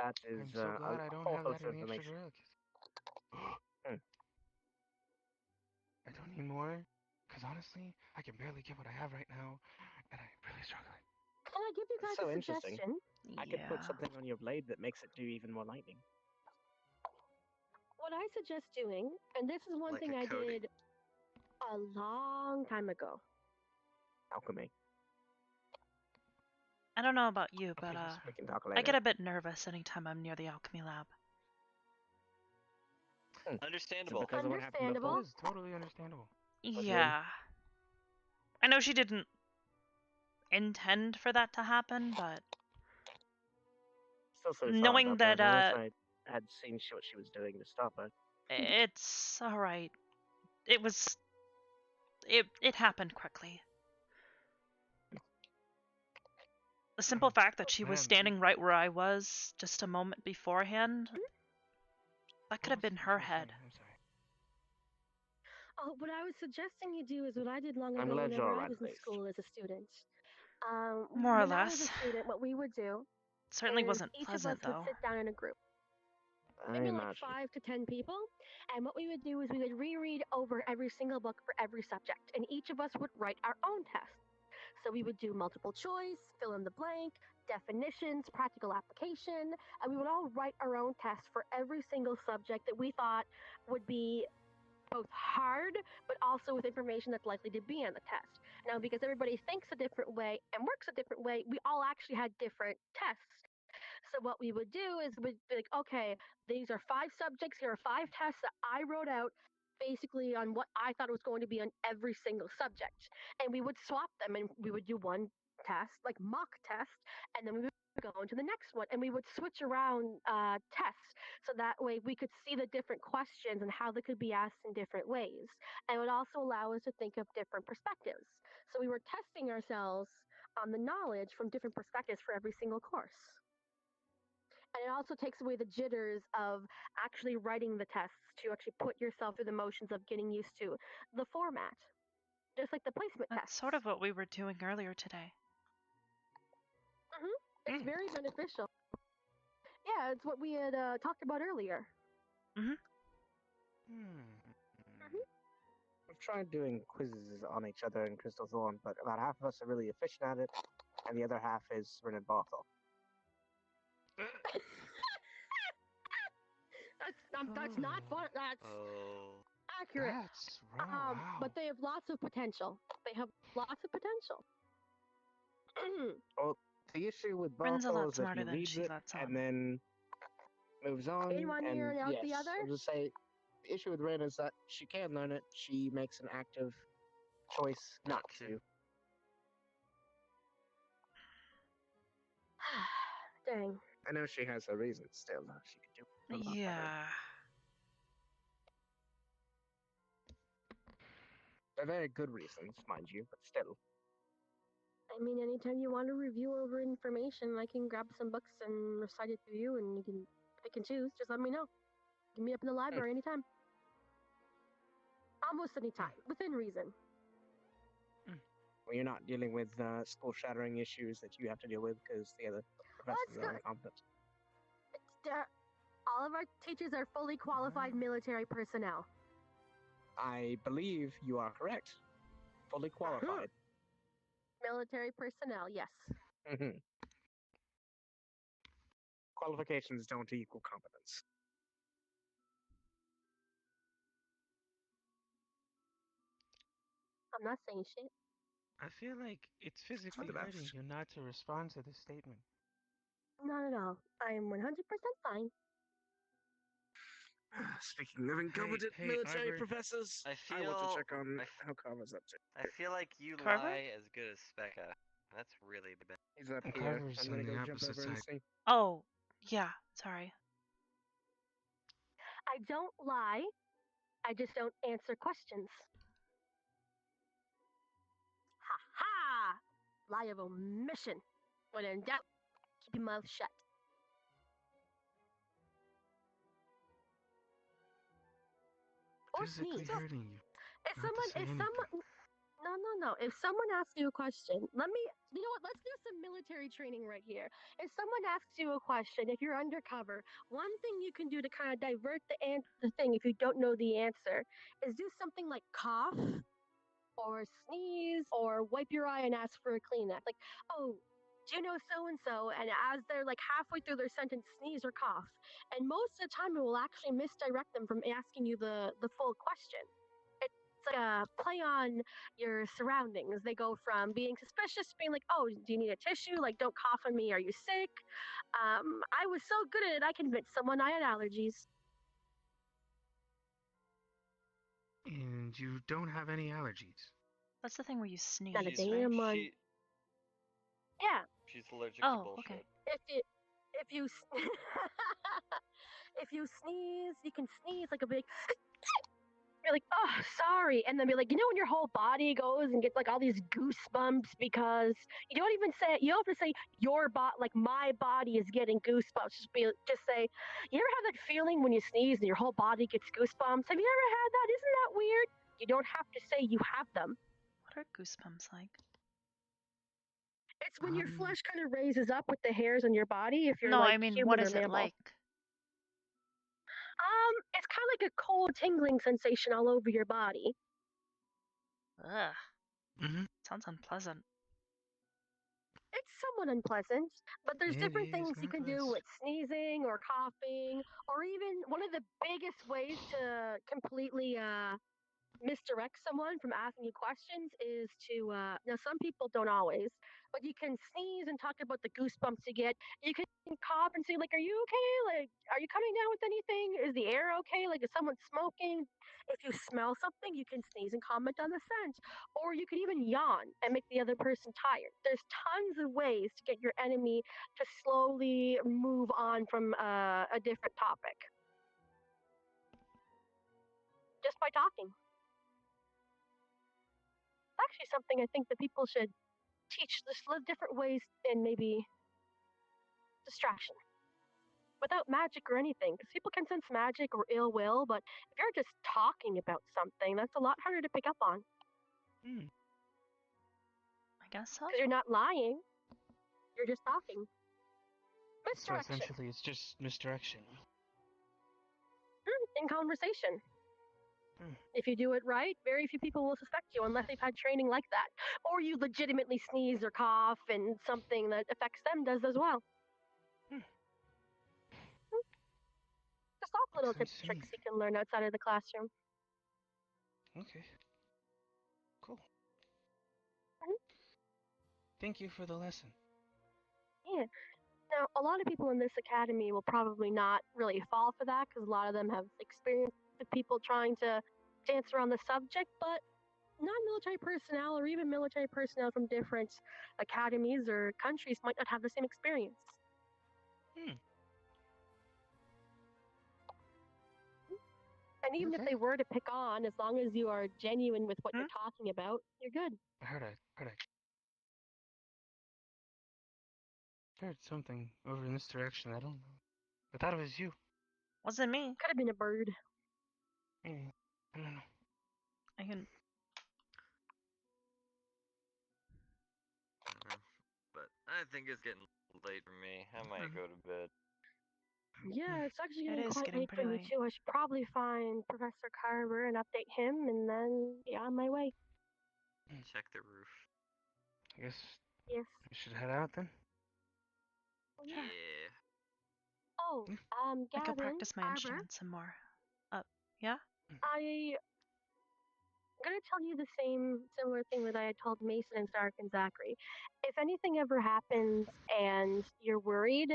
That is I'm so glad I don't whole have host that of in the information. extracurriculars. I don't need more, because honestly, I can barely get what I have right now, and I'm really struggling. Can I give you guys That's so a interesting. suggestion? I could put something on your blade that makes it do even more lightning. What I suggest doing, and this is one Like thing a I coating. did a long time ago. Alchemy. I don't know about you, but We can talk I later. get a bit nervous anytime I'm near the alchemy lab. Understandable. Because of what happened before? Understandable. It is totally understandable. Yeah. I know she didn't intend for that to happen, but Still so knowing sorry about that I wish I had seen what she was doing to stop her. it's all right. It happened quickly. The simple fact that she was ma'am, standing right where I was just a moment beforehand, that could have been her head. I'm sorry. Oh, what I was suggesting you do is what I did long I'm ago glad whenever you're I alright, was in at least. school as a student. More or when I was a less. student, what we would do Certainly is wasn't each pleasant, of us would though. sit down in a group. Maybe like 5 to 10 people. And what we would do is we would reread over every single book for every subject. And each of us would write our own test. So we would do multiple choice, fill in the blank, definitions, practical application, and we would all write our own test for every single subject that we thought would be both hard, but also with information that's likely to be on the test. Now, because everybody thinks a different way and works a different way, we all actually had different tests. So what we would do is we'd be like, okay, these are 5 subjects. Here are 5 tests that I wrote out basically on what I thought was going to be on every single subject. And we would swap them and we would do one test, like mock test, and then we would go into the next one and we would switch around tests so that way we could see the different questions and how they could be asked in different ways. And it would also allow us to think of different perspectives. So we were testing ourselves on the knowledge from different perspectives for every single course. And it also takes away the jitters of actually writing the tests to actually put yourself through the motions of getting used to the format. Just like the placement That's tests. sort of what we were doing earlier today. It's very beneficial. Yeah, it's what we had talked about earlier. We've tried doing quizzes on each other in Crystal Thorn, but about half of us are really efficient at it, and the other half is Renard Barthel. That's not fun. That's Oh. accurate. That's wrong. Wow. But they have lots of potential. They have lots of potential. Well, the issue with Bryn's a Balto lot is that he smarter than reads she it lets and on. then moves on. In one ear and out yes, the other? I was gonna say, the issue with Ren is that she can learn it. She makes an active choice not to. Dang. I know she has her reasons still. Though. She could do a lot better. Yeah. They're very good reasons, mind you, but still. I mean, anytime you want to review over information, I can grab some books and recite it to you, and you can pick and choose. Just let me know. Give me up in the library anytime. Almost any time, within reason. Well, you're not dealing with school-shattering issues that you have to deal with because the other professors are incompetent. All of our teachers are fully qualified military personnel. I believe you are correct. Fully qualified. Military personnel, yes. Qualifications don't equal competence. I'm not saying shit. I feel like it's physically hurting you not to respond to this statement. Not at all. I'm 100% fine. Speaking of incompetent military professors, I want to check on how Carver's up to. I feel like you Carver? lie as good as Specca. That's really bad. He's up here. Carver's I'm gonna on the go jump opposite over and side. see. Oh, yeah. Sorry. I don't lie. I just don't answer questions. Ha ha! Lie of omission. When in doubt, keep your mouth shut. Or Physically sneeze. hurting you. If someone asks you a question, you know what, let's do some military training right here. If someone asks you a question, if you're undercover, one thing you can do to kind of divert the thing if you don't know the answer is do something like cough or sneeze or wipe your eye and ask for a Kleenex. Like, oh, do you know so-and-so? And as they're like halfway through their sentence, sneeze or cough. And most of the time it will actually misdirect them from asking you the full question. It's like a play on your surroundings. They go from being suspicious to being like, oh, do you need a tissue? Like, don't cough on me. Are you sick? I was so good at it, I convinced someone I had allergies. And you don't have any allergies. That's the thing where you sneeze, Not a damn one. Yeah. She's allergic to bullshit. Okay. If you if you sneeze, you can sneeze like a big. You're like, oh, sorry, and then be like, you know, when your whole body goes and gets like all these goosebumps because you don't even say it. You don't have to say your like my body is getting goosebumps. Just say, you ever have that feeling when you sneeze and your whole body gets goosebumps? Have you ever had that? Isn't that weird? You don't have to say you have them. What are goosebumps like? It's when your flesh kind of raises up with the hairs on your body. If you're No, like I mean, human what or is it mammal. like? It's kind of like a cold tingling sensation all over your body. Ugh. Sounds unpleasant. It's somewhat unpleasant, but there's It different is things you can do nonetheless. with sneezing or coughing, or even one of the biggest ways to completely misdirect someone from asking you questions is to now some people don't always, but you can sneeze and talk about the goosebumps you get. You can cough and say like, are you okay? Like, are you coming down with anything? Is the air okay? Like, is someone smoking? If you smell something, you can sneeze and comment on the scent, or you could even yawn and make the other person tired. There's tons of ways to get your enemy to slowly move on from a different topic just by talking. Actually something I think that people should teach different ways in maybe distraction without magic or anything, because people can sense magic or ill will, but if you're just talking about something, that's a lot harder to pick up on. I guess so. Because you're not lying, you're just talking. So Misdirection. essentially, it's just misdirection. In conversation. If you do it right, very few people will suspect you unless they've had training like that. Or you legitimately sneeze or cough and something that affects them does as well. Just all little tips and tricks you can learn outside of the classroom. Okay. Cool. Mhm. Thank you for the lesson. Yeah. Now, a lot of people in this academy will probably not really fall for that because a lot of them have experience with people trying to dance around the subject, but non-military personnel or even military personnel from different academies or countries might not have the same experience. And even if they were to pick on, as long as you are genuine with what you're talking about, you're good. I heard something over in this direction. I don't know. I thought it was you. Wasn't me. Could have been a bird. I don't know. I can. But I think it's getting late for me. I might go to bed. Yeah, it's actually It getting is quite getting late for pretty me late. too. I should probably find Professor Carver and update him, and then be on my way. Check the roof. I guess Yes. we should head out then. Yeah. Oh, I could Gavin, practice my Arbor, instrument some more. Yeah? I'm gonna tell you the similar thing that I had told Mason and Stark and Zachary. If anything ever happens and you're worried,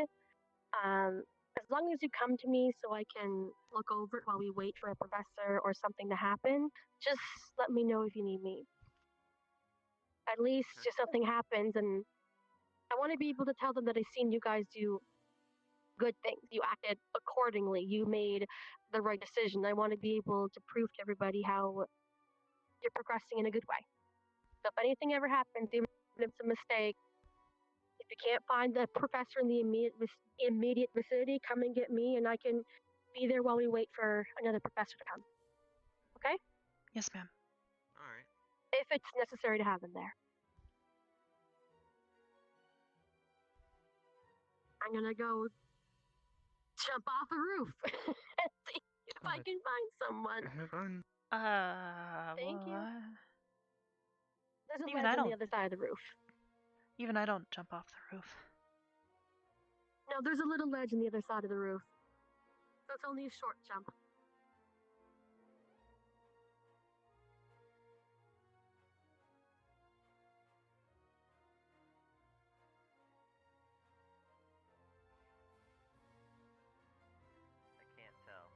as long as you come to me so I can look over it while we wait for a professor or something to happen, just let me know if you need me. At least if something happens, and I want to be able to tell them that I've seen you guys do good things. You acted accordingly. You made the right decision. I want to be able to prove to everybody how you're progressing in a good way. So if anything ever happens, even if it's a mistake, if you can't find the professor in the immediate vicinity, come and get me, and I can be there while we wait for another professor to come. Okay? Yes, ma'am. All right. If it's necessary to have them there. I'm gonna go jump off a roof and see if I can find someone. Have fun. Thank you. What? There's a Even ledge I on the don't. other side of the roof. Even I don't jump off the roof. No, there's a little ledge on the other side of the roof. So it's only a short jump. I can't tell.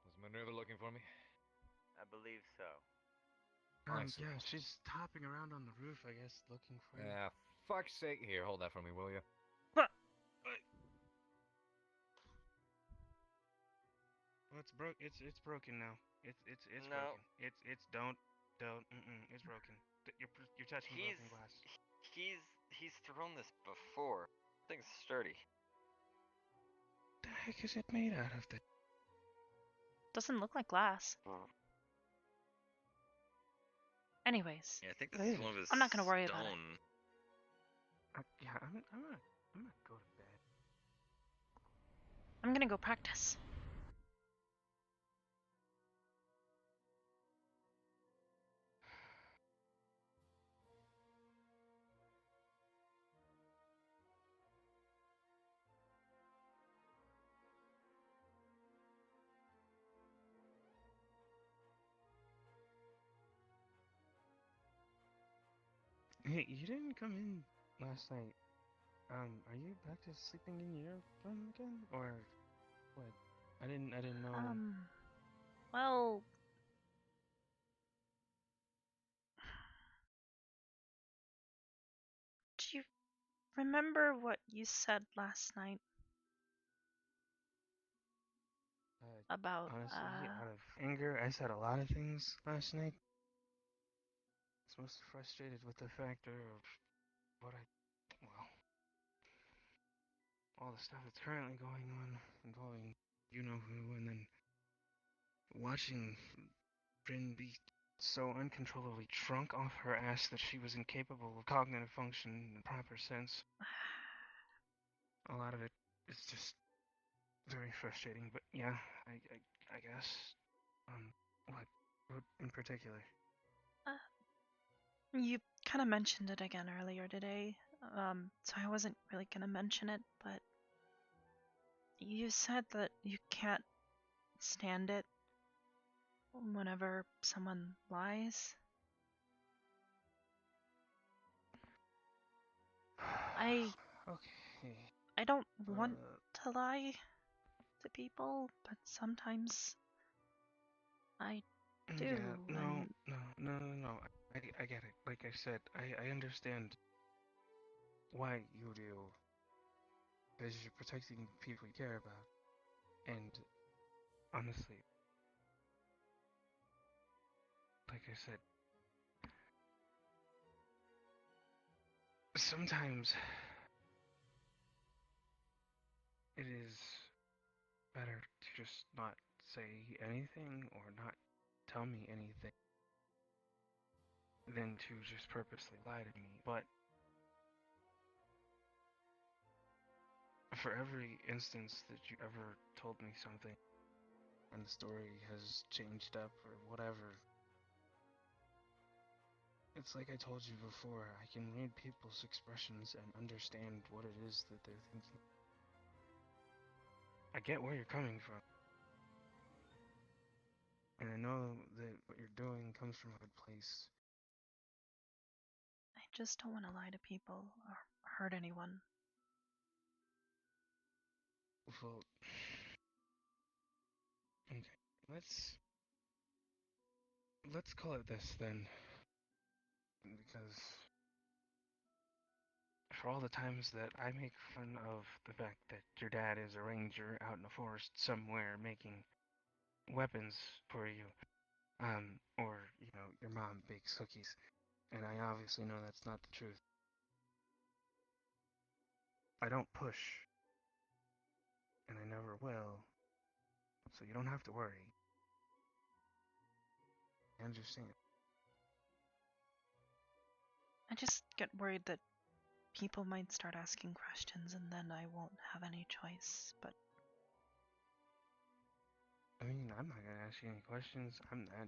Was Minerva looking for me? I believe so. I see. Yeah, she's hopping around on the roof, I guess, looking for you. Ah, fuck's sake. Here, hold that for me, will you? Oh, it's broke. It's broken now. It's No. broken. It's don't. It's broken. You're touching broken glass. He's thrown this before. Thing's sturdy. The heck is it made out of? Doesn't look like glass. Anyways. Yeah, I think this is one of his I'm not gonna worry about it. Yeah, I'm gonna go to bed. I'm gonna go practice. Hey, you didn't come in last night. Are you back to sleeping in your room again, or what? I didn't know. Well, remember what you said last night about, Honestly, out of anger, I said a lot of things last night. I was most frustrated with the factor of what well, all the stuff that's currently going on involving you know who, and then watching Bryn be so uncontrollably drunk off her ass that she was incapable of cognitive function in the proper sense. A lot of it is just very frustrating, but yeah, I guess. What? What in particular? You kind of mentioned it again earlier today, so I wasn't really gonna mention it, but you said that you can't stand it whenever someone lies. Okay. I don't want to lie to people, but sometimes I do. Yeah, no, and no. I get it. Like I said, I understand why you do, because you're protecting people you care about. And honestly, like I said, sometimes it is better to just not say anything or not tell me anything than to just purposely lie to me. But for every instance that you ever told me something and the story has changed up or whatever, it's like I told you before, I can read people's expressions and understand what it is that they're thinking. I get where you're coming from. And I know that what you're doing comes from a good place. I just don't want to lie to people or hurt anyone. Well, okay, let's call it this then, because for all the times that I make fun of the fact that your dad is a ranger out in the forest somewhere making weapons for you, or, you know, your mom bakes cookies, and I obviously know that's not the truth. I don't push, and I never will, so you don't have to worry. I understand. I just get worried that people might start asking questions and then I won't have any choice, but I mean, I'm not gonna ask you any questions. I'm not,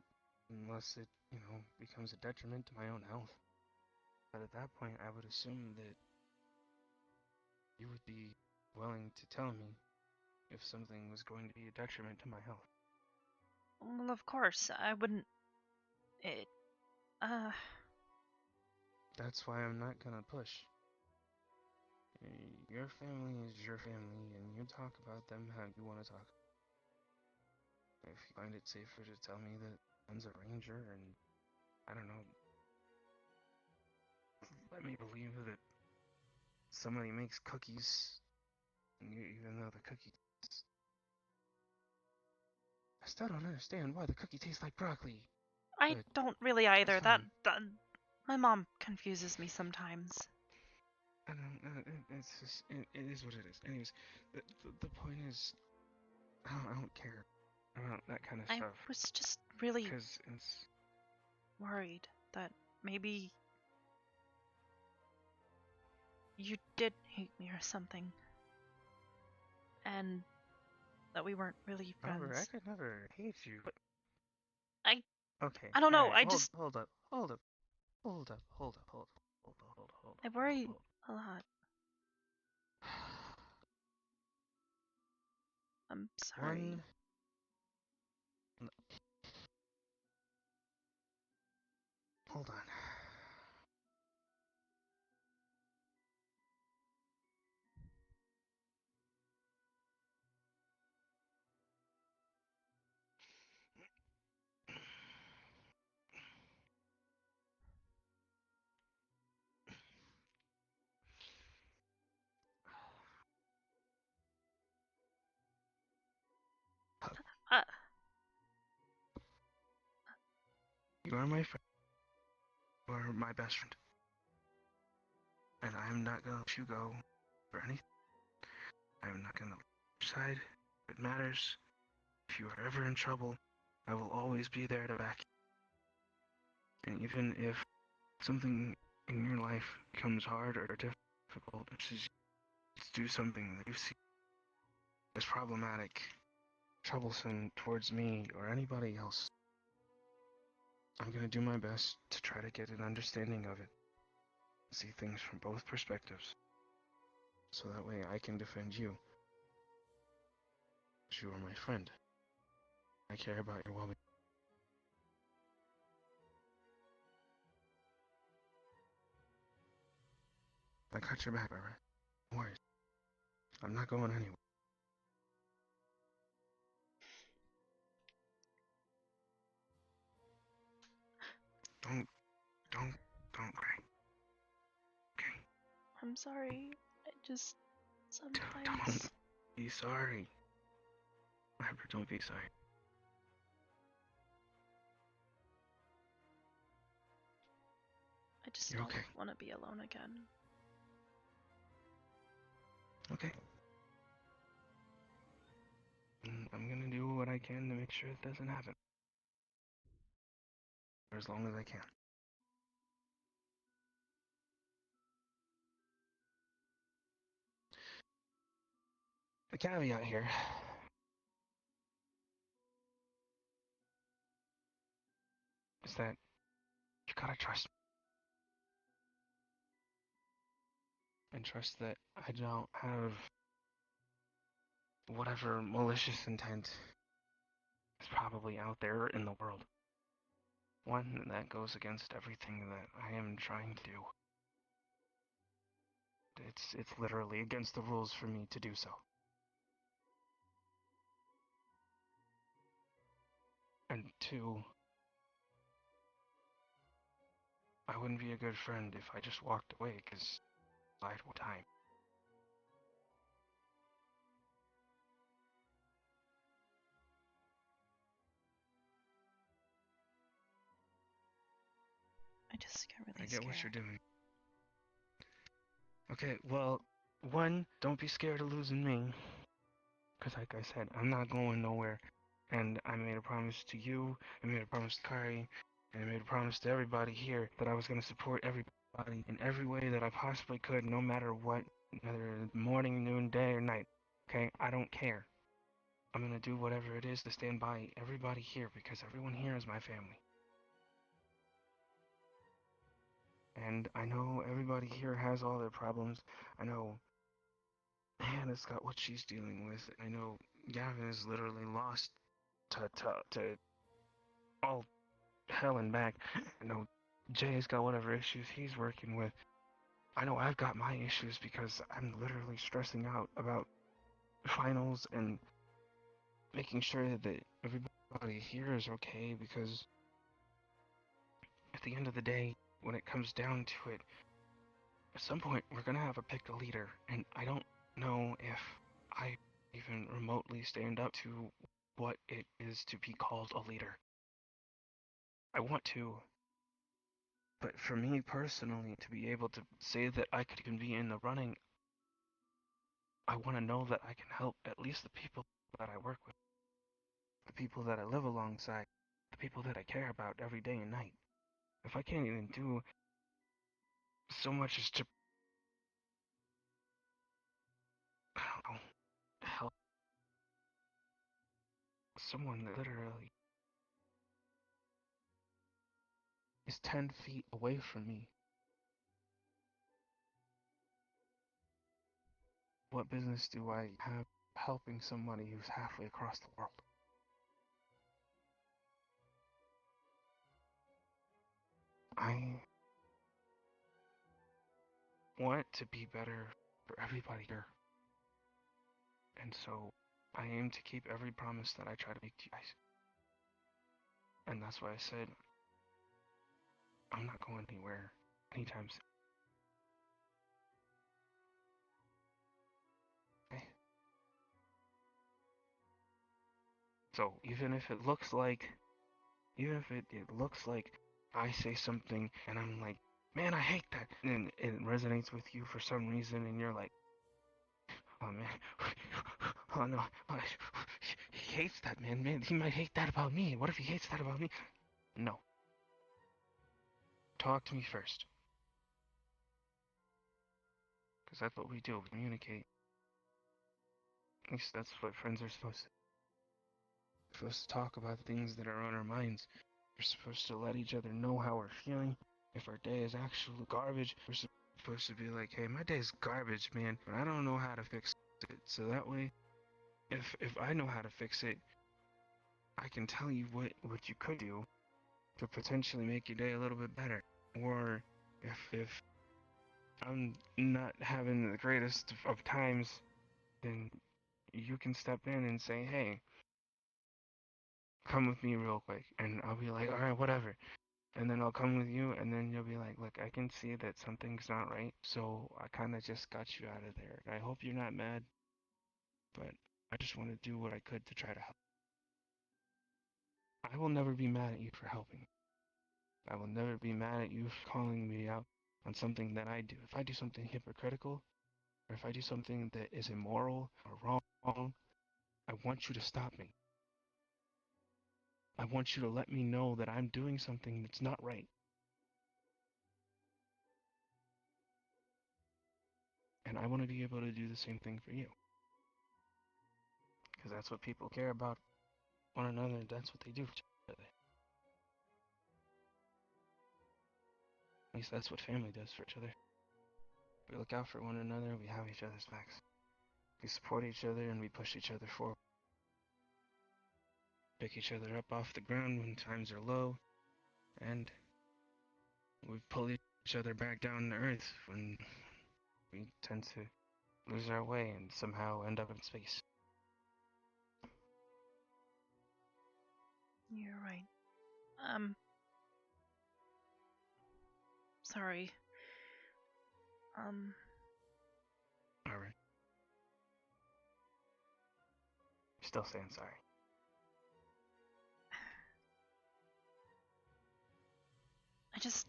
unless it, you know, becomes a detriment to my own health. But at that point, I would assume that you would be willing to tell me if something was going to be a detriment to my health. well, of course, I wouldn't. It, That's why I'm not gonna push. Your family is your family, and you talk about them how you want to talk. If you find it safer to tell me that one's a ranger, and I don't know, let me believe that somebody makes cookies, even though the cookie tastes... I still don't understand why the cookie tastes like broccoli. I But don't really either. that's fine. My mom confuses me sometimes. I don't. It's just. It is what it is. Anyways, the point is, I don't care about that kind of I stuff. was just really Because it's worried that maybe you did hate me or something, and that we weren't really friends. Arbor, I could never hate you, but okay. I don't know. Right, I just hold up. I worry a lot. I'm sorry. Hold on. Uh, You are my friend. You are my best friend. And I am not gonna let you go for anything. I am not gonna let your side. If it matters, if you are ever in trouble, I will always be there to back you. And even if something in your life becomes hard or difficult, just do something that you see as problematic, troublesome towards me or anybody else. I'm gonna do my best to try to get an understanding of it. See things from both perspectives. So that way I can defend you. Because you are my friend. I care about your well-being. I got your back, alright? No worries. I'm not going anywhere. Don't cry. Okay? I'm sorry. I just sometimes. Don't be sorry. Arbor, don't be sorry. I just You're don't okay. want to be alone again. Okay. I'm gonna do what I can to make sure it doesn't happen. For as long as I can. The caveat here is that you gotta trust me. And trust that I don't have whatever malicious intent is probably out there in the world. One that goes against everything that I am trying to do. It's literally against the rules for me to do so. And two, I wouldn't be a good friend if I just walked away because I had time. I just get really I get scared. what you're doing. Okay, well, one, don't be scared of losing me. Because like I said, I'm not going nowhere. And I made a promise to you, I made a promise to Kari, and I made a promise to everybody here that I was going to support everybody in every way that I possibly could, no matter what, whether morning, noon, day, or night. Okay? I don't care. I'm going to do whatever it is to stand by everybody here because everyone here is my family. And I know everybody here has all their problems. I know Hannah's got what she's dealing with. I know Gavin is literally lost to all hell and back. I know Jay's got whatever issues he's working with. I know I've got my issues because I'm literally stressing out about finals and making sure that everybody here is okay because at the end of the day, when it comes down to it, at some point we're gonna have to pick a leader, and I don't know if I even remotely stand up to what it is to be called a leader. I want to, but for me personally, to be able to say that I could even be in the running, I want to know that I can help at least the people that I work with, the people that I live alongside, the people that I care about every day and night. If I can't even do so much as to, I don't know, help someone that literally is 10 feet away from me, what business do I have helping somebody who's halfway across the world? I want to be better for everybody here. And so I aim to keep every promise that I try to make to you guys. And that's why I said I'm not going anywhere anytime soon. Okay? So even if it looks like, even if it looks like I say something and I'm like, man, I hate that, and it resonates with you for some reason, and you're like, oh man, oh no, oh, he hates that, man, he might hate that about me. What if he hates that about me? No. Talk to me first. Because that's what we do, we communicate. At least that's what friends are supposed to. We're supposed to talk about things that are on our minds. We're supposed to let each other know how we're feeling. If our day is actual garbage, we're supposed to be like, hey, my day's garbage, man, but I don't know how to fix it. So that way, if I know how to fix it, I can tell you what you could do to potentially make your day a little bit better. Or if I'm not having the greatest of times, then you can step in and say, hey, come with me real quick. And I'll be like, alright, whatever. And then I'll come with you, and then you'll be like, look, I can see that something's not right, so I kind of just got you out of there. I hope you're not mad, but I just want to do what I could to try to help. I will never be mad at you for helping. I will never be mad at you for calling me out on something that I do. If I do something hypocritical, or if I do something that is immoral or wrong, I want you to stop me. I want you to let me know that I'm doing something that's not right. And I want to be able to do the same thing for you. Because that's what people care about one another, that's what they do for each other. At least that's what family does for each other. We look out for one another, we have each other's backs. We support each other and we push each other forward. Pick each other up off the ground when times are low, and we pull each other back down to earth when we tend to lose our way and somehow end up in space. You're right. Sorry. Alright. Still saying sorry. I just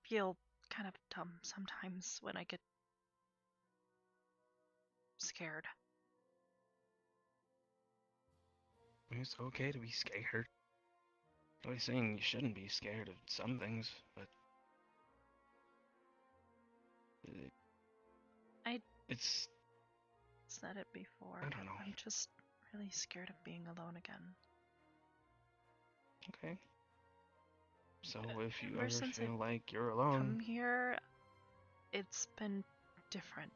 feel kind of dumb sometimes when I get scared. It's okay to be scared. I'm not saying you shouldn't be scared of some things, but I it's said it before. I don't know. I'm just really scared of being alone again. Okay. So if you Ever ever since feel I've like you're alone, come here, it's been different.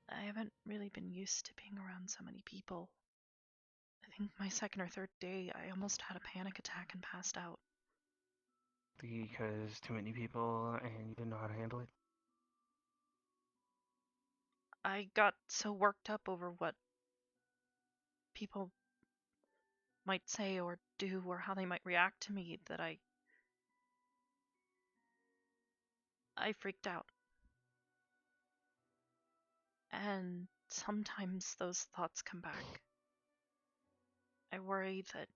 I haven't really been used to being around so many people. I think my second or third day, I almost had a panic attack and passed out. because too many people and you didn't know how to handle it. I got so worked up over what people might say or do or how they might react to me that I freaked out. And sometimes those thoughts come back. I worry that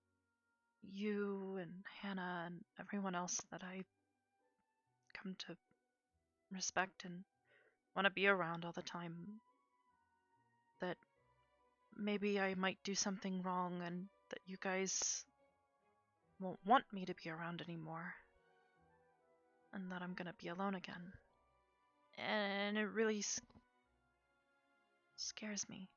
you and Hannah and everyone else that I come to respect and want to be around all the time, that maybe I might do something wrong and that you guys won't want me to be around anymore, and that I'm gonna be alone again. And it really scares me.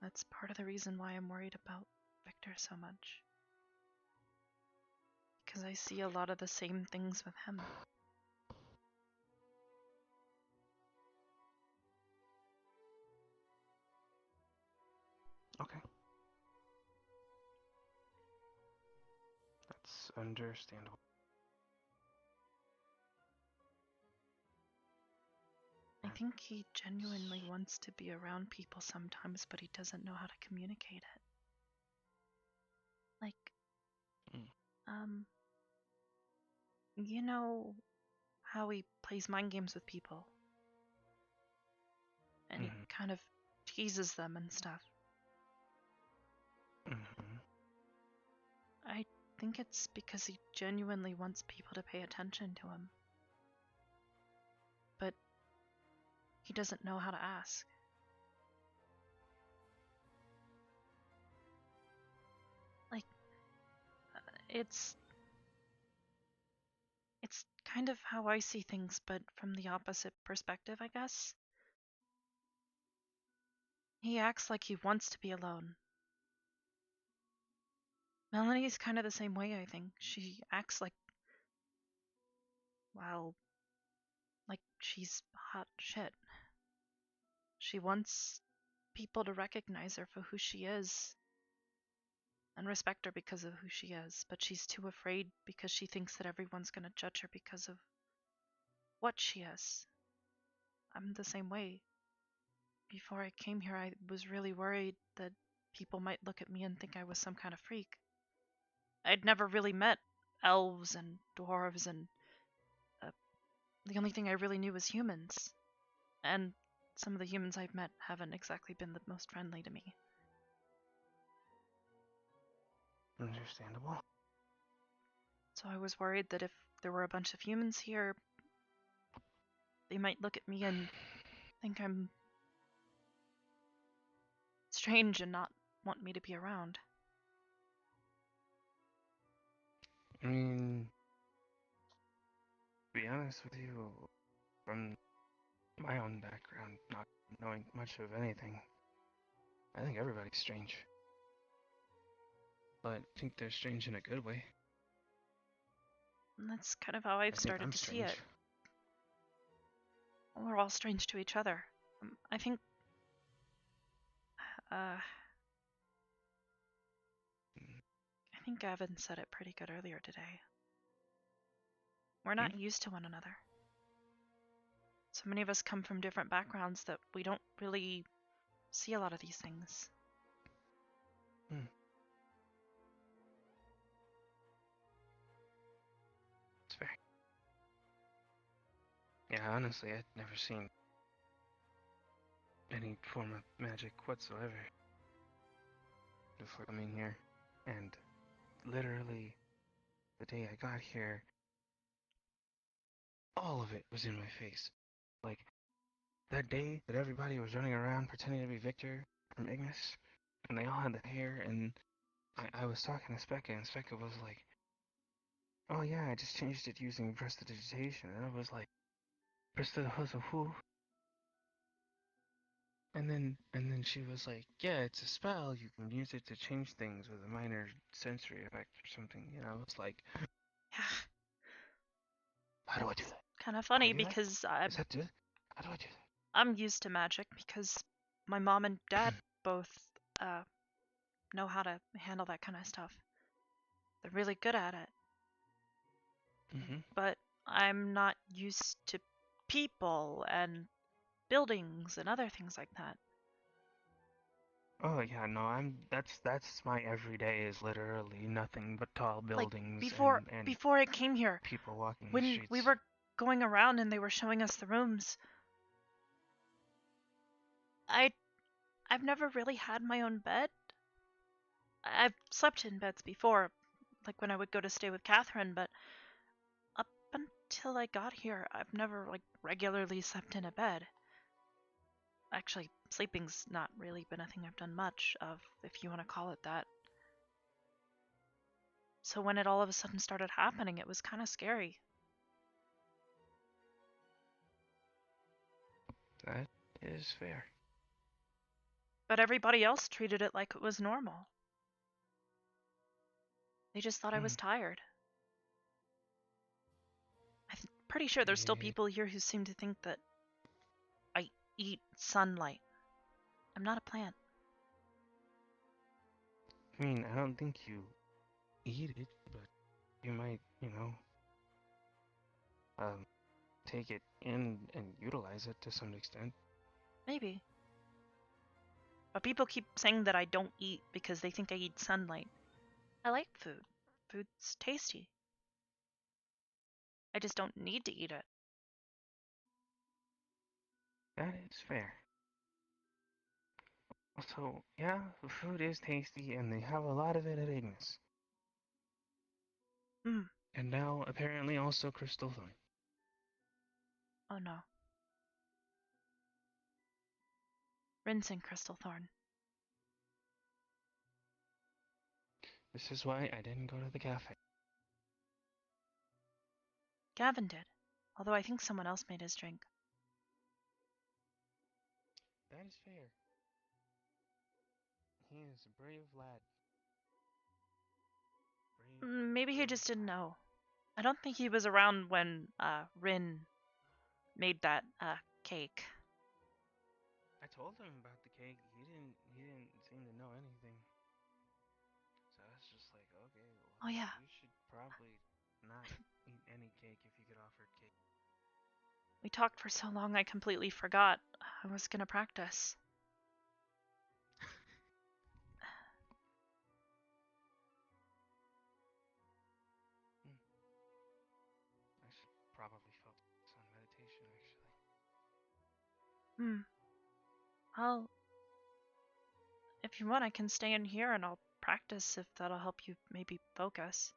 That's part of the reason why I'm worried about Victor so much. Because I see a lot of the same things with him. Okay. That's understandable. I think he genuinely wants to be around people sometimes, but he doesn't know how to communicate it. Like, you know how he plays mind games with people? kind of teases them and stuff. Mm-hmm. I think it's because he genuinely wants people to pay attention to him. But he doesn't know how to ask. Like, it's kind of how I see things, but from the opposite perspective, I guess. He acts like he wants to be alone. Melanie's kind of the same way, I think. She acts like, well, like she's hot shit. She wants people to recognize her for who she is and respect her because of who she is, but she's too afraid because she thinks that everyone's going to judge her because of what she is. I'm the same way. Before I came here, I was really worried that people might look at me and think I was some kind of freak. I'd never really met elves and dwarves, and the only thing I really knew was humans. And some of the humans I've met haven't exactly been the most friendly to me. Understandable. So I was worried that if there were a bunch of humans here, they might look at me and think I'm strange and not want me to be around. I mean, to be honest with you, from my own background, not knowing much of anything, I think everybody's strange. But I think they're strange in a good way. And that's kind of how I've started to see it. We're all strange to each other. I think Gavin said it pretty good earlier today. We're not used to one another. So many of us come from different backgrounds that we don't really see a lot of these things. It's fair. Yeah, honestly, I'd never seen any form of magic whatsoever before coming here. And literally, the day I got here, all of it was in my face. Like, that day that everybody was running around pretending to be Victor from Ignis, and they all had the hair, and I was talking to Specca, and Specca was like, oh yeah, I just changed it using prestidigitation, and I was like, who? And then she was like, yeah, it's a spell, you can use it to change things with a minor sensory effect or something, and I was like, how do I do that? Kind of funny because How do I do that? I'm used to magic because my mom and dad both know how to handle that kind of stuff. They're really good at it. But I'm not used to people and buildings and other things like that. Oh yeah, no, that's my everyday is literally nothing but tall buildings and before I came here, people walking the when streets. we were going around and they were showing us the rooms, I've never really had my own bed. I've slept in beds before, like when I would go to stay with Catherine, but up until I got here, I've never regularly slept in a bed. Actually, sleeping's not really been a thing I've done much of, if you want to call it that. So when it all of a sudden started happening, it was kind of scary. That is fair. But everybody else treated it like it was normal. They just thought I was tired. I'm pretty sure there's still people here who seem to think that I eat sunlight. I'm not a plant. I mean, I don't think you eat it, but you might, take it in and utilize it to some extent. Maybe. But people keep saying that I don't eat because they think I eat sunlight. I like food. Food's tasty. I just don't need to eat it. That is fair. So, yeah, the food is tasty, and they have a lot of it at Ignis. Hmm. And now, apparently, also Crystal Thorn. Oh no. Rinsing Crystal Thorn. This is why I didn't go to the cafe. Gavin did. Although I think someone else made his drink. That is fair. He is a brave lad. Maybe he just didn't know. I don't think he was around when Rin made that cake. I told him about the cake. He didn't seem to know anything. So I was just like, okay, well, Oh yeah. you should probably not eat any cake if you get offered cake. We talked for so long I completely forgot I was gonna practice. I should probably focus on meditation, actually. If you want, I can stay in here and I'll practice if that'll help you maybe focus.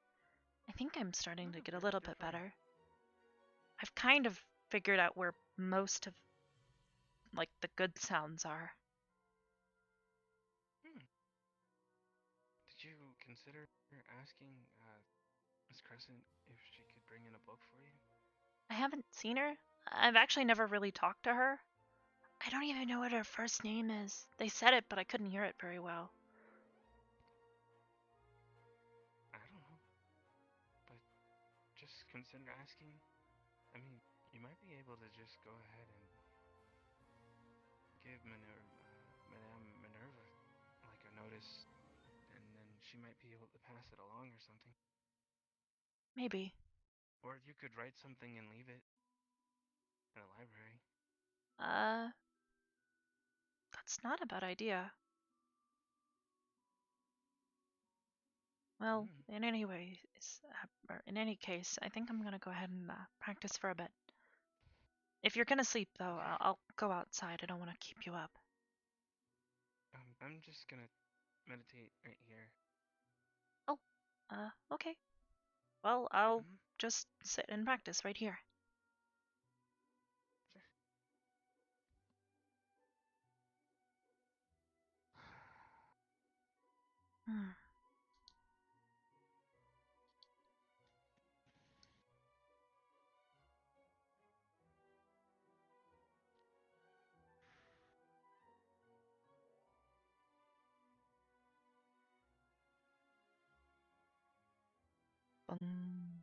I think I'm starting to get a little bit better. I've kind of figured out where most of, like, the good sounds are. Did you consider asking Miss Crescent if she could bring in a book for you? I haven't seen her. I've actually never really talked to her. I don't even know what her first name is. They said it, but I couldn't hear it very well. I don't know. But just consider asking. I mean, you might be able to just go ahead and give Madame Minerva like a notice, and then she might be able to pass it along or something. Maybe. Or you could write something and leave it in the library. That's not a bad idea. Well, in any case, I think I'm gonna go ahead and practice for a bit. If you're gonna sleep, though, I'll go outside. I don't want to keep you up. I'm just gonna meditate right here. Oh, okay. Well, I'll just sit and practice right here. Hmm. Bung.